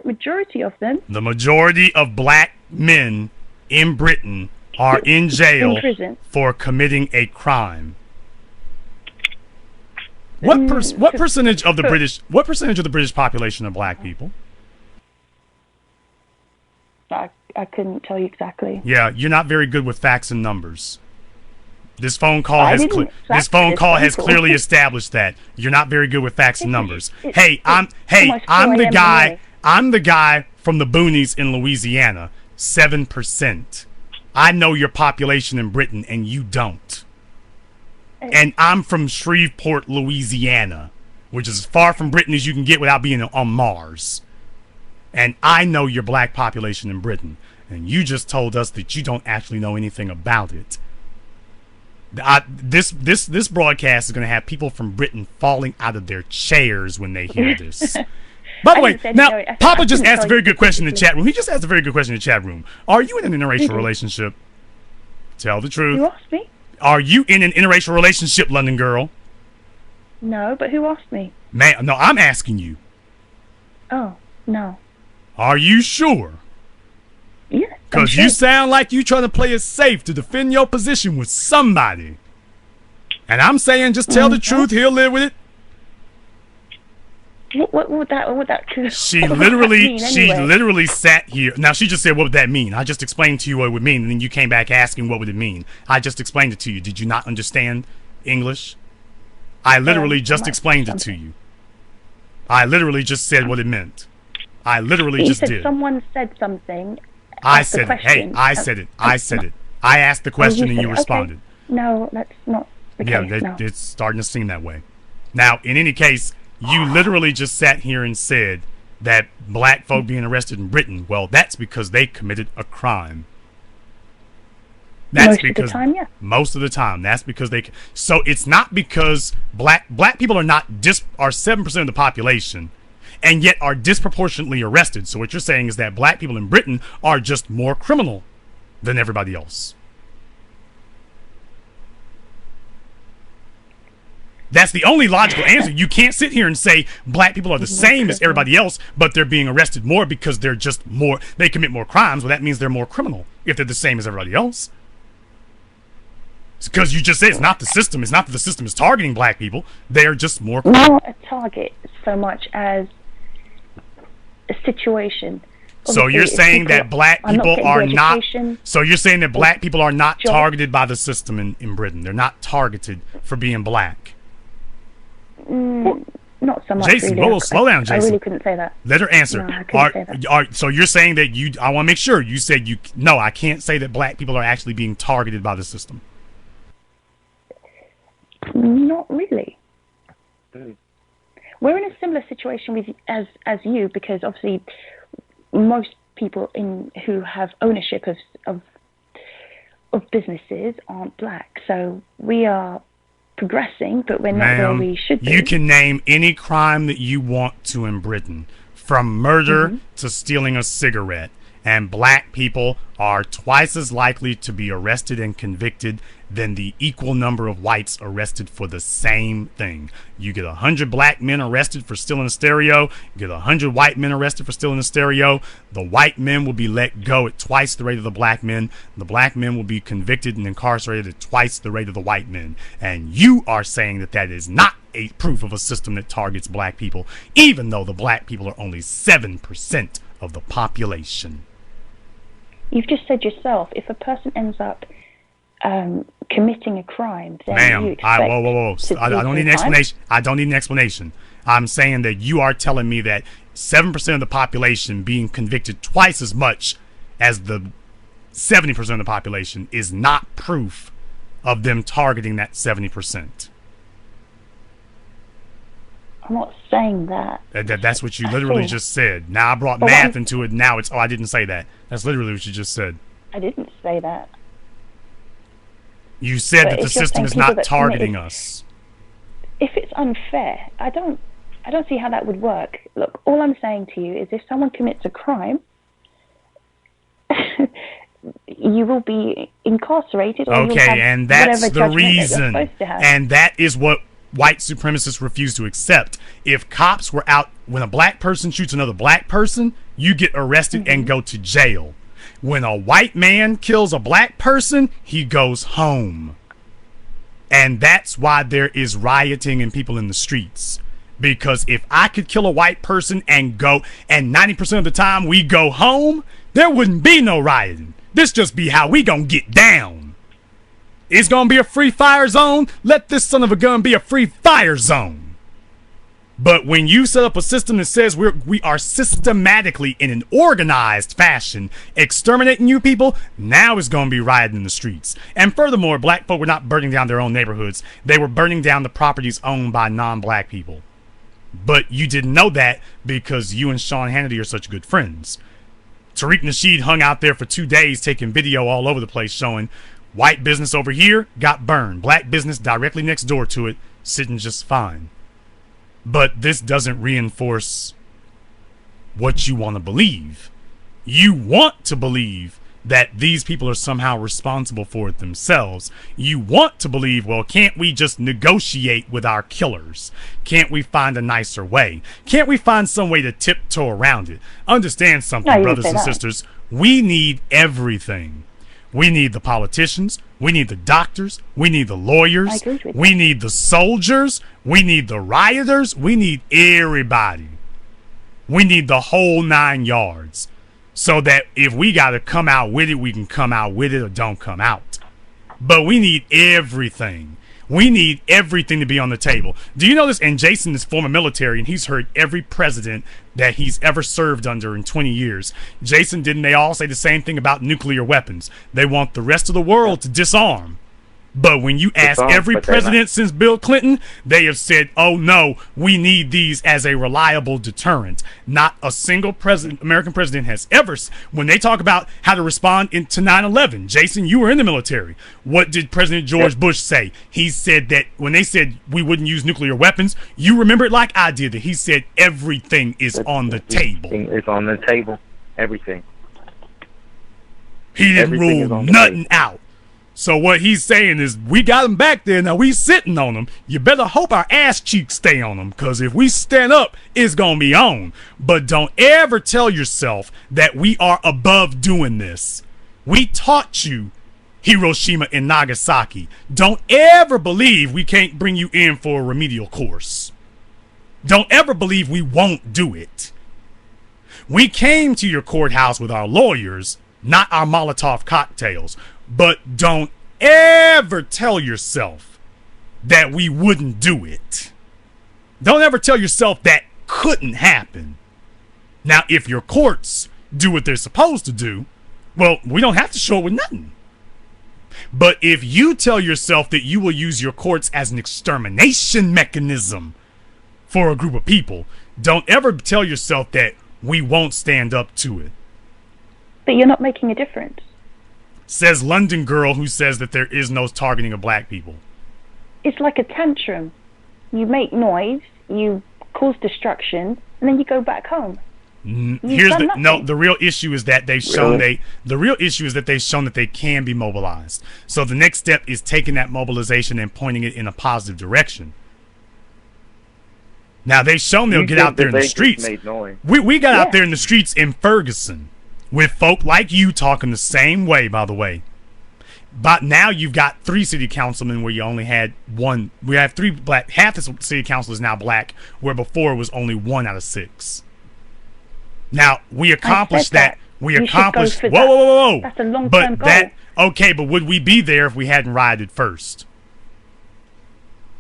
of them. The majority of black men in Britain are in jail for committing a crime. What percentage of the British population are black people? I couldn't tell you exactly. Yeah, you're not very good with facts and numbers. This phone call has clearly established that you're not very good with facts and numbers. I'm the guy from the boonies in Louisiana, 7%. I know your population in Britain and you don't. And I'm from Shreveport, Louisiana, which is as far from Britain as you can get without being on Mars. And I know your black population in Britain, and you just told us that you don't actually know anything about it. This broadcast is going to have people from Britain falling out of their chairs when they hear this. By the way, now, Papa just asked a very good question in the chat room. He just asked a very good question in the chat room. Are you in an interracial relationship? Tell the truth. You asked me? Are you in an interracial relationship, London girl? No, but who asked me? Man, no, I'm asking you. Oh, no. Are you sure? Yeah. Because you sound like you trying to play it safe to defend your position with somebody. And I'm saying just tell the truth, he'll live with it. What would that She literally sat here. Now she just said, what would that mean? I just explained to you what it would mean, and then you came back asking what would it mean. I just explained it to you. Did you not understand English? I literally just explained it to you. I literally just said what it meant. I literally just did. Someone said something. I said it. Hey, I said it. I said it. I asked the question and you responded. Okay. No, that's not the case. Yeah, it's starting to seem that way. Now, in any case, you literally just sat here and said that black folk being arrested in Britain, well, that's because they committed a crime. That's because of the time, yeah. Most of the time, that's because they. So it's not because black people are 7% of the population, and yet are disproportionately arrested. So what you're saying is that black people in Britain are just more criminal than everybody else. That's the only logical answer. You can't sit here and say black people are the same as everybody else, but they're being arrested more because they're just more, they commit more crimes. Well, that means they're more criminal if they're the same as everybody else. It's because you just said it's not the system. It's not that the system is targeting black people. They're just more criminal. Not a target so much as a situation. So you're saying that black people are not. So you're saying that black people are not targeted by the system in Britain. They're not targeted for being black. Not so much. Jason, really. whoa, slow down, Jason. I really couldn't say that. Let her answer. No, I couldn't say that. So you're saying that you? I want to make sure you said you. No, I can't say that black people are actually being targeted by the system. Not really. We're in a similar situation with as you, because obviously most people who have ownership of businesses aren't black. So we are progressing, but we're not where we should be. You can name any crime that you want to in Britain, from murder to stealing a cigarette, and black people are twice as likely to be arrested and convicted than the equal number of whites arrested for the same thing. You get 100 black men arrested for stealing a stereo, you get 100 white men arrested for stealing a stereo. The white men will be let go at twice the rate of the black men. The black men will be convicted and incarcerated at twice the rate of the white men. And you are saying that that is not a proof of a system that targets black people, even though the black people are only 7% of the population. You've just said yourself, if a person ends up committing a crime, then Ma'am, you expect whoa. I don't need an explanation. I don't need an explanation. I'm saying that you are telling me that 7% of the population being convicted twice as much as the 70% of the population is not proof of them targeting that 70%. I'm not saying that. That's what you literally just said. Now I brought math into it. Now it's, I didn't say that. That's literally what you just said. I didn't say that. You said that the system is not targeting us. If it's unfair, I don't see how that would work. Look, all I'm saying to you is if someone commits a crime, you will be incarcerated. Or okay, and that's the reason. And that is what white supremacists refuse to accept. If cops were out, when a black person shoots another black person, you get arrested and go to jail. When a white man kills a black person, he goes home. And that's why there is rioting and people in the streets. Because if I could kill a white person and go, and 90% of the time we go home, there wouldn't be no rioting. This just be how we gonna get down. It's gonna be a free fire zone. Let this son of a gun be a free fire zone. But when you set up a system that says we are systematically, in an organized fashion, exterminating you people, now it's going to be rioting in the streets. And furthermore, black folk were not burning down their own neighborhoods. They were burning down the properties owned by non-black people. But you didn't know that because you and Sean Hannity are such good friends. Tariq Nasheed hung out there for 2 days taking video all over the place showing white business over here got burned. Black business directly next door to it sitting just fine. But this doesn't reinforce what you want to believe. You want to believe that these people are somehow responsible for it themselves. You want to believe, well, can't we just negotiate with our killers? Can't we find a nicer way? Can't we find some way to tiptoe around it? Understand something, brothers and sisters. We need everything. We need the politicians. We need the doctors. We need the lawyers. We need the soldiers. We need the rioters. We need everybody. We need the whole 9 yards. So that if we got to come out with it, we can come out with it or don't come out. But we need everything. We need everything to be on the table. Do you know this? And Jason is former military, and he's heard every president that he's ever served under in 20 years. Jason, didn't they all say the same thing about nuclear weapons? They want the rest of the world to disarm. But when you ask every president since Bill Clinton, they have said, oh no, we need these as a reliable deterrent. Not a single American president has ever, when they talk about how to respond to 9/11, Jason, you were in the military. What did President George Bush say? He said that when they said we wouldn't use nuclear weapons, you remember it like I did, that he said everything is on the table. It's on the table. Everything. He didn't rule nothing out. So what he's saying is, we got them back there, now we sitting on them. You better hope our ass cheeks stay on them, because if we stand up, it's going to be on. But don't ever tell yourself that we are above doing this. We taught you Hiroshima and Nagasaki. Don't ever believe we can't bring you in for a remedial course. Don't ever believe we won't do it. We came to your courthouse with our lawyers, not our Molotov cocktails. But don't ever tell yourself that we wouldn't do it. Don't ever tell yourself that couldn't happen. Now, if your courts do what they're supposed to do, well, we don't have to show it with nothing. But if you tell yourself that you will use your courts as an extermination mechanism for a group of people, don't ever tell yourself that we won't stand up to it. But you're not making a difference. Says London girl who says that there is no targeting of black people. It's like a tantrum. You make noise, you cause destruction, and then you go back home. The real issue is that they've shown that they can be mobilized. So the next step is taking that mobilization and pointing it in a positive direction. Now they've shown they'll get out there in the streets. We got out there in the streets in Ferguson with folk like you talking the same way, by the way. But now you've got 3 city councilmen where you only had 1. We have 3 black. Half the city council is now black, where before it was only 1 out of 6. Now we accomplished that. We accomplished. Whoa! That's a long-term goal. Okay, but would we be there if we hadn't rioted first?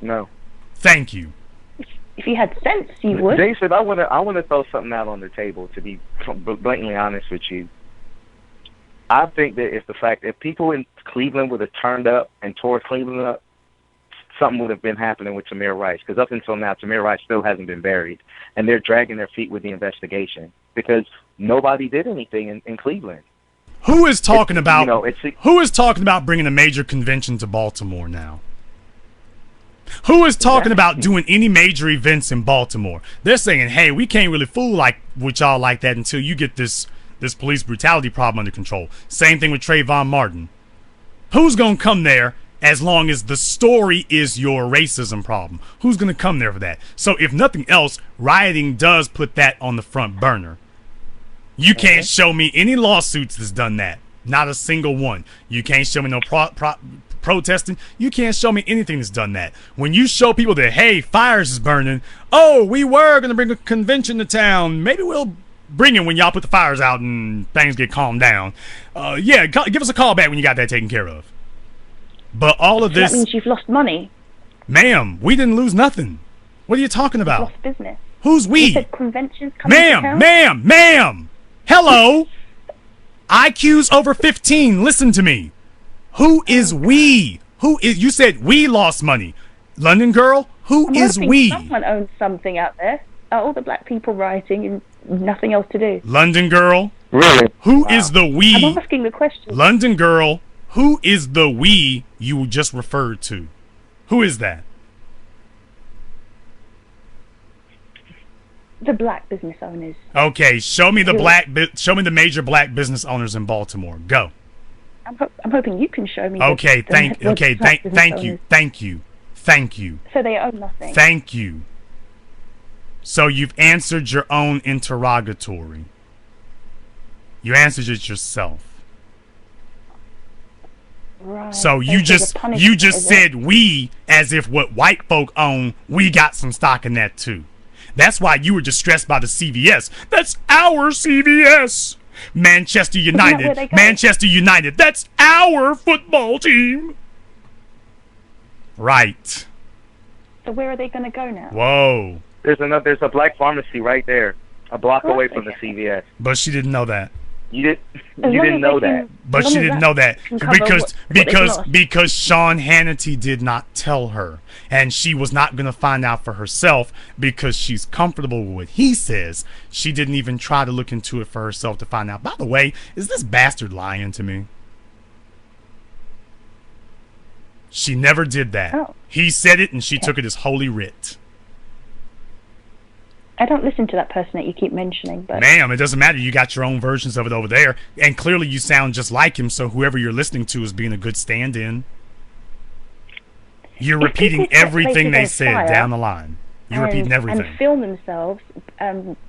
No. Thank you. If you had sense, you would. Jason, I want to throw something out on the table. To be blatantly honest with you, I think that if people in Cleveland would have turned up and tore Cleveland up, something would have been happening with Tamir Rice. Because up until now, Tamir Rice still hasn't been buried, and they're dragging their feet with the investigation because nobody did anything in Cleveland. Who is talking about bringing a major convention to Baltimore now? Who is talking about doing any major events in Baltimore? They're saying, hey, we can't really fool with y'all like that until you get this police brutality problem under control. Same thing with Trayvon Martin. Who's going to come there as long as the story is your racism problem? Who's going to come there for that? So if nothing else, rioting does put that on the front burner. You can't show me any lawsuits that's done that. Not a single one. You can't show me no protesting. You can't show me anything that's done that. When you show people that, hey, fires is burning. Oh, we were going to bring a convention to town. Maybe we'll bring it when y'all put the fires out and things get calmed down. Give us a call back when you got that taken care of. But all of this... That means you've lost money. Ma'am, we didn't lose nothing. What are you talking about? You've lost business. Who's we? You said conventions coming to town? Ma'am. Hello. IQ's over 15. Listen to me. Who is we? You said we lost money. London girl, who is we? Someone owns something out there. All the black people rioting and nothing else to do. London girl. Really? Who is the we? I'm asking the question. London girl, who is the we you just referred to? Who is that? The black business owners. Okay, show me the major black business owners in Baltimore. Go. I'm hoping you can show me. Okay, thank you. So they own nothing. Thank you. So you've answered your own interrogatory. You answered it yourself. Right. So you just said we as if what white folk own, we got some stock in that too. That's why you were distressed by the CVS. That's our CVS. Manchester United. That's our football team. Right. So where are they going to go now? Whoa. There's a black pharmacy right there, a block away from the CVS. But she didn't know that. You didn't know that. But she didn't know that because Sean Hannity did not tell her, and she was not going to find out for herself because she's comfortable with what he says. She didn't even try to look into it for herself to find out. By the way, is this bastard lying to me? She never did that. Oh. He said it, and she took it as holy writ. I don't listen to that person that you keep mentioning, but... Ma'am, it doesn't matter. You got your own versions of it over there, and clearly you sound just like him, so whoever you're listening to is being a good stand-in. You're repeating everything they said down the line. You're repeating everything. And film themselves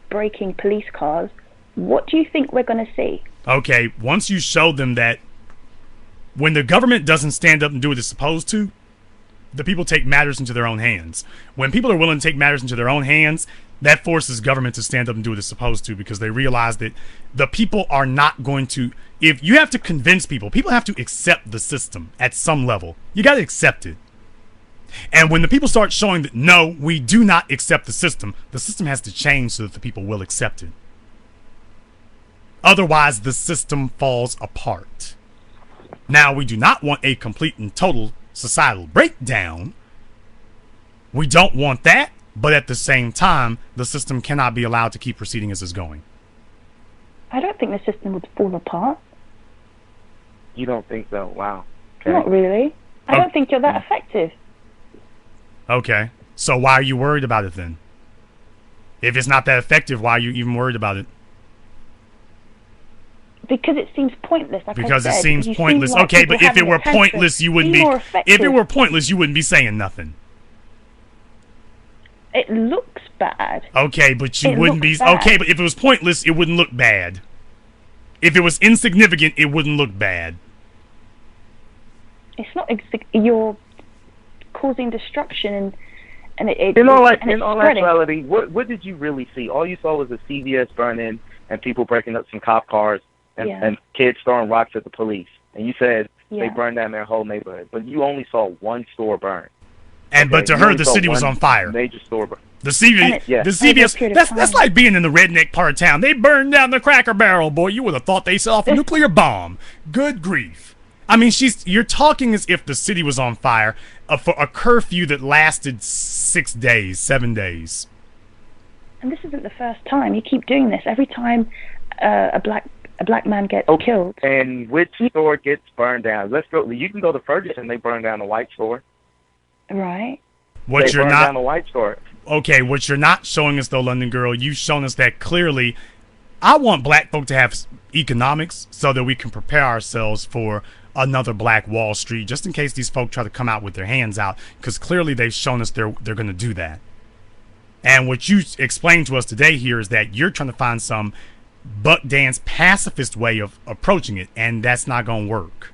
breaking police cars. What do you think we're going to see? Okay, once you show them that when the government doesn't stand up and do what it's supposed to, the people take matters into their own hands. When people are willing to take matters into their own hands, that forces government to stand up and do what it's supposed to, because they realize that the people are not going to, if you have to convince people have to accept the system at some level. You got to accept it. And when the people start showing that, no, we do not accept the system has to change so that the people will accept it. Otherwise, the system falls apart. Now, we do not want a complete and total societal breakdown. We don't want that, but at the same time, the system cannot be allowed to keep proceeding as it's going. I don't think the system would fall apart. You don't think so? Wow. Okay. Not really. I don't think you're that effective. Okay. So why are you worried about it then? If it's not that effective, why are you even worried about it? Because it seems pointless. Because it seems pointless. Okay, but if it were pointless, you wouldn't be. If it were pointless, you wouldn't be saying nothing. It looks bad. Okay, but you wouldn't be. Okay, but if it was pointless, it wouldn't look bad. If it was insignificant, it wouldn't look bad. It's not. You're causing destruction, and it. In all actuality, what did you really see? All you saw was a CVS burning and people breaking up some cop cars and kids throwing rocks at the police. And you said they burned down their whole neighborhood, but you only saw one store burn. And but to her, the city was on fire. Major store burn. The CVS, that's like being in the redneck part of town. They burned down the Cracker Barrel, boy. You would have thought they set off a nuclear bomb. Good grief. I mean, you're talking as if the city was on fire for a curfew that lasted 6 days, 7 days. And this isn't the first time. You keep doing this. Every time a black man gets killed. And which store gets burned down? Let's go. You can go to Ferguson. They burned down a white store. Right. What you're not down a white store. Okay, what you're not showing us, though, London Girl, you've shown us that clearly. I want black folk to have economics so that we can prepare ourselves for another Black Wall Street, just in case these folk try to come out with their hands out, because clearly they've shown us they're going to do that. And what you explained to us today here is that you're trying to find some buck dance pacifist way of approaching it, and that's not going to work.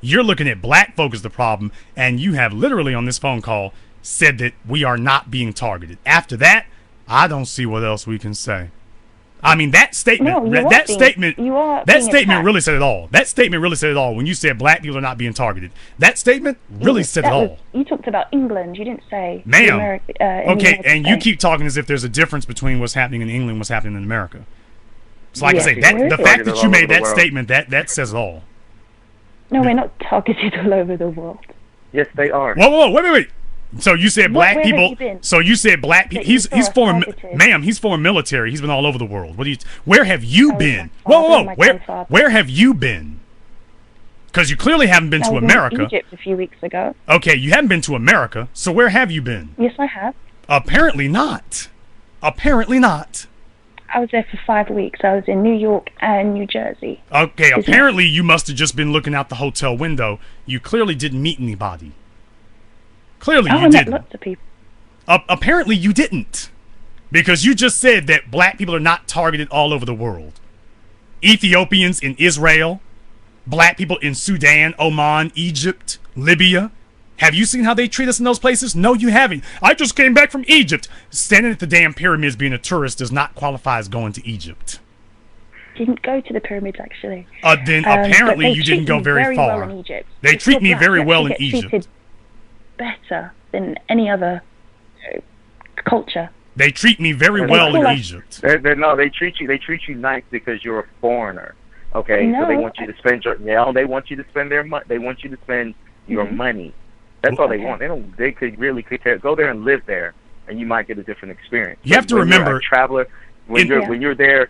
You're looking at black folk as the problem, and you have literally on this phone call said that we are not being targeted. After that, I don't see what else we can say. I mean, that statement, that statement really said it all. That statement really said it all. When you said black people are not being targeted, that statement really said it all. You talked about England. You didn't say ma'am. Okay, and you keep talking as if there's a difference between what's happening in England and what's happening in America. So like I say, the fact that you made that statement, that says it all. No, we're not targeted all over the world. Yes, they are. Whoa, wait. So you said black people. So you said black people. He's former, ma'am. He's former military. He's been all over the world. Where have you been? Whoa. Where have you been? Because you clearly haven't been to America. I was in Egypt a few weeks ago. Okay, you haven't been to America. So where have you been? Yes, I have. Apparently not. I was there for 5 weeks. I was in New York and New Jersey. Okay, apparently you must have just been looking out the hotel window. You clearly didn't meet anybody. Clearly you didn't. I met lots of people. Apparently you didn't. Because you just said that black people are not targeted all over the world. Ethiopians in Israel, black people in Sudan, Oman, Egypt, Libya. Have you seen how they treat us in those places? No, you haven't. I just came back from Egypt. Standing at the damn pyramids being a tourist does not qualify as going to Egypt. Didn't go to the pyramids, actually. Then apparently you didn't go very far. Well in Egypt. They treat me very well in Egypt. Better than any other culture. They treat me very well in Egypt. They treat you nice because you're a foreigner. Okay, so they want you to spend they want you to spend their money. They want you to spend your money. That's all they want. They could really go there and live there, and you might get a different experience. You have to remember, traveler, when you're there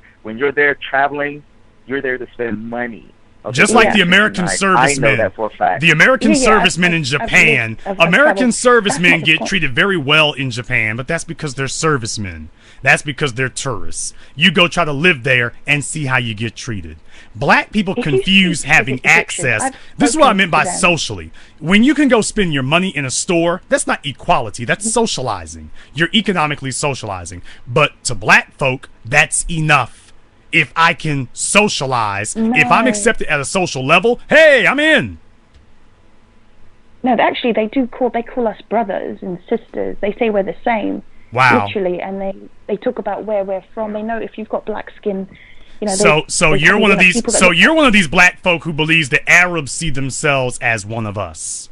traveling, you're there to spend money. Okay? Just like the American servicemen. I know that for a fact. The American servicemen in Japan, American servicemen get treated very well in Japan, but that's because they're servicemen. That's because they're tourists. You go try to live there and see how you get treated. Black people confuse having access. This is what I meant by socially. When you can go spend your money in a store, that's not equality. That's socializing. You're economically socializing. But to black folk, that's enough. If I can socialize, if I'm accepted at a social level, hey, I'm in. No, actually, they call us brothers and sisters. They say we're the same. Wow. Literally, and they talk about where we're from. They know if you've got black skin, you know. So you're one of these. So you're one of these black folk who believes the Arabs see themselves as one of us.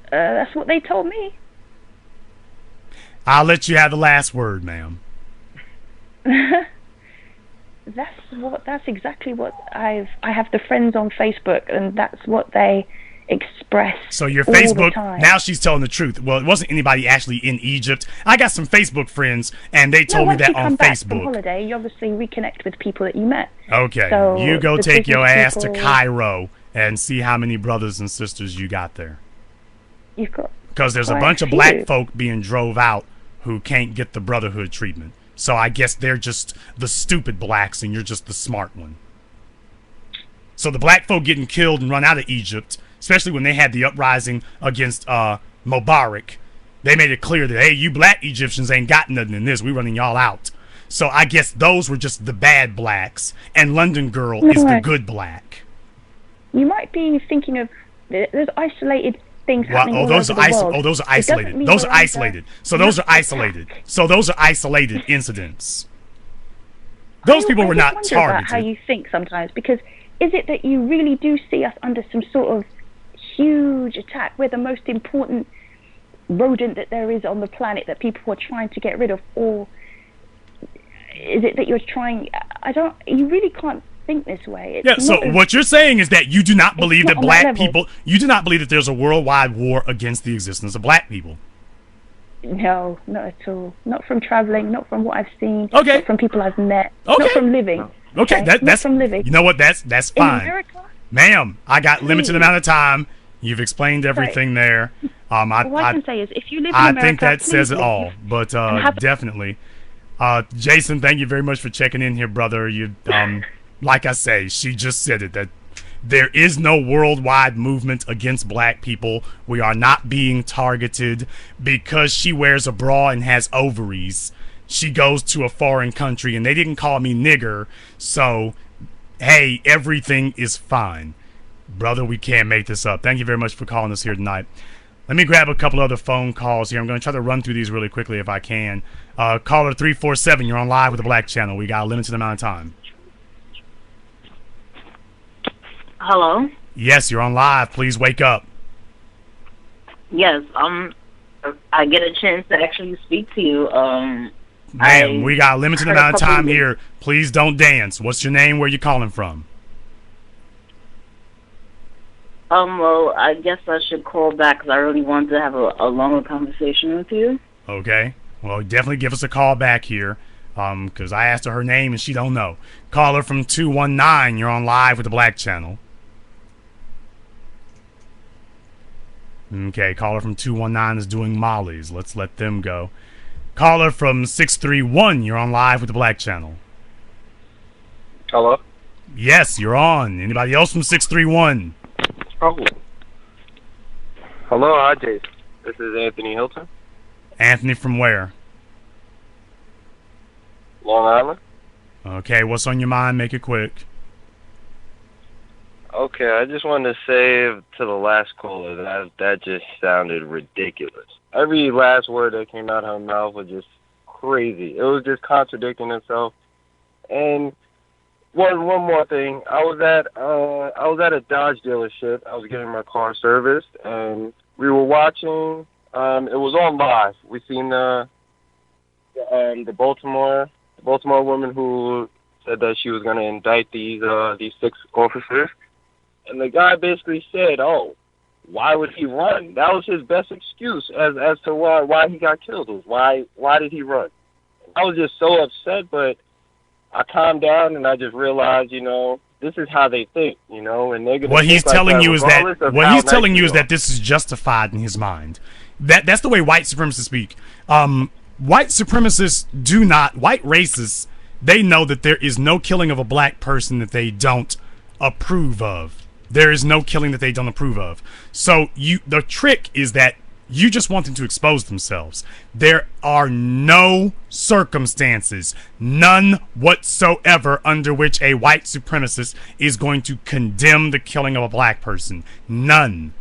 That's what they told me. I'll let you have the last word, ma'am. That's exactly what I have the friends on Facebook, and that's what they express. So your all the Facebook, time. now she's telling the truth. Well, it wasn't anybody actually in Egypt. I got some Facebook friends, and they told me that on Once you come back Facebook. from holiday, you obviously reconnect with people that you met. Okay, So you go the take your business ass to people- Cairo and see how many brothers and sisters you got there. You've got Because there's a quite bunch of few. black folk being drove out who can't get the brotherhood treatment. So I guess they're just the stupid blacks and you're just the smart one. So the black folk getting killed and run out of Egypt, especially when they had the uprising against Mubarak, they made it clear that, hey, you black Egyptians ain't got nothing in this. We running y'all out. So I guess those were just the bad blacks, and London Girl is the good black. You might be thinking of there's isolated things happening all those over are the world. those are It doesn't isolated. mean Those we're are under isolated. So those are isolated. So those are isolated incidents. Those people were not I just wonder about how targeted. you think sometimes, because is it that you really do see us under some sort of huge attack? We're the most important rodent that there is on the planet that people are trying to get rid of, or is it that you're trying? You really can't think this way. Yeah, so what you're saying is that you do not believe that not on that black level. people, you do not believe that there's a worldwide war against the existence of black people. No, not at all. Not from traveling, not from what I've seen, Okay. not from people I've met, Okay. not from living. Okay, Not that's from living. You know what? That's In fine, America, ma'am. I got limited Please. amount of time. You've explained everything there. all I can say is if you live in I America, think that please says it leave. all. But And have- definitely, Jason, thank you very much for checking in here, brother. You, like I say, she just said it that there is no worldwide movement against black people. We are not being targeted because she wears a bra and has ovaries. She goes to a foreign country and they didn't call me nigger, so hey, everything is fine. Brother, we can't make this up. Thank you very much for calling us here tonight. Let me grab a couple other phone calls here. I'm going to try to run through these really quickly if I can. Caller 347, you're on live with the Black Channel. We got a limited amount of time. Hello? Yes, you're on live. Please wake up. Yes, I get a chance to actually speak to you. Ma'am, we got a limited heard a amount of couple time of- here. Please don't dance. What's your name? Where you calling from? Well, I guess I should call back because I really wanted to have a longer conversation with you. Okay. Well, definitely give us a call back here. Because I asked her name and she don't know. Caller from 219, you're on live with the Black Channel. Okay, caller from 219 is doing mollies. Let's let them go. Caller from 631, you're on live with the Black Channel. Hello? Yes, you're on. Anybody else from 631? Oh. Hello, hi, Jason. This is Anthony Hilton, Anthony from where? Long Island. Okay, what's on your mind? Make it quick. Okay, I just wanted to say to the last caller that just sounded ridiculous. Every last word that came out of her mouth was just crazy. It was just contradicting itself. And one more thing, I was at a Dodge dealership. I was getting my car serviced, and we were watching. It was on live. We seen the Baltimore woman who said that she was going to indict these 6 officers. And the guy basically said, "Oh, why would he run?" That was his best excuse as to why he got killed. Was why did he run? I was just so upset, but I calmed down and I just realized, this is how they think, and they're gonna. What he's think like telling that you is regardless that of what how he's nice telling you you is are. that this is justified in his mind. That's the way white supremacists speak. White supremacists white racists, they know that there is no killing of a black person that they don't approve of. There is no killing that they don't approve of. So the trick is that you just want them to expose themselves. There are no circumstances, none whatsoever, under which a white supremacist is going to condemn the killing of a black person. None.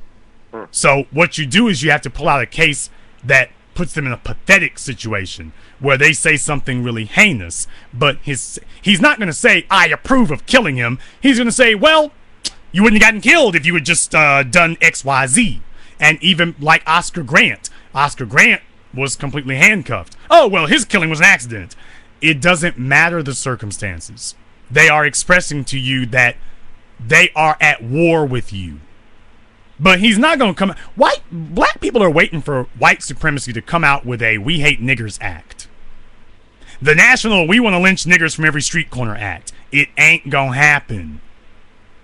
So what you do is you have to pull out a case that puts them in a pathetic situation where they say something really heinous, but he's not going to say, I approve of killing him. He's going to say, well, you wouldn't have gotten killed if you had just done X, Y, Z. And even like Oscar Grant was completely handcuffed. Oh, well, his killing was an accident. It doesn't matter the circumstances. They are expressing to you that they are at war with you. But he's not going to come. Black people are waiting for white supremacy to come out with a We Hate Niggers Act. The national We Want to Lynch Niggers from Every Street Corner Act. It ain't going to happen.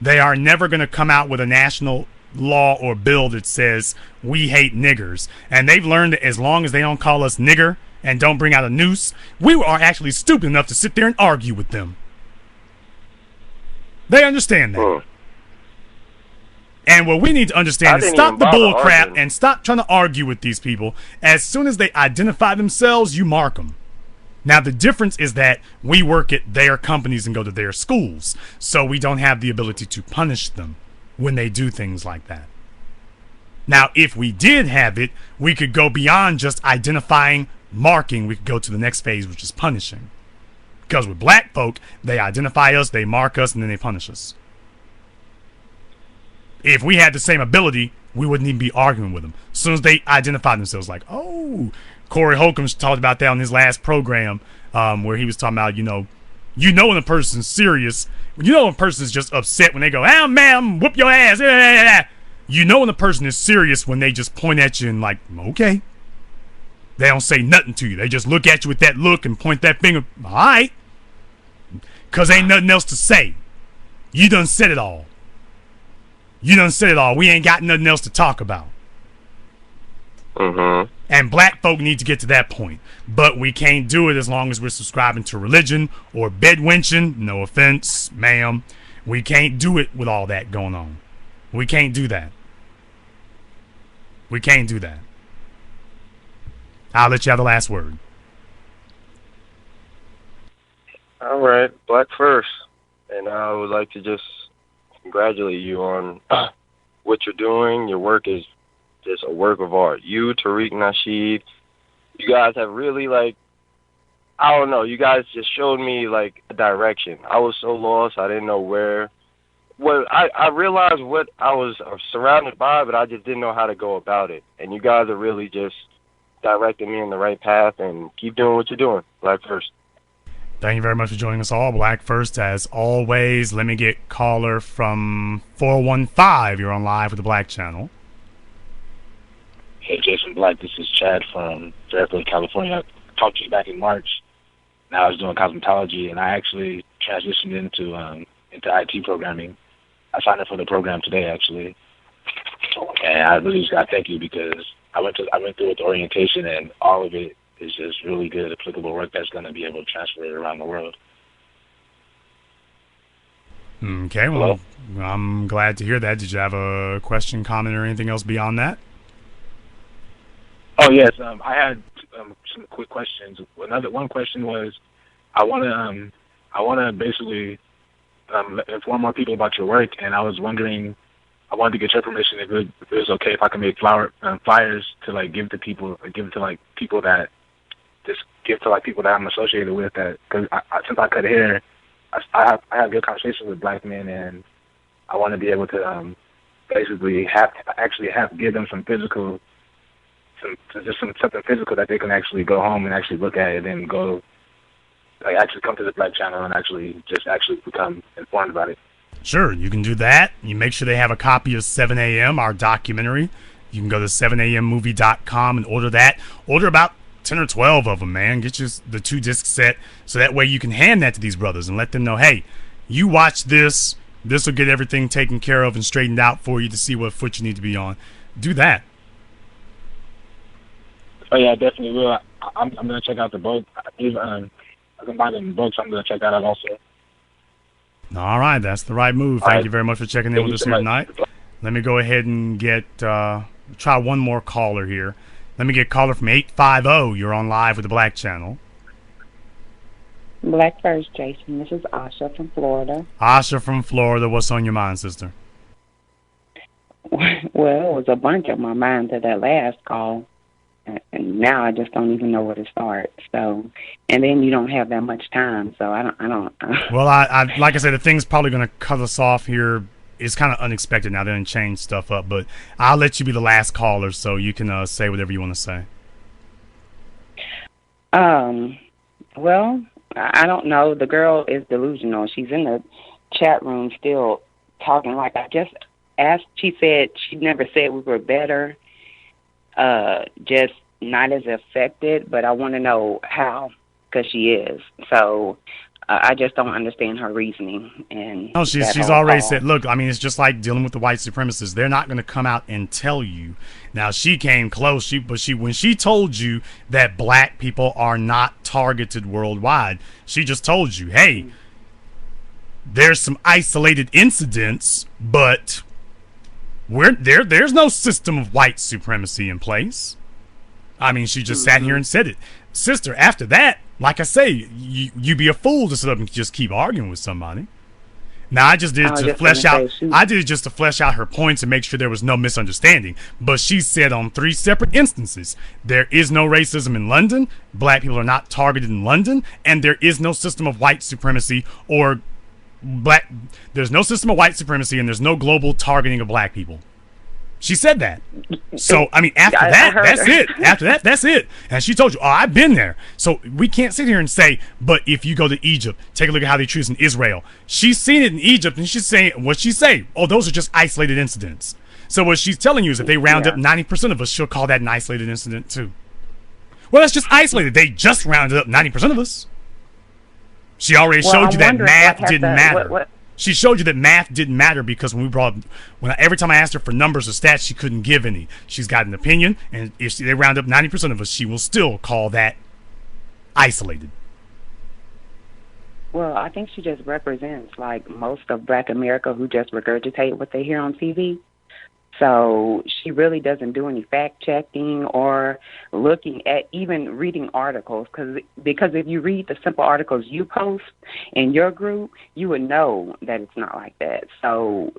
They are never going to come out with a national law or bill that says we hate niggers. And they've learned that as long as they don't call us nigger and don't bring out a noose, we are actually stupid enough to sit there and argue with them. They understand that. And what we need to understand is stop the bull crap and stop trying to argue with these people. As soon as they identify themselves, you mark them. Now, the difference is that we work at their companies and go to their schools, so we don't have the ability to punish them when they do things like that. Now, if we did have it, we could go beyond just identifying, marking. We could go to the next phase, which is punishing. Because with black folk, they identify us, they mark us, and then they punish us. If we had the same ability, we wouldn't even be arguing with them. As soon as they identify themselves, like, oh, Corey Holcomb's talked about that on his last program, where he was talking about, you know when a person's serious. You know when a person's just upset when they go, ah, man, whoop your ass. You know when a person is serious when they just point at you and like, okay. They don't say nothing to you. They just look at you with that look and point that finger. All right. Because ain't nothing else to say. You done said it all. You done said it all. We ain't got nothing else to talk about. Mm-hmm. And black folk need to get to that point. But we can't do it as long as we're subscribing to religion or bedwenching. No offense, ma'am. We can't do it with all that going on. We can't do that. We can't do that. I'll let you have the last word. All right, Black first. And I would like to just congratulate you on what you're doing. Your work is just a work of art. You, Tariq Nasheed, you guys have really, like, I don't know, you guys just showed me, like, a direction. I was so lost, I didn't know where. Well, I realized what I was surrounded by, but I just didn't know how to go about it. And you guys are really just directing me in the right path, and keep doing what you're doing. Black first. Thank you very much for joining us all. Black first, as always. Let me get caller from 415. You're on live with the Black Channel. Hey, Jason Black. This is Chad from Fairfield, California. I talked to you back in March. Now I was doing cosmetology, and I actually transitioned into IT programming. I signed up for the program today, actually, and I really just got to thank you because I went through with the orientation, and all of it is just really good, applicable work that's going to be able to transfer it around the world. Okay, well, I'm glad to hear that. Did you have a question, comment, or anything else beyond that? Oh yes, I had some quick questions. One question was, I want to basically inform more people about your work, and I was wondering, I wanted to get your permission if it was okay if I can make flyers to like give to people, or give to like people that people that I'm associated with. That because since I cut hair, I have good conversations with black men, and I want to be able to basically give them some physical. Something physical that they can actually go home and actually look at it and go, like, actually come to the Black Channel and actually become informed about it. Sure, you can do that. You make sure they have a copy of 7 a.m., our documentary. You can go to 7ammovie.com and order that. Order about 10 or 12 of them, man. Get you the 2-disc set so that way you can hand that to these brothers and let them know, hey, you watch this. This will get everything taken care of and straightened out for you to see what foot you need to be on. Do that. Oh yeah, I definitely will. I'm gonna check out the book. I can buy them books. I'm gonna check that out also. All right, that's the right move. Thank you very much for checking in with us here tonight. Let me go ahead and get try one more caller here. Let me get caller from 850. You're on live with the Black Channel. Black first, Jason. This is Asha from Florida. Asha from Florida. What's on your mind, sister? Well, it was a bunch on my mind to that last call, and now I just don't even know where to start. So, and then you don't have that much time, so I don't. Well, I like I said, the thing's probably going to cut us off here. It's kind of unexpected now. They didn't change stuff up, but I'll let you be the last caller so you can say whatever you want to say. Well, I don't know. The girl is delusional. She's in the chat room still talking like I just asked. She said she never said we were better, just not as affected, but I want to know how, because she is. So I just don't understand her reasoning. And no, she's already said, look, I mean, it's just like dealing with the white supremacists. They're not going to come out and tell you. Now, she came close, but when she told you that black people are not targeted worldwide, she just told you, hey, there's some isolated incidents, but there's no system of white supremacy in place. I mean, she just sat here and said it. Sister, after that, like I say, you be a fool to sit up and just keep arguing with somebody. Now, I just did it to flesh out. I did it just to flesh out her points and make sure there was no misunderstanding. But she said on 3 separate instances, there is no racism in London, black people are not targeted in London, and there is no system of white supremacy or black. There's no system of white supremacy, and there's no global targeting of black people. She said that. So, I mean, after that, that's it. After that, that's it. And she told you, oh, I've been there. So we can't sit here and say, but if you go to Egypt, take a look at how they treat us in Israel. She's seen it in Egypt, and she's saying, what'd she say? Oh, those are just isolated incidents. So what she's telling you is if they round up 90% of us, she'll call that an isolated incident too. Well, that's just isolated. They just rounded up 90% of us. She already showed you that math didn't matter. She showed you that math didn't matter because every time I asked her for numbers or stats, she couldn't give any. She's got an opinion, and if they round up 90% of us, she will still call that isolated. Well, I think she just represents like most of Black America who just regurgitate what they hear on TV. So she really doesn't do any fact checking or looking at even reading articles because if you read the simple articles you post in your group, you would know that it's not like that. So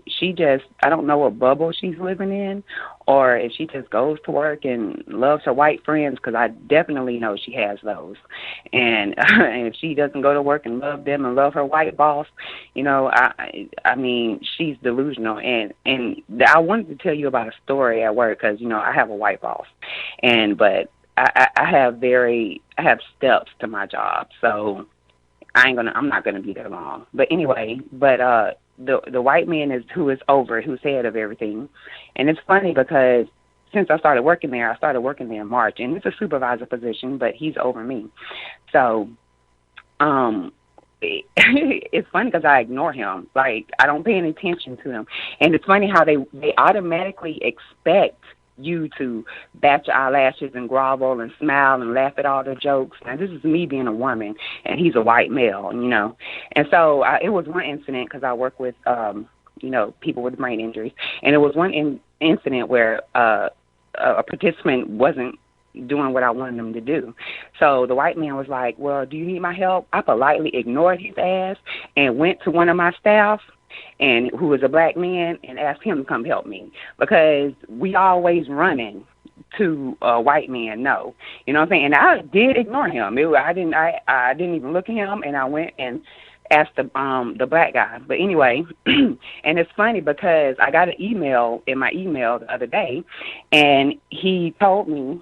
I don't know what bubble she's living in or if she just goes to work and loves her white friends, because I definitely know she has those. And if she doesn't go to work and love them and love her white boss, I mean, she's delusional. And I wanted to tell you about a story at work because, I have a white boss. But I have steps to my job. So I'm not gonna be there long. But anyway, the white man who's head of everything. And it's funny because since I started working there in March, and it's a supervisor position, but he's over me. So, it's funny because I ignore him. Like, I don't pay any attention to him. And it's funny how they automatically expect you to bat your eyelashes and grovel and smile and laugh at all their jokes. Now, this is me being a woman, and he's a white male, And so it was one incident because I work with, people with brain injuries. And it was one incident where a participant wasn't doing what I wanted them to do. So the white man was like, well, do you need my help? I politely ignored his ass and went to one of my staff who was a black man and asked him to come help me because we always running to a white man. No, you know what I'm saying? And I did ignore him. I didn't even look at him, and I went and asked the black guy. But anyway, and it's funny because I got an email in my email the other day, and he told me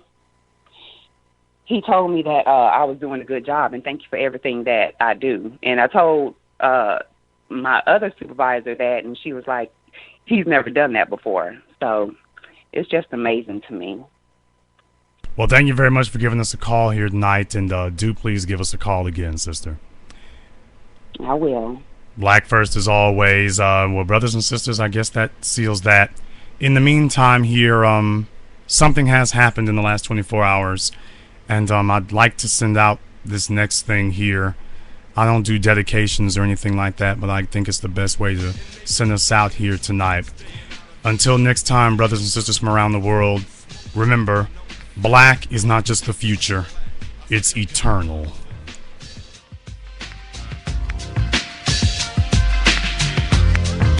that I was doing a good job and thank you for everything that I do. And I told my other supervisor that, and she was like, he's never done that before. So it's just amazing to me. Well, thank you very much for giving us a call here tonight, and do please give us a call again, sister. I will. Black first as always. Well, brothers and sisters, I guess that seals that. In the meantime here, something has happened in the last 24 hours. And I'd like to send out this next thing here. I don't do dedications or anything like that, but I think it's the best way to send us out here tonight. Until next time, brothers and sisters from around the world, remember, black is not just the future, it's eternal.